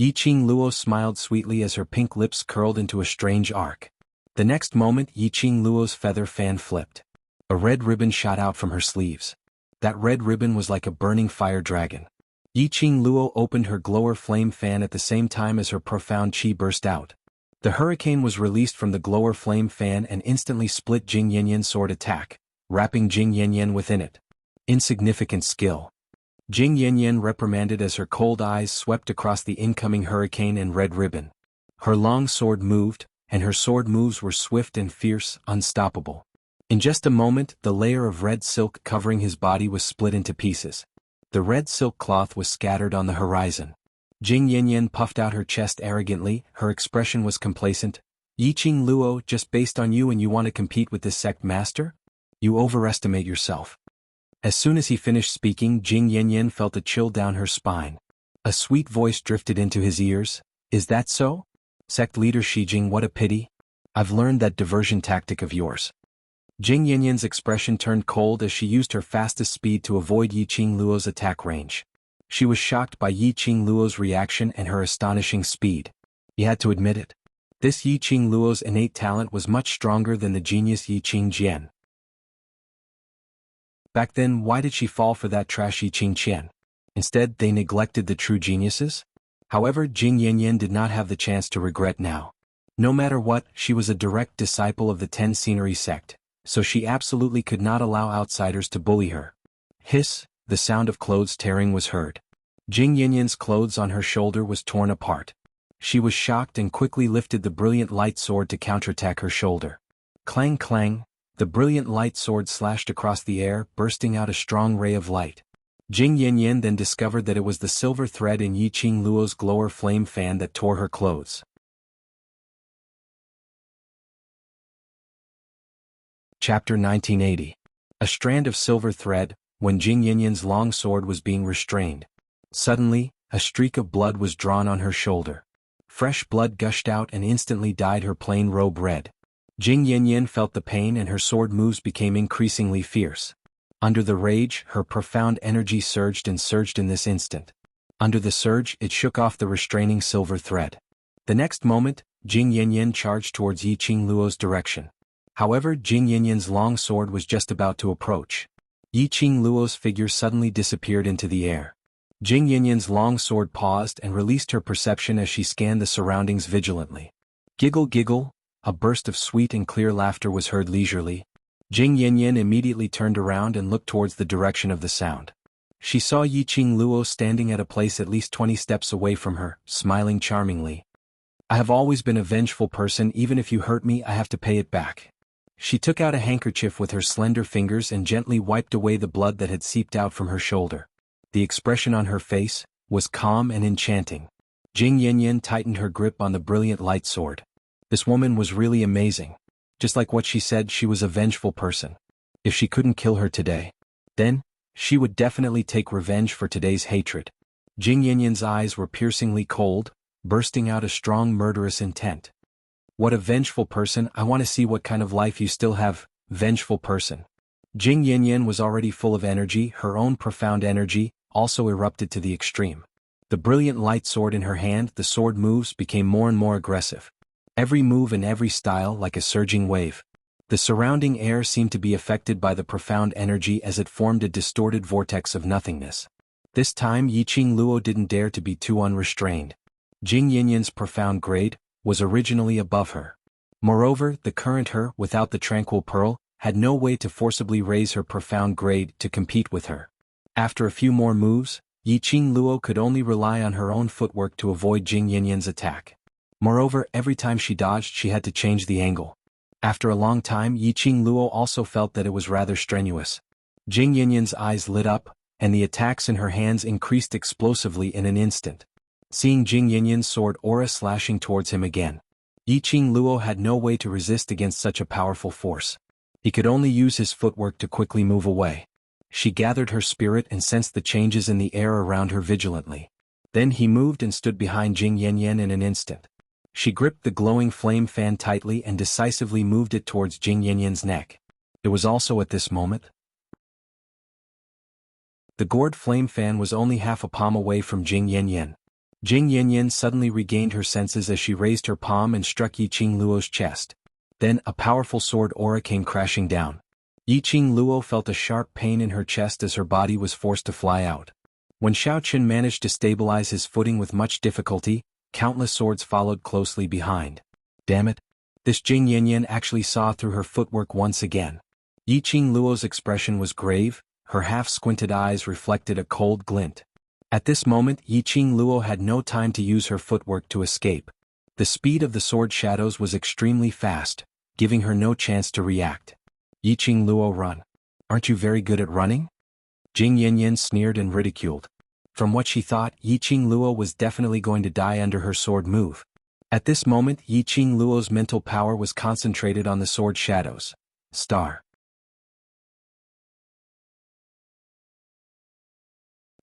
Yiqing Luo smiled sweetly as her pink lips curled into a strange arc. The next moment Yiqing Luo's feather fan flipped. A red ribbon shot out from her sleeves. That red ribbon was like a burning fire dragon. Yiqing Luo opened her glower flame fan at the same time as her profound qi burst out. The hurricane was released from the glower flame fan and instantly split Jing Yanyan's sword attack, wrapping Jing Yanyan within it. Insignificant skill. Jing Yanyan reprimanded as her cold eyes swept across the incoming hurricane and red ribbon. Her long sword moved, and her sword moves were swift and fierce, unstoppable. In just a moment, the layer of red silk covering his body was split into pieces. The red silk cloth was scattered on the horizon. Jing Yanyan puffed out her chest arrogantly, her expression was complacent. Yiqing Luo, just based on you and you want to compete with this sect master? You overestimate yourself. As soon as he finished speaking, Jing Yanyan felt a chill down her spine. A sweet voice drifted into his ears. Is that so? Sect leader Shijing, what a pity. I've learned that diversion tactic of yours. Jing Yanyan's expression turned cold as she used her fastest speed to avoid Yiqing Luo's attack range. She was shocked by Yiqing Luo's reaction and her astonishing speed. He had to admit it. This Yiqing Luo's innate talent was much stronger than the genius Yiqing Jian. Back then, why did she fall for that trash Yiqing Qian? Instead, they neglected the true geniuses? However, Jing Yanyan did not have the chance to regret now. No matter what, she was a direct disciple of the 10 Scenery sect, so she absolutely could not allow outsiders to bully her. Hiss, the sound of clothes tearing was heard. Jing Yinyan's clothes on her shoulder was torn apart. She was shocked and quickly lifted the brilliant light sword to counterattack her shoulder. Clang clang, the brilliant light sword slashed across the air, bursting out a strong ray of light. Jing Yinyan then discovered that it was the silver thread in Yiqing Luo's glower flame fan that tore her clothes. Chapter 1980. A strand of silver thread, when Jing Yinyan's long sword was being restrained. Suddenly, a streak of blood was drawn on her shoulder. Fresh blood gushed out and instantly dyed her plain robe red. Jing Yinyan felt the pain and her sword moves became increasingly fierce. Under the rage, her profound energy surged in this instant. Under the surge, it shook off the restraining silver thread. The next moment, Jing Yinyan charged towards Yiqing Luo's direction. However, Jing Yinyan's long sword was just about to approach. Yiqing Luo's figure suddenly disappeared into the air. Jing Yinyan's long sword paused and released her perception as she scanned the surroundings vigilantly. Giggle giggle, a burst of sweet and clear laughter was heard leisurely. Jing Yinyan immediately turned around and looked towards the direction of the sound. She saw Yiqing Luo standing at a place at least 20 steps away from her, smiling charmingly. I have always been a vengeful person. Even if you hurt me, I have to pay it back. She took out a handkerchief with her slender fingers and gently wiped away the blood that had seeped out from her shoulder. The expression on her face was calm and enchanting. Jing Yinyan tightened her grip on the brilliant light sword. This woman was really amazing. Just like what she said, she was a vengeful person. If she couldn't kill her today, then she would definitely take revenge for today's hatred. Jing Yinyan's eyes were piercingly cold, bursting out a strong murderous intent. What a vengeful person! I want to see what kind of life you still have, vengeful person. Jing Yinyan was already full of energy. Her own profound energy also erupted to the extreme. The brilliant light sword in her hand, the sword moves became more and more aggressive. Every move and every style like a surging wave. The surrounding air seemed to be affected by the profound energy as it formed a distorted vortex of nothingness. This time Yiqing Luo didn't dare to be too unrestrained. Jing Yinyan's profound grade was originally above her. Moreover, the current her, without the tranquil pearl, had no way to forcibly raise her profound grade to compete with her. After a few more moves, Yiqing Luo could only rely on her own footwork to avoid Jing Yinyan's attack. Moreover, every time she dodged, she had to change the angle. After a long time, Yiqing Luo also felt that it was rather strenuous. Jing Yinyan's eyes lit up, and the attacks in her hands increased explosively in an instant. Seeing Jing Yinyan's sword aura slashing towards him again, Yiqing Luo had no way to resist against such a powerful force. He could only use his footwork to quickly move away. She gathered her spirit and sensed the changes in the air around her vigilantly. Then he moved and stood behind Jing Yinyan in an instant. She gripped the glowing flame fan tightly and decisively moved it towards Jing Yinyan's neck. It was also at this moment. The gourd flame fan was only half a palm away from Jing Yinyan. Jing Yinyan suddenly regained her senses as she raised her palm and struck Yiqing Luo's chest. Then a powerful sword aura came crashing down. Yiqing Luo felt a sharp pain in her chest as her body was forced to fly out. When Xiaoqin managed to stabilize his footing with much difficulty, countless swords followed closely behind. Damn it! This Jing Yinyan actually saw through her footwork once again. Yiqing Luo's expression was grave, her half-squinted eyes reflected a cold glint. At this moment, Yiqing Luo had no time to use her footwork to escape. The speed of the sword shadows was extremely fast, giving her no chance to react. Yiqing Luo, run. Aren't you very good at running? Jing Yinyan sneered and ridiculed. From what she thought, Yiqing Luo was definitely going to die under her sword move. At this moment, Yiqing Luo's mental power was concentrated on the sword shadows. Star.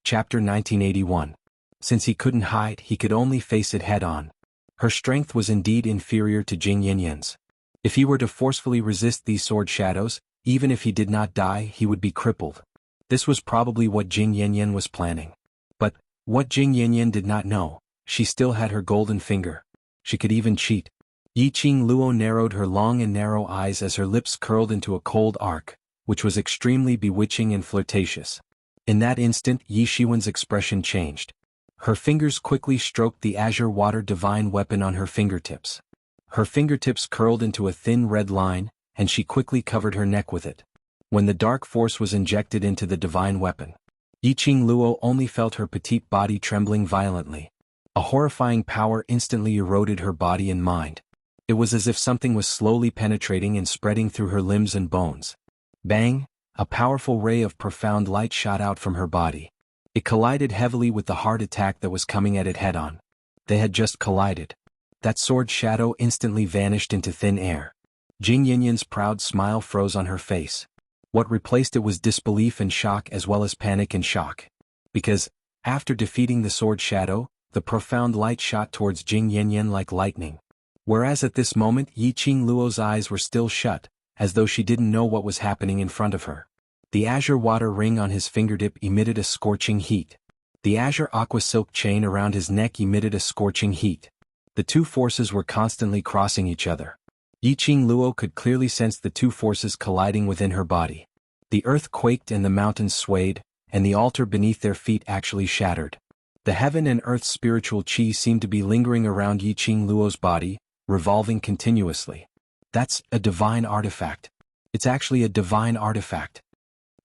Chapter 1981. Since he couldn't hide, he could only face it head-on. Her strength was indeed inferior to Jing Yinyan's. If he were to forcefully resist these sword shadows, even if he did not die, he would be crippled. This was probably what Jing Yinyan was planning. But what Jing Yinyan did not know, she still had her golden finger. She could even cheat. Yiqing Luo narrowed her long and narrow eyes as her lips curled into a cold arc, which was extremely bewitching and flirtatious. In that instant, Yi Shiwen's expression changed. Her fingers quickly stroked the azure water divine weapon on her fingertips. Her fingertips curled into a thin red line, and she quickly covered her neck with it. When the dark force was injected into the divine weapon, Yiqing Luo only felt her petite body trembling violently. A horrifying power instantly eroded her body and mind. It was as if something was slowly penetrating and spreading through her limbs and bones. Bang! A powerful ray of profound light shot out from her body. It collided heavily with the hard attack that was coming at it head-on. They had just collided. That sword shadow instantly vanished into thin air. Jing Yanyan's proud smile froze on her face. What replaced it was disbelief and shock as well as panic and shock. Because, after defeating the sword shadow, the profound light shot towards Jing Yanyan like lightning. Whereas at this moment Yiqing Luo's eyes were still shut, as though she didn't know what was happening in front of her. The azure water ring on his fingertip emitted a scorching heat. The azure aqua silk chain around his neck emitted a scorching heat. The two forces were constantly crossing each other. Yiqing Luo could clearly sense the two forces colliding within her body. The earth quaked and the mountains swayed, and the altar beneath their feet actually shattered. The heaven and earth's spiritual chi seemed to be lingering around Yiqing Luo's body, revolving continuously. That's a divine artifact. It's actually a divine artifact.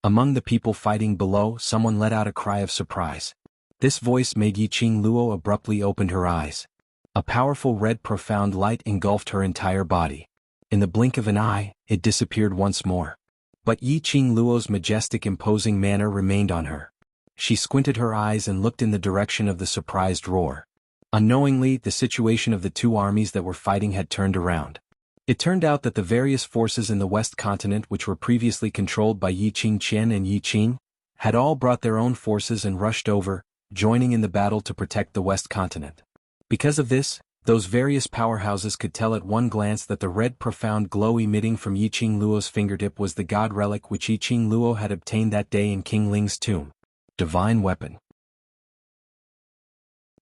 Among the people fighting below, someone let out a cry of surprise. This voice made Yiqing Luo abruptly open her eyes. A powerful red profound light engulfed her entire body. In the blink of an eye, it disappeared once more. But Yiqing Luo's majestic imposing manner remained on her. She squinted her eyes and looked in the direction of the surprised roar. Unknowingly, the situation of the two armies that were fighting had turned around. It turned out that the various forces in the West Continent which were previously controlled by Yiqing Qian and Yiqing, had all brought their own forces and rushed over, joining in the battle to protect the West Continent. Because of this, those various powerhouses could tell at one glance that the red profound glow emitting from Yiqing Luo's fingertip was the god relic which Yiqing Luo had obtained that day in King Ling's tomb. Divine weapon.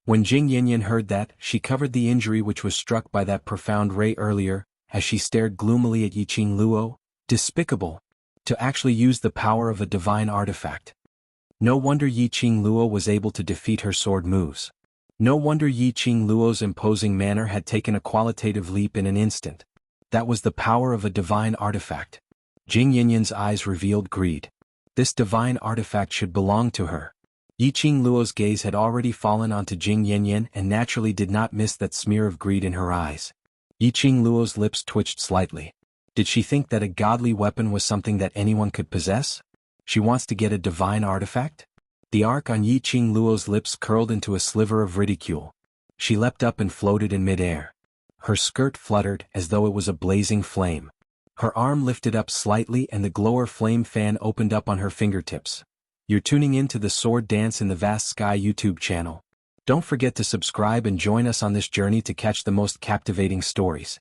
When Jing Yanyan heard that, she covered the injury which was struck by that profound ray earlier, as she stared gloomily at Yiqing Luo. Despicable. To actually use the power of a divine artifact. No wonder Yiqing Luo was able to defeat her sword moves. No wonder Yiqing Luo's imposing manner had taken a qualitative leap in an instant. That was the power of a divine artifact. Jing Yanyan's eyes revealed greed. This divine artifact should belong to her. Yiqing Luo's gaze had already fallen onto Jing Yanyan and naturally did not miss that smear of greed in her eyes. Yiqing Luo's lips twitched slightly. Did she think that a godly weapon was something that anyone could possess? She wants to get a divine artifact? The arc on Yiqing Luo's lips curled into a sliver of ridicule. She leapt up and floated in midair. Her skirt fluttered as though it was a blazing flame. Her arm lifted up slightly and the glower flame fan opened up on her fingertips. You're tuning in to the Sword Dance in the Vast Sky YouTube channel. Don't forget to subscribe and join us on this journey to catch the most captivating stories.